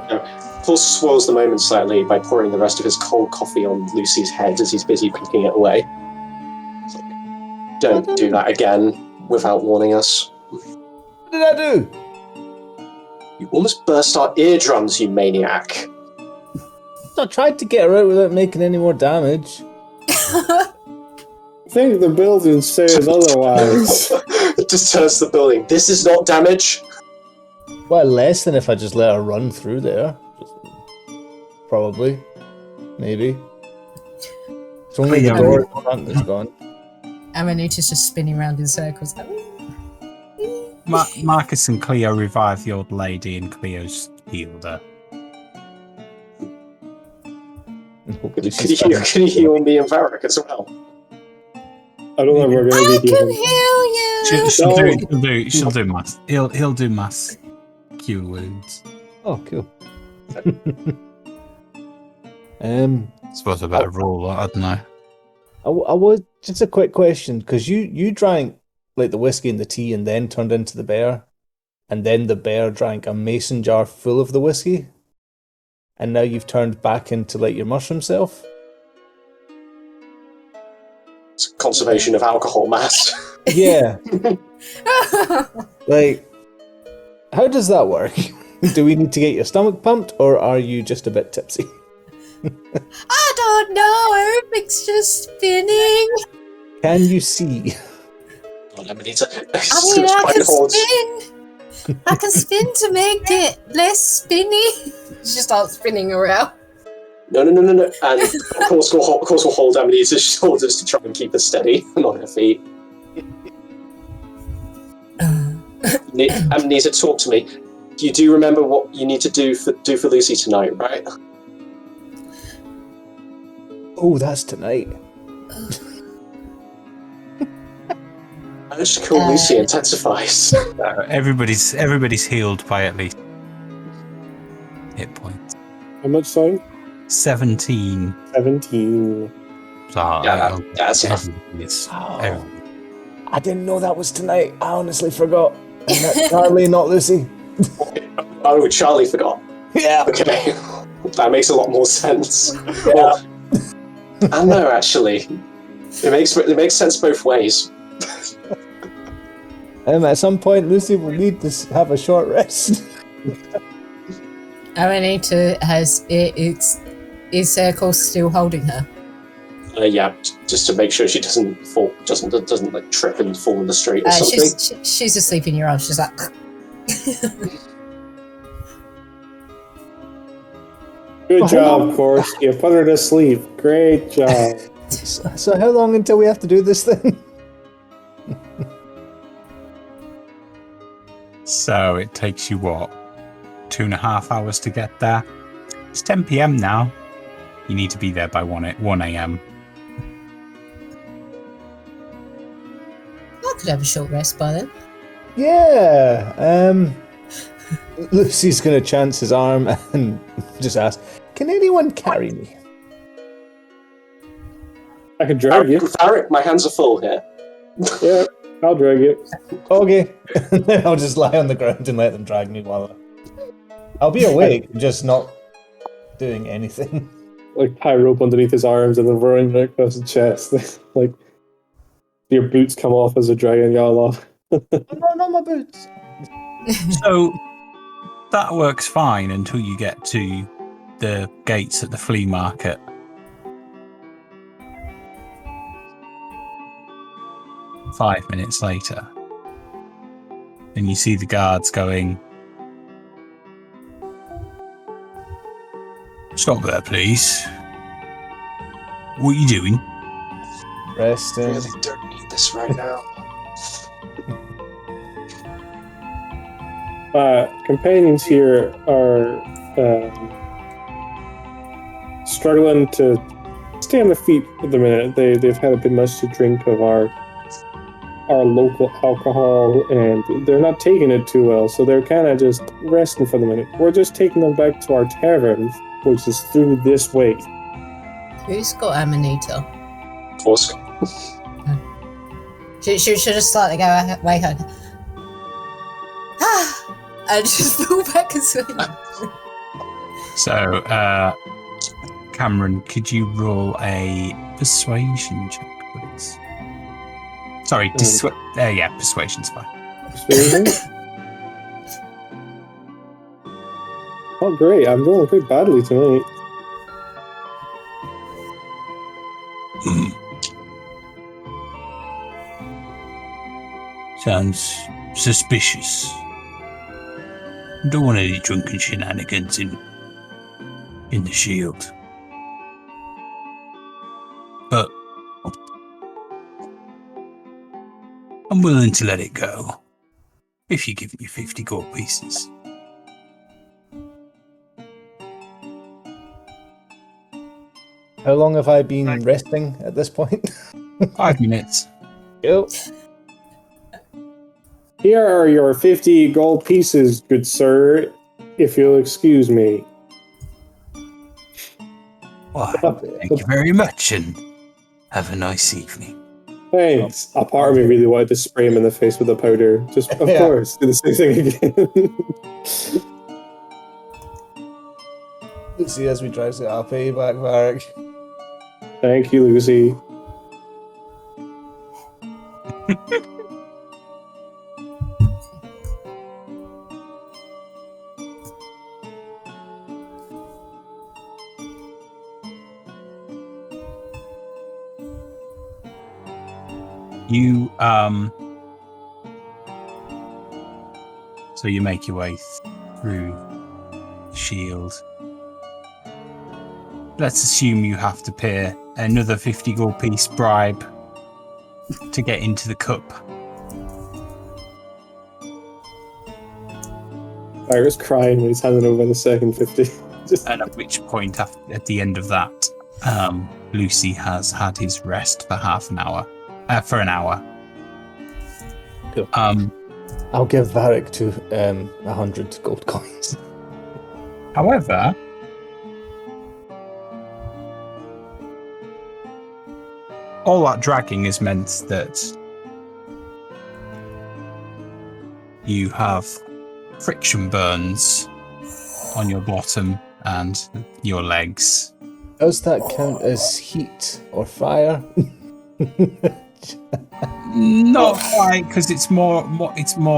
Pulse spoils the moment slightly by pouring the rest of his cold coffee on Lucy's head as he's busy picking it away. Don't do that again without warning us. What did I do? You almost burst our eardrums, you maniac. I tried to get her out without making any more damage. I think the building says otherwise. It just turns the building. This is not damage. Well, less than if I just let her run through there. Probably. Maybe. It's only the door at the front that's gone. Amanita's just spinning around in circles. Marcus and Cleo revive the old lady, and Cleo's healed her. Can you heal me and Varric as well? I don't know if we're going to be Can healing. heal you! She'll do mass. He'll do mass cure wounds. Oh, cool. I suppose I better roll that, I don't know. I was just a quick question, because you drank like the whiskey and the tea and then turned into the bear, and then the bear drank a mason jar full of the whiskey, and now you've turned back into like your mushroom self. It's a conservation of alcohol mass. Yeah. Like, how does that work? Do we need to get your stomach pumped, or are you just a bit tipsy? I don't know, everything's just spinning. Can you see? Oh, Amanita. I mean, I can spin. I can spin to make it less spinny. She starts spinning around. No. And of course we'll hold Amanita's shoulders to try and keep her steady and on her feet. Amanita, talk to me. You do remember what you need to do for Lucy tonight, right? Oh, that's tonight. Managed to kill Lucy intensifies. Everybody's healed by at least hit points. How much, sorry? 17. 17. So, that's enough. I didn't know that was tonight. I honestly forgot. And that's Charlie, not Lucy. Oh, Charlie forgot. Yeah. Okay. That makes a lot more sense. Yeah. Well, I know, actually. It makes sense both ways. At some point, Lucy will need to have a short rest. Amanita is Course still holding her? Yeah, just to make sure she doesn't fall, doesn't like trip and fall in the street or something. She's asleep in your arms. She's like. Good job, Course. You put her to sleep. Great job. So how long until we have to do this thing? So it takes you, what, 2.5 hours to get there? It's 10 p.m. now. You need to be there by 1 a.m. I could have a short rest by then. Yeah. Lucy's going to chance his arm and just ask, can anyone carry me? I can drag you. Varric, my hands are full here. Yeah, I'll drag you. Okay. Then I'll just lie on the ground and let them drag me while I'll be awake, just not doing anything. Like tie rope underneath his arms and then running right across his chest. Like your boots come off as a dragon y'all off. Oh, no, not my boots. So that works fine until you get to the gates at the flea market. Five minutes later, and you see the guards going, "Stop there, please. What are you doing?" Resting. I really don't need this right now. Companions here are struggling to stay on their feet at the minute. They've had a bit much to drink of our local alcohol, and they're not taking it too well, so they're kind of just resting for the minute. We're just taking them back to our tavern, which is through this way. Who's got Amanita? Force. She just slightly go away home. And just fall back asleep. So, Cameron, could you roll a persuasion check, please? Sorry, persuasion's fine. Persuasion? Oh, great. I'm rolling pretty badly tonight. Sounds suspicious. Don't want any drunken shenanigans in the shield. But I'm willing to let it go if you give me 50 gold pieces. How long have I been resting at this point? 5 minutes. Go. Here are your 50 gold pieces, good sir, if you'll excuse me. Why, thank you very much, and have a nice evening. Thanks. A part of me really wanted to spray him in the face with the powder. Just, of course, do the same thing again. Lucy, as we drive, say, I'll pay you back, Varric. Thank you, Lucy. You, so you make your way through the shield. Let's assume you have to pay another 50 gold piece bribe to get into the cup. I was crying when he's handing over the second 50. And at which point, at the end of that, Lucy has had his rest for half an hour. For an hour. Cool. I'll give Varric 100 gold coins. However, all that dragging has meant that you have friction burns on your bottom and your legs. Does that count as heat or fire? Not quite, because it's more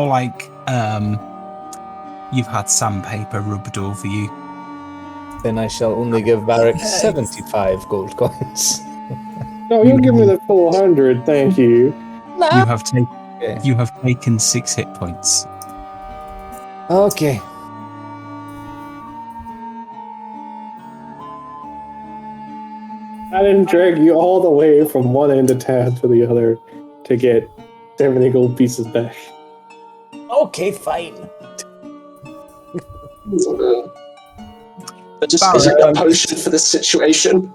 like you've had sandpaper rubbed over you. Then I shall only give Varric 75 gold coins. No, you'll give me the full 100, thank you. You have taken 6 hit points. Okay. I didn't drag you all the way from one end of town to the other to get 70 gold pieces back. Okay, fine. But just is a potion for this situation.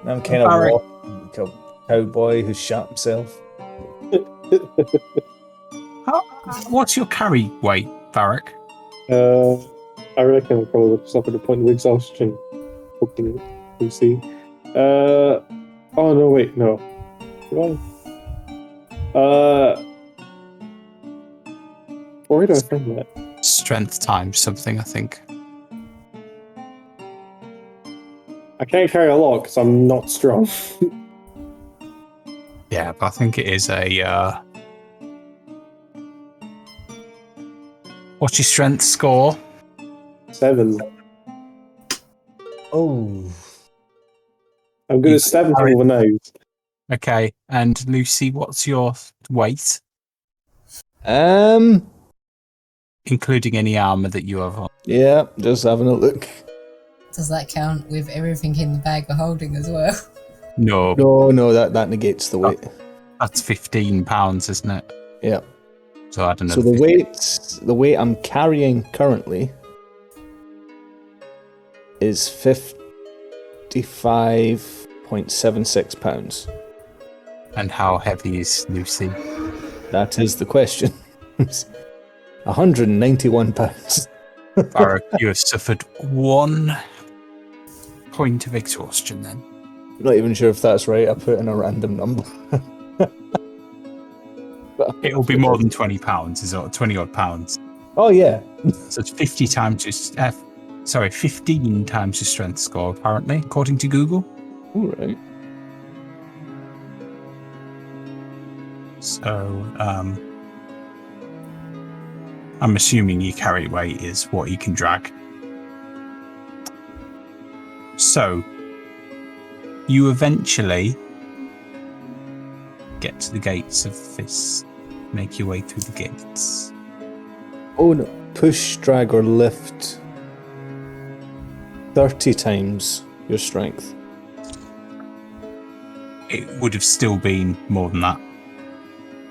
I'm kind of walking like a cowboy who shot himself. What's your carry weight, Varric? I reckon I probably suffered a point of exhaustion. Hoping we see. Oh no, wait, no. Where did I find that? Strength times something, I think. I can't carry a lot because I'm not strong. Yeah, but I think it is a. What's your strength score? 7. Oh. I'm good at stabbing people with knives. Okay, and Lucy, what's your weight? Including any armor that you have on. Yeah, just having a look. Does that count with everything in the bag of holding as well? No. No, that negates the weight. That's 15 pounds, isn't it? Yeah. So I don't know. So the weight I'm carrying currently is 55.76 pounds. And how heavy is Lucy? That is the question. 191 pounds. Varric, you have suffered 1 point of exhaustion then. Not even sure if that's right. I put in a random number. It'll be more than 20 pounds, is it? 20 odd pounds. Oh yeah. So it's 15 times your strength score, apparently, according to Google. All right. So, I'm assuming your carry weight is what you can drag. So, you eventually get to the gates of Fist. Make your way through the gates. Oh no. Push, drag, or lift 30 times your strength. It would have still been more than that.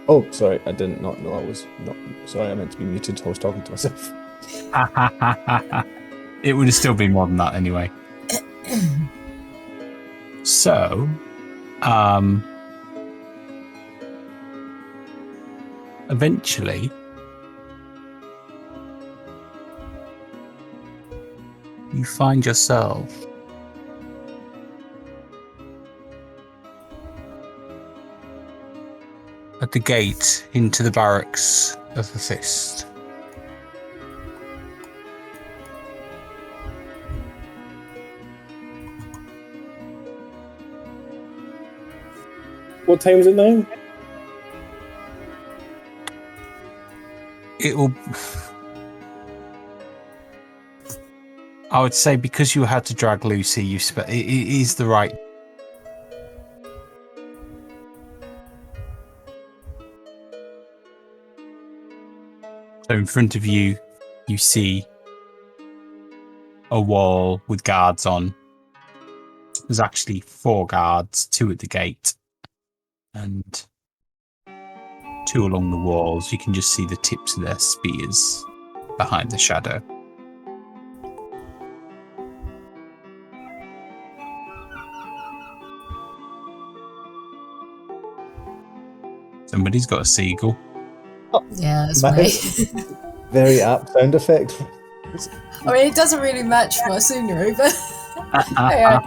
Oh, sorry, I did not know I was not. Sorry, I meant to be muted. I was talking to myself. It would have still been more than that anyway. So, eventually, you find yourself at the gate into the barracks of the Fist. What time is it now? It'll. I would say because you had to drag Lucy, it is the right. So in front of you, you see a wall with guards on. There's actually 4 guards, 2 at the gate, and 2 along the walls. You can just see the tips of their spears behind the shadow. Somebody's got a seagull. Yeah, that's Nice. me. Very apt sound effect. I mean, it doesn't really match my scenery, but hey,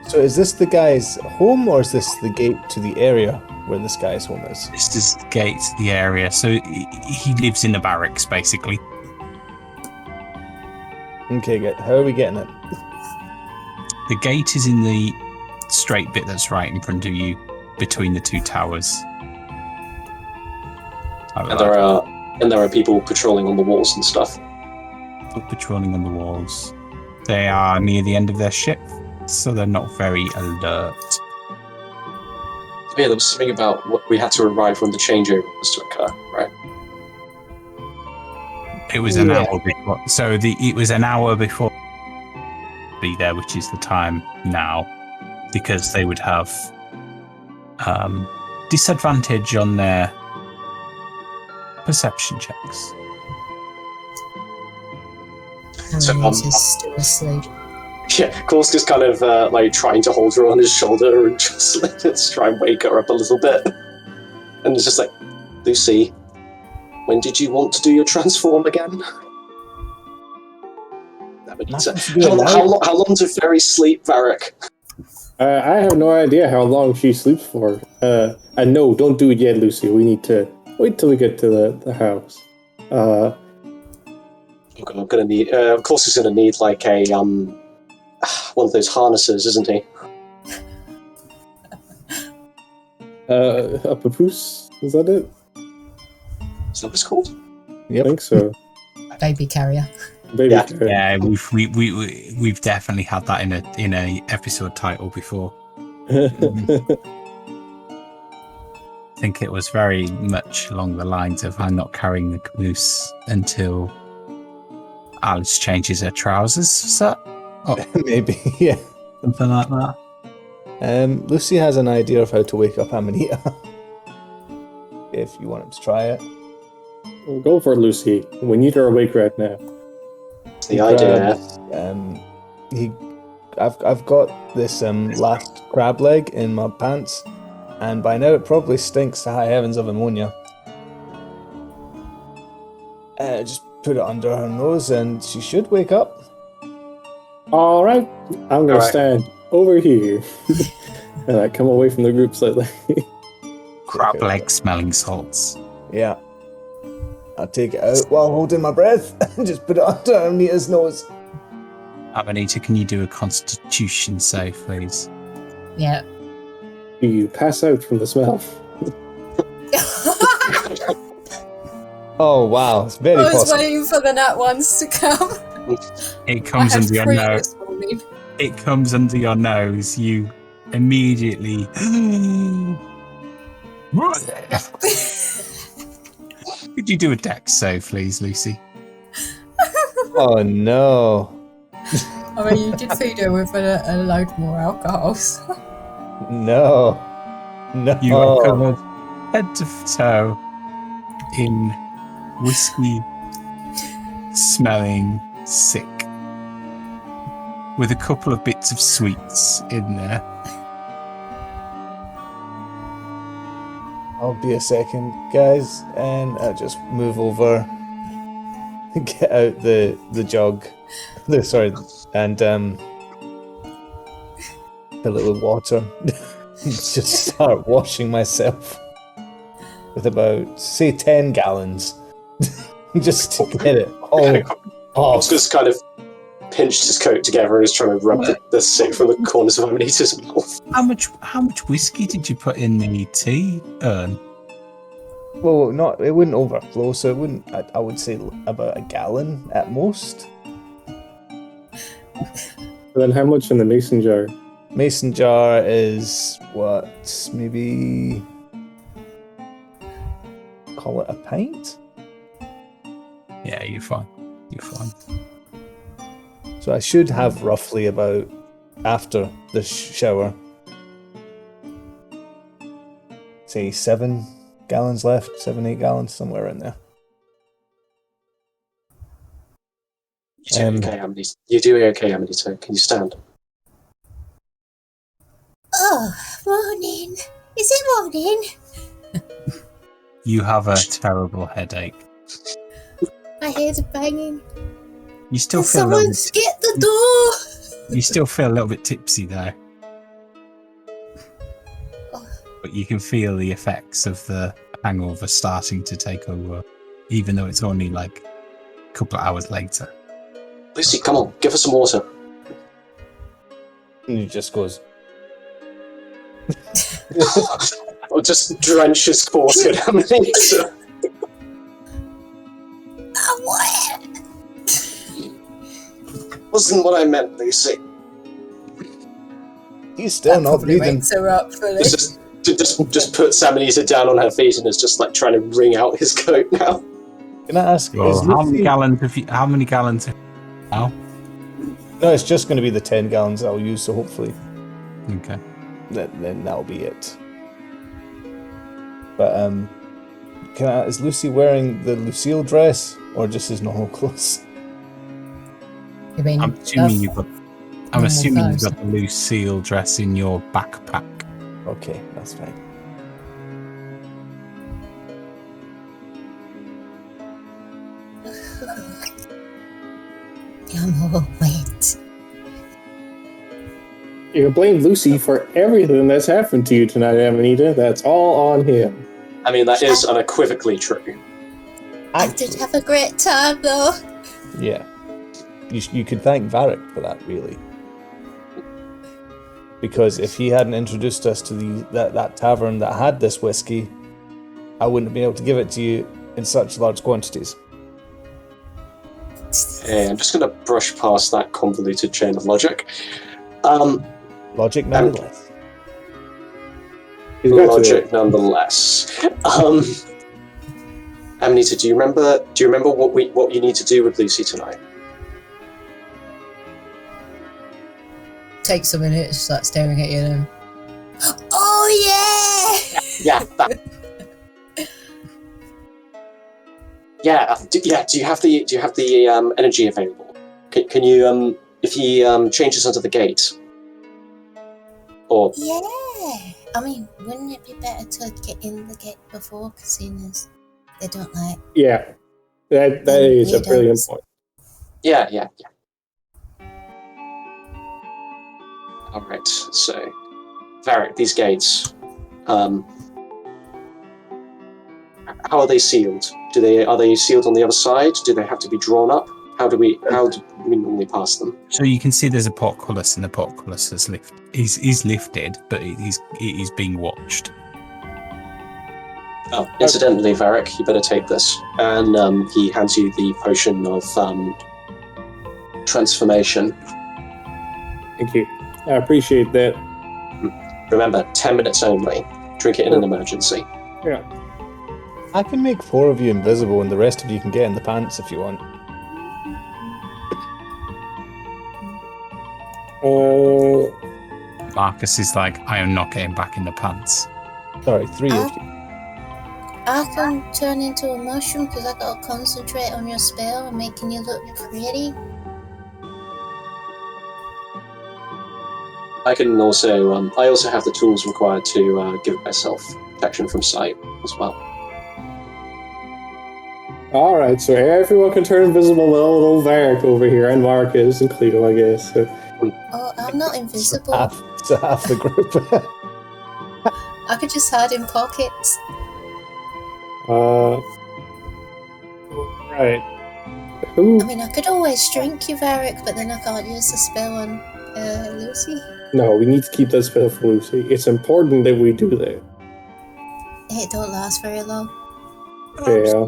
So is this the guy's home or is this the gate to the area? where this guy's home is. This is the gate to the area. So he lives in the barracks, basically. Okay, good. How are we getting it? The gate is in the straight bit that's right in front of you, between the two towers. And there are people patrolling on the walls and stuff. Patrolling on the walls. They are near the end of their shift, so they're not very alert. Yeah, there was something about what we had to arrive when the changeover was to occur, right? It was an hour before. So it was an hour before be there, which is the time now, because they would have disadvantage on their perception checks. So, He's still asleep. Yeah, Korsk is kind of like trying to hold her on his shoulder and just let's try and wake her up a little bit. And it's just like, Lucy, when did you want to do your transform again? How long do fairies sleep, Varric? I have no idea how long she sleeps for. And no, don't do it yet, Lucy. We need to wait till we get to the house. I'm gonna need. Of course, he's gonna need like a one of those harnesses, isn't he? A papoose? Is that it? Is that what it's called? I think so. Baby carrier. Baby. Yeah, we've definitely had that in a episode title before. I think it was very much along the lines of I'm not carrying the caboose until Alice changes her trousers. So, Maybe, yeah. something like that. Lucy has an idea of how to wake up Amanita. If you want him to try it. Well, go for it, Lucy. We need her awake right now. The idea. I've got this last crab leg in my pants, and by now it probably stinks to high heavens of ammonia. Just put it under her nose, and she should wake up. All right, I'm gonna stand over here, and I come away from the group slightly. Crab leg smelling salts. Yeah. I'll take it out while holding my breath and just put it under Anita's nose. Amanita, can you do a constitution save, please? Yeah. Do you pass out from the smell? Oh wow, it's very I was possible. waiting for the nat ones to come. It comes I had under your 3 nose. this morning. It comes under your nose. You immediately. Could you do a dex save, please, Lucy? Oh no. I mean, you did feed her with a load more alcohol. So. No. No. You are covered head to toe in whiskey smelling sick, with a couple of bits of sweets in there. I'll be a second, guys, and I'll just move over, get out the jug, and fill it with water. Just start washing myself with about, say, 10 gallons, just to get it all off. Just kind of pinched his coat together and is trying to rub the sick from the corners of Amanita's mouth. How much whiskey did you put in the tea urn? Well, it wouldn't overflow, so it wouldn't. I would say about a gallon at most. Then how much in the mason jar? Mason jar is what? Maybe call it a pint. Yeah, you're fine. You're fine. So I should have roughly about, after the shower, say 7 gallons left, 7-8 gallons, somewhere in there. You do okay, Amanita. You do okay, Amanita. Can you stand? Oh, morning. Is it morning? You have a terrible headache. I hear the banging. You still Can feel a little someone bit, get the door? you still feel a little bit tipsy though. but you can feel the effects of the hangover starting to take over, even though it's only like a couple of hours later. Lucy, come on, give us some water. And he just goes, Or just drench his forehead underneath. What? Wasn't what I meant, Lucy. he's still not Probably breathing. wakes her up fully. Just put Samanita down on her feet and is just like trying to wring out his coat now. Can I ask, Oh, is how many Lucy... gallons have you? How many gallons? Now? No, it's just going to be the 10 gallons I'll use, so hopefully Okay. then that'll be it. But, is Lucy wearing the Lucille dress, or just his normal clothes? You mean I'm assuming you've got. I'm normal assuming you've clothes. got the Lucille dress in your backpack. Okay, that's fine. I'm all wet. You can blame Lucy for everything that's happened to you tonight, Amanita. That's all on him. I mean, that is unequivocally true. I did have a great time though. Yeah. You could thank Varric for that, really. Because if he hadn't introduced us to that tavern that had this whiskey, I wouldn't have been able to give it to you in such large quantities. Hey, I'm just going to brush past that convoluted chain of logic. Logic nonetheless. He's got Logic, to. nonetheless. Amanita, do you remember what you need to do with Lucy tonight? Takes a minute, just like staring at you. And Oh yeah! Yeah. Do you have the energy available? Can you if he changes under the gate? Or Yeah. I mean, wouldn't it be better to get in the gate before casinos? They don't like. Yeah. That is a brilliant point. yeah. All right. So, Varric, these gates. How are they sealed? Are they sealed on the other side? Do they have to be drawn up? How do we normally pass them? So you can see there's a portcullis, and the portcullis is lifted. He's lifted, but he's being watched. Oh, incidentally, Varric, you better take this. And he hands you the potion of transformation. Thank you. I appreciate that. Remember, 10 minutes only. Drink it in an emergency. Yeah. I can make 4 of you invisible, and the rest of you can get in the pants if you want. Marcus is like, I am not getting back in the pants. Sorry, 3 of you. I can turn into a mushroom because I gotta concentrate on your spell and making you look pretty. I can also, I also have the tools required to give myself protection from sight as well. Alright, so everyone can turn invisible with old Varric over here, and Marcus and Cleo, I guess. So, Oh, I'm not invisible. So half the group. I could just hide in pockets. right. Who? I mean, I could always drink you, Varric, but then I can't use the spell on Lucy. No, we need to keep that spell for Lucy. It's important that we do that. It don't last very long. Yeah.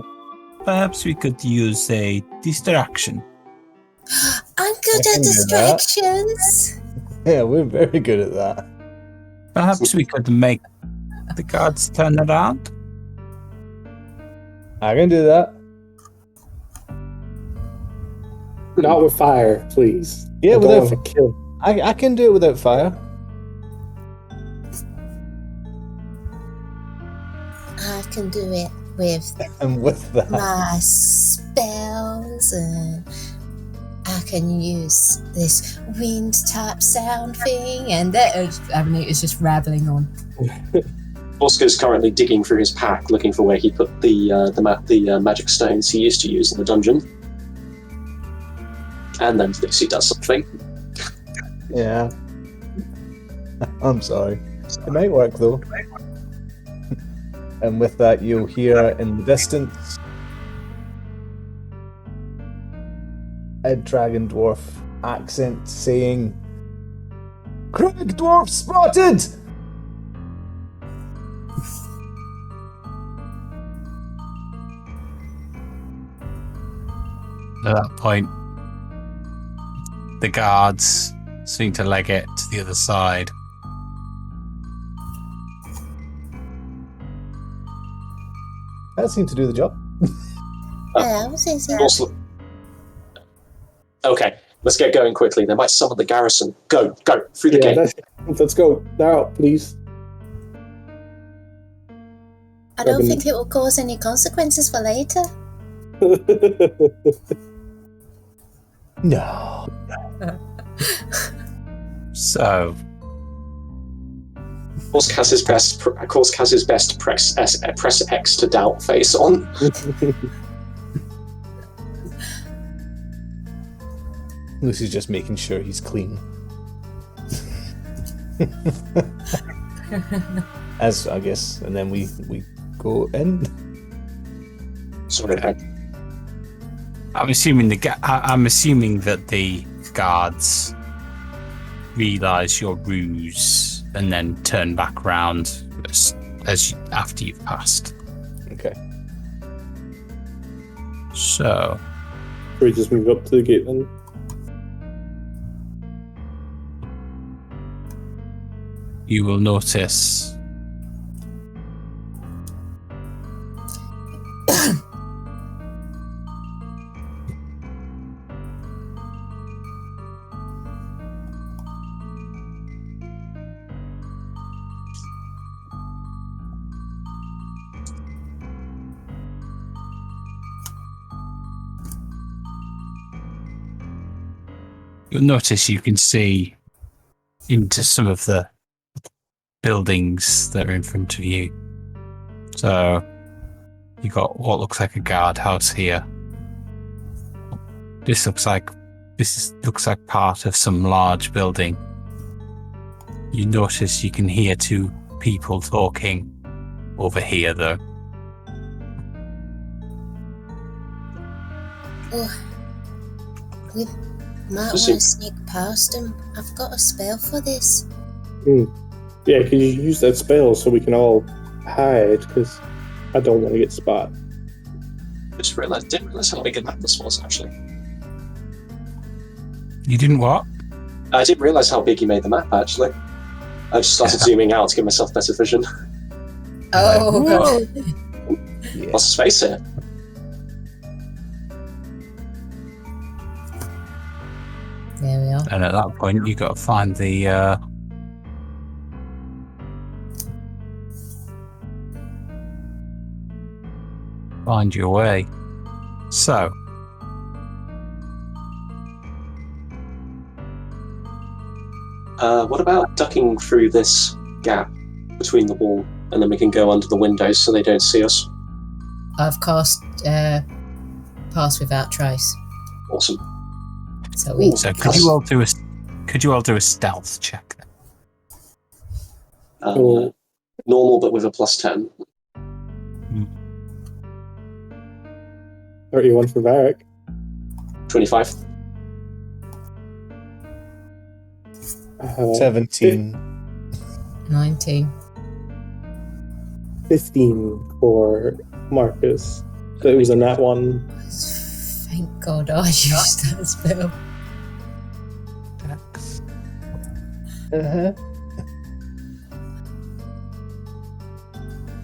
Perhaps we could use a distraction. I'm good I at can do that. distractions. Yeah, we're very good at that. Perhaps we could make the guards turn around. I can do that. Not with fire, please. Yeah, I don't without want to kill. I can do it without fire. I can do it with And with that, my spells, and I can use this wind type sound thing. and that is, I mean, it's just rattling on. Oscar's currently digging through his pack, looking for where he put the magic stones he used to use in the dungeon. And then Lucy does something. yeah. I'm sorry. It might work though. And with that, you'll hear in the distance a dragon dwarf accent saying, "Crag dwarf spotted!" At that point, the guards seem to leg it to the other side. That seemed to do the job. Yeah, I was easy. Also- Okay, let's get going quickly. They might summon the garrison. Go, through the gate. Let's go now, please. I don't think it will cause any consequences for later. No. So, Of course, Kaz's best press X to doubt Faeshan. Lucy's just making sure he's clean. As I guess, and then we go in. Sorry, I'm assuming that the guards realise your ruse and then turn back round after you've passed. Okay. So, We just move up to the gate then. you will notice you can see into some of the buildings that are in front of you. So you got what looks like a guardhouse here. This looks like part of some large building. You notice you can hear two people talking over here, though. Oh, we might want to sneak past him. I've got a spell for this. Yeah, could you use that spell so we can all hide? Because I don't want to get spotted. didn't realise how big a map this was, actually. You didn't what? I didn't realise how big you made the map, actually. I just started zooming out to give myself better vision. Oh, God. Yeah. Lots of space here. There we are. And at that point, you got to find the find your way. So, What about ducking through this gap between the wall, and then we can go under the windows so they don't see us? I've cast Pass Without Trace. Awesome. So could you all do a stealth check then? Normal, but with a +10. 31 for Varric. 25. 17. 19. 15 for Marcus. So it was a nat 1. Thank God I used that spell. Uh-huh.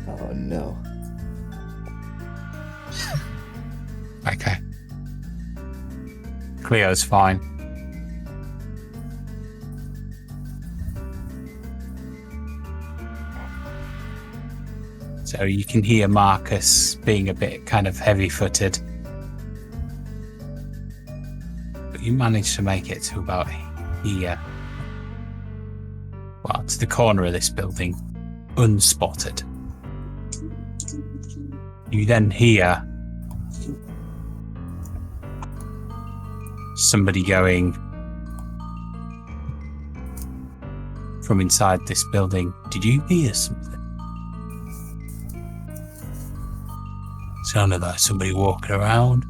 Oh no. Okay. Cleo's fine. So you can hear Marcus being a bit kind of heavy-footed. But you manage to make it to about here. Well, to the corner of this building, unspotted. You then hear somebody going from inside this building. Did you hear something? Sounded like somebody walking around.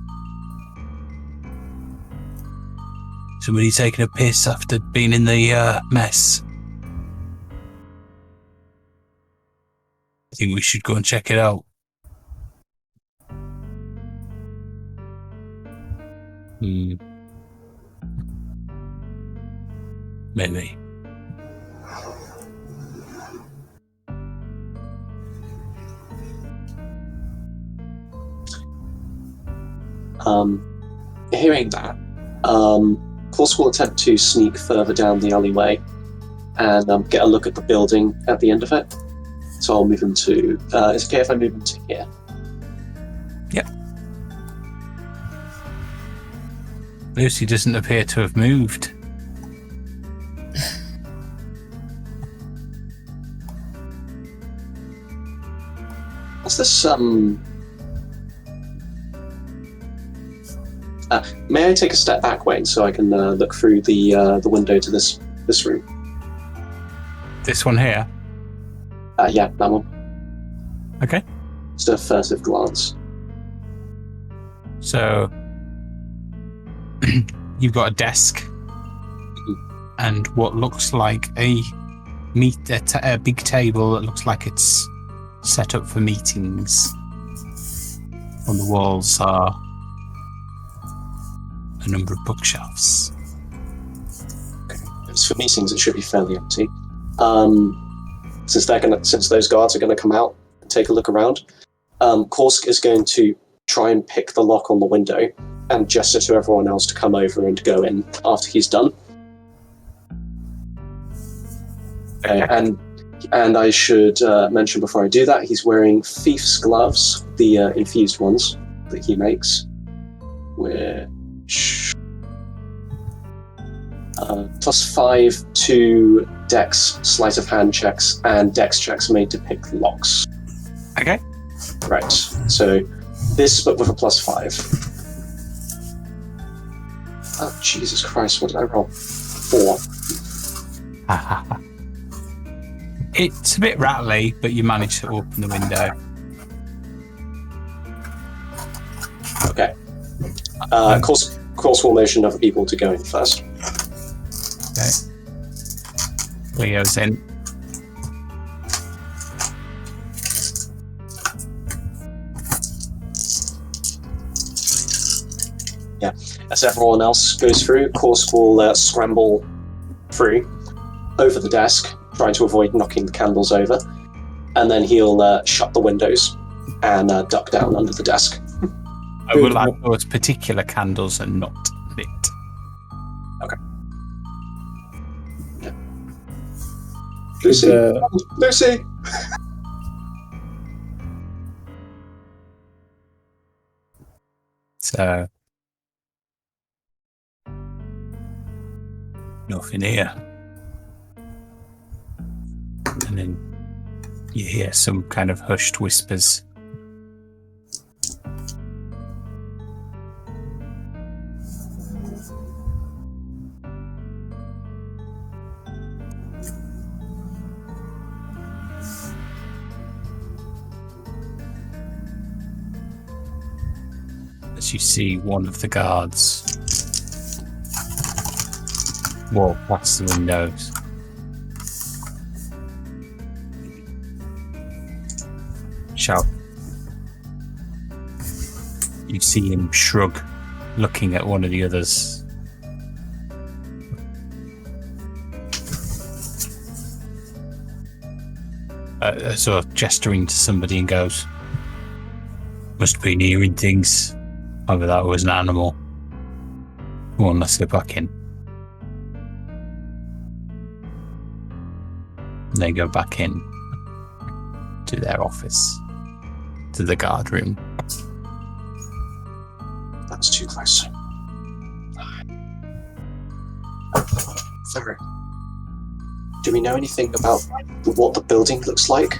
Somebody taking a piss after being in the mess. I think we should go and check it out. Maybe. Hearing that, Course will attempt to sneak further down the alleyway and get a look at the building at the end of it. So I'll move him to... is it okay if I move him to here? Yep. Lucy doesn't appear to have moved. What's this, may I take a step back, Wayne, so I can look through the window to this room? This one here? Yeah, that one. Okay. Just a furtive glance. So, you've got a desk and what looks like a big table that looks like it's set up for meetings. On the walls are a number of bookshelves. Okay. As for meetings, it should be fairly empty. Since those guards are going to come out and take a look around, Korsk is going to try and pick the lock on the window and gesture to everyone else to come over and go in after he's done. And I should mention before I do that, he's wearing thief's gloves, the infused ones that he makes, which +5 to Dex sleight of hand checks and Dex checks made to pick locks. Okay. Right. So this, but with a +5. Oh Jesus Christ! What did I roll? 4. It's a bit rattly, but you manage to open the window. Okay. Course will motion other people to go in first. Okay. Leo's in. Yeah. As everyone else goes through, Course will scramble through over the desk, trying to avoid knocking the candles over, and then he'll shut the windows and duck down under the desk. I will add those particular candles are not lit. Okay. Yeah. Lucy! Lucy! So, nothing here. And then you hear some kind of hushed whispers. As you see one of the guards walk past the windows. Shout. You see him shrug, looking at one of the others. Sort of gesturing to somebody and goes, "Must be hearing things. Either that was an animal. Come on, let's go back in." They go back in to their office, to the guard room. That's too close. Sorry. Do we know anything about what the building looks like?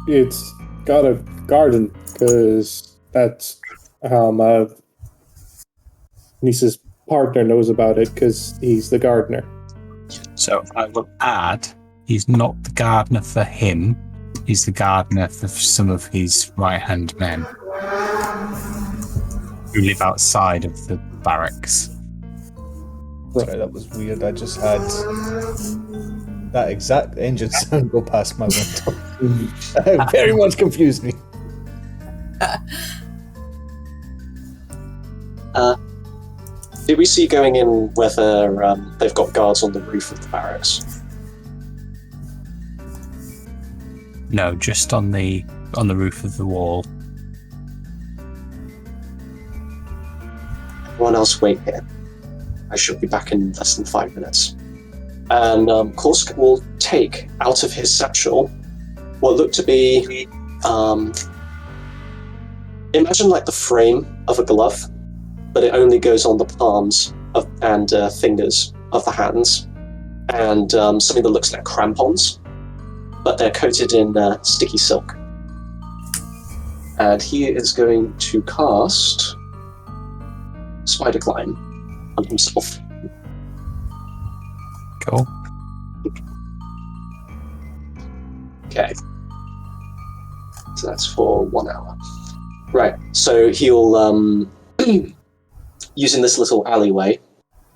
It's got a garden, because that's how my niece's partner knows about it, because he's the gardener. So I will add, he's not the gardener for him, He's the gardener for some of his right-hand men who live outside of the barracks. Sorry, that was weird. I just had that exact engine sound go past my window. It very much confused me. Did we see going in whether they've got guards on the roof of the barracks? No, just on the roof of the wall. Everyone else wait here. I should be back in less than 5 minutes. And Korsk will take out of his satchel what looked to be, imagine like the frame of a glove, but it only goes on the palms and fingers of the hands, and something that looks like crampons, but they're coated in sticky silk. And he is going to cast Spider Climb on himself. Cool. Okay. So that's for 1 hour. Right, so he'll, using this little alleyway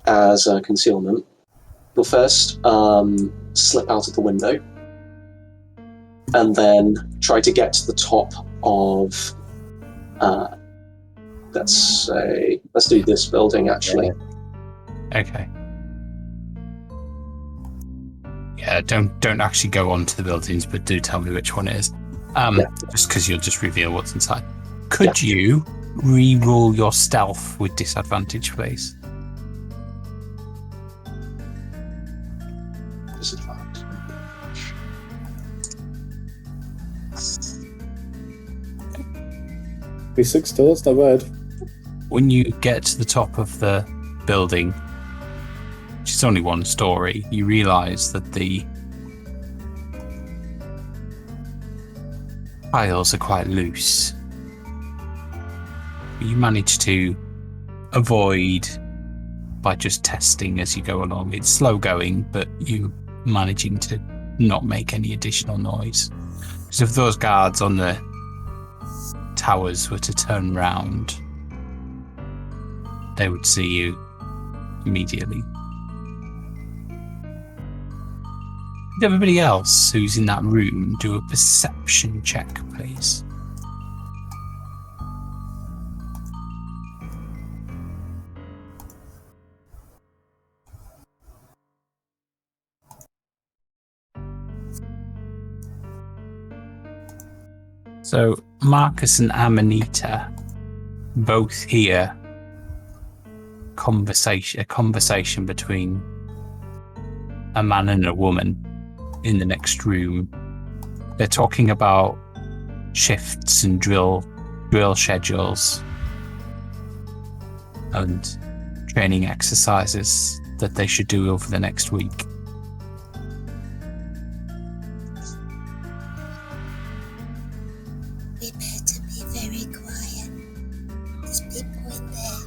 as concealment, he'll first slip out of the window and then try to get to the top of, let's do this building actually. Okay. Yeah, don't actually go onto the buildings, but do tell me which one it is. Just because you'll just reveal what's inside. Could you re-roll your stealth with disadvantage, please? Disadvantage. B6 still, it's not bad. When you get to the top of the building, which is only one story, you realise that the tiles are quite loose. You manage to avoid by just testing as you go along. It's slow going, but you managing to not make any additional noise. Because if those guards on the towers were to turn round, they would see you immediately. Could everybody else who's in that room do a perception check, please? So Marcus and Amanita both hear a conversation between a man and a woman in the next room. They're talking about shifts and drill schedules and training exercises that they should do over the next week. We better be very quiet. There's people in there.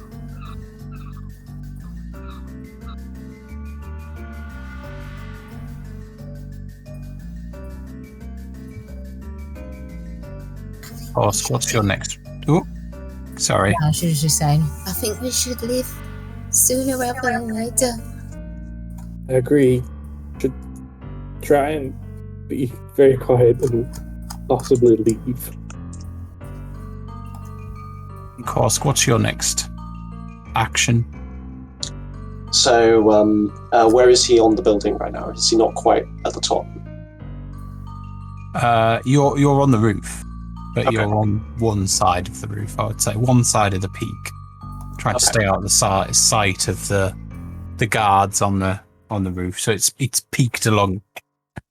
What's your next? Oh, sorry. I was just saying. I think we should leave sooner rather than later. I agree. Should try and be very quiet and possibly leave. Of course. What's your next action? So, where is he on the building right now? Is he not quite at the top? You're on the roof, but Okay. you're on one side of the roof. I would say one side of the peak, trying to stay out of the sight of the guards on the roof. So it's peaked along.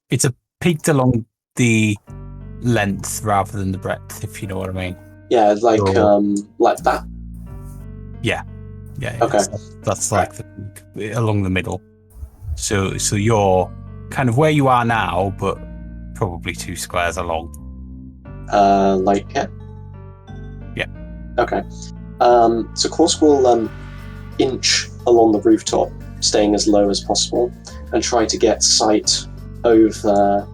It's peaked along the length rather than the breadth, if you know what I mean. Yeah, like that. Yeah. Okay. That's like the peak along the middle. So you're kind of where you are now, but probably 2 squares along. Like here? Yeah. Okay. So Korsk will inch along the rooftop, staying as low as possible, and try to get sight over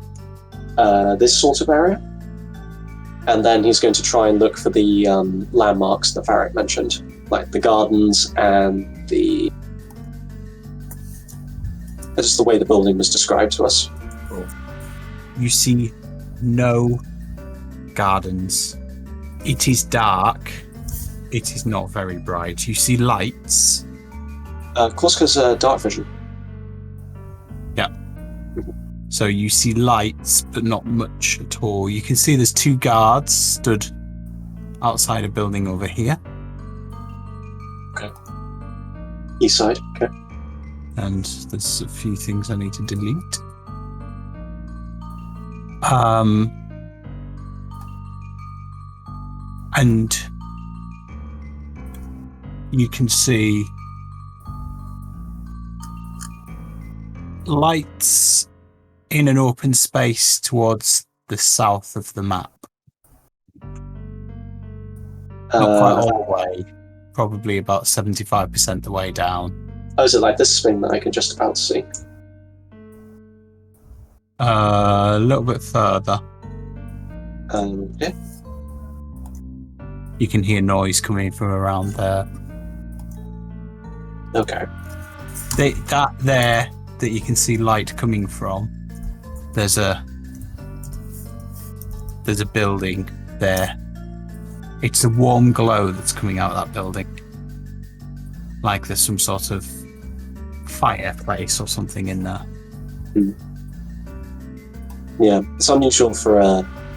this sort of area. And then he's going to try and look for the landmarks that Varric mentioned, like the gardens and just the way the building was described to us. You see no gardens. It is dark. It is not very bright. You see lights. Korska's dark vision. Yeah. So you see lights, but not much at all. You can see there's 2 guards stood outside a building over here. Okay. East side, okay. And there's a few things I need to delete. And you can see lights in an open space towards the south of the map. Not quite all the way, probably about 75% the way down. Oh, is it like this thing that I can just about see? A little bit further. Yeah. You can hear noise coming from around there. Okay. That you can see light coming from. There's a building there. It's a warm glow that's coming out of that building. Like there's some sort of fireplace or something in there. Yeah, it's unusual for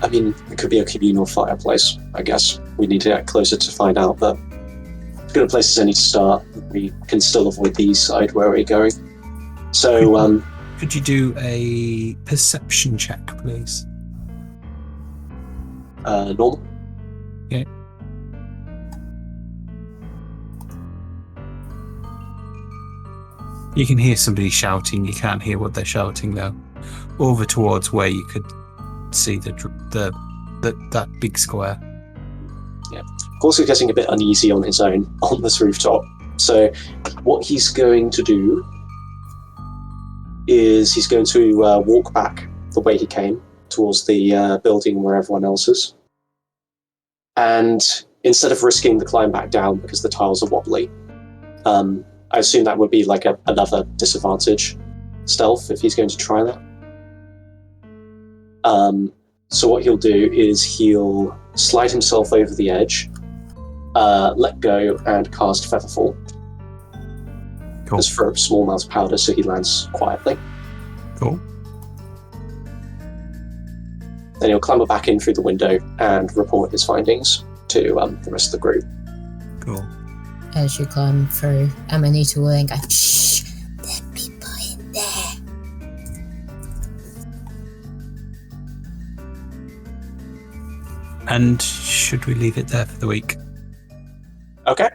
it could be a communal fireplace, I guess. We need to get closer to find out, but as good a place as any to start. We can still avoid the east side where we're going. So, could you do a perception check, please? Normal? Okay. You can hear somebody shouting. You can't hear what they're shouting though. Over towards where you could see that big square. Yeah. Of course, he's getting a bit uneasy on his own on this rooftop. So, what he's going to do is he's going to walk back the way he came towards the building where everyone else is. And instead of risking the climb back down because the tiles are wobbly, I assume that would be like another disadvantage stealth if he's going to try that. So what he'll do is he'll slide himself over the edge, let go, and cast Featherfall. Cool. Just for a small amount of powder so he lands quietly. Cool. Then he'll clamber back in through the window and report his findings to the rest of the group. Cool. As you climb through, Amanita will then go, shh, there are people in there. And should we leave it there for the week? Okay.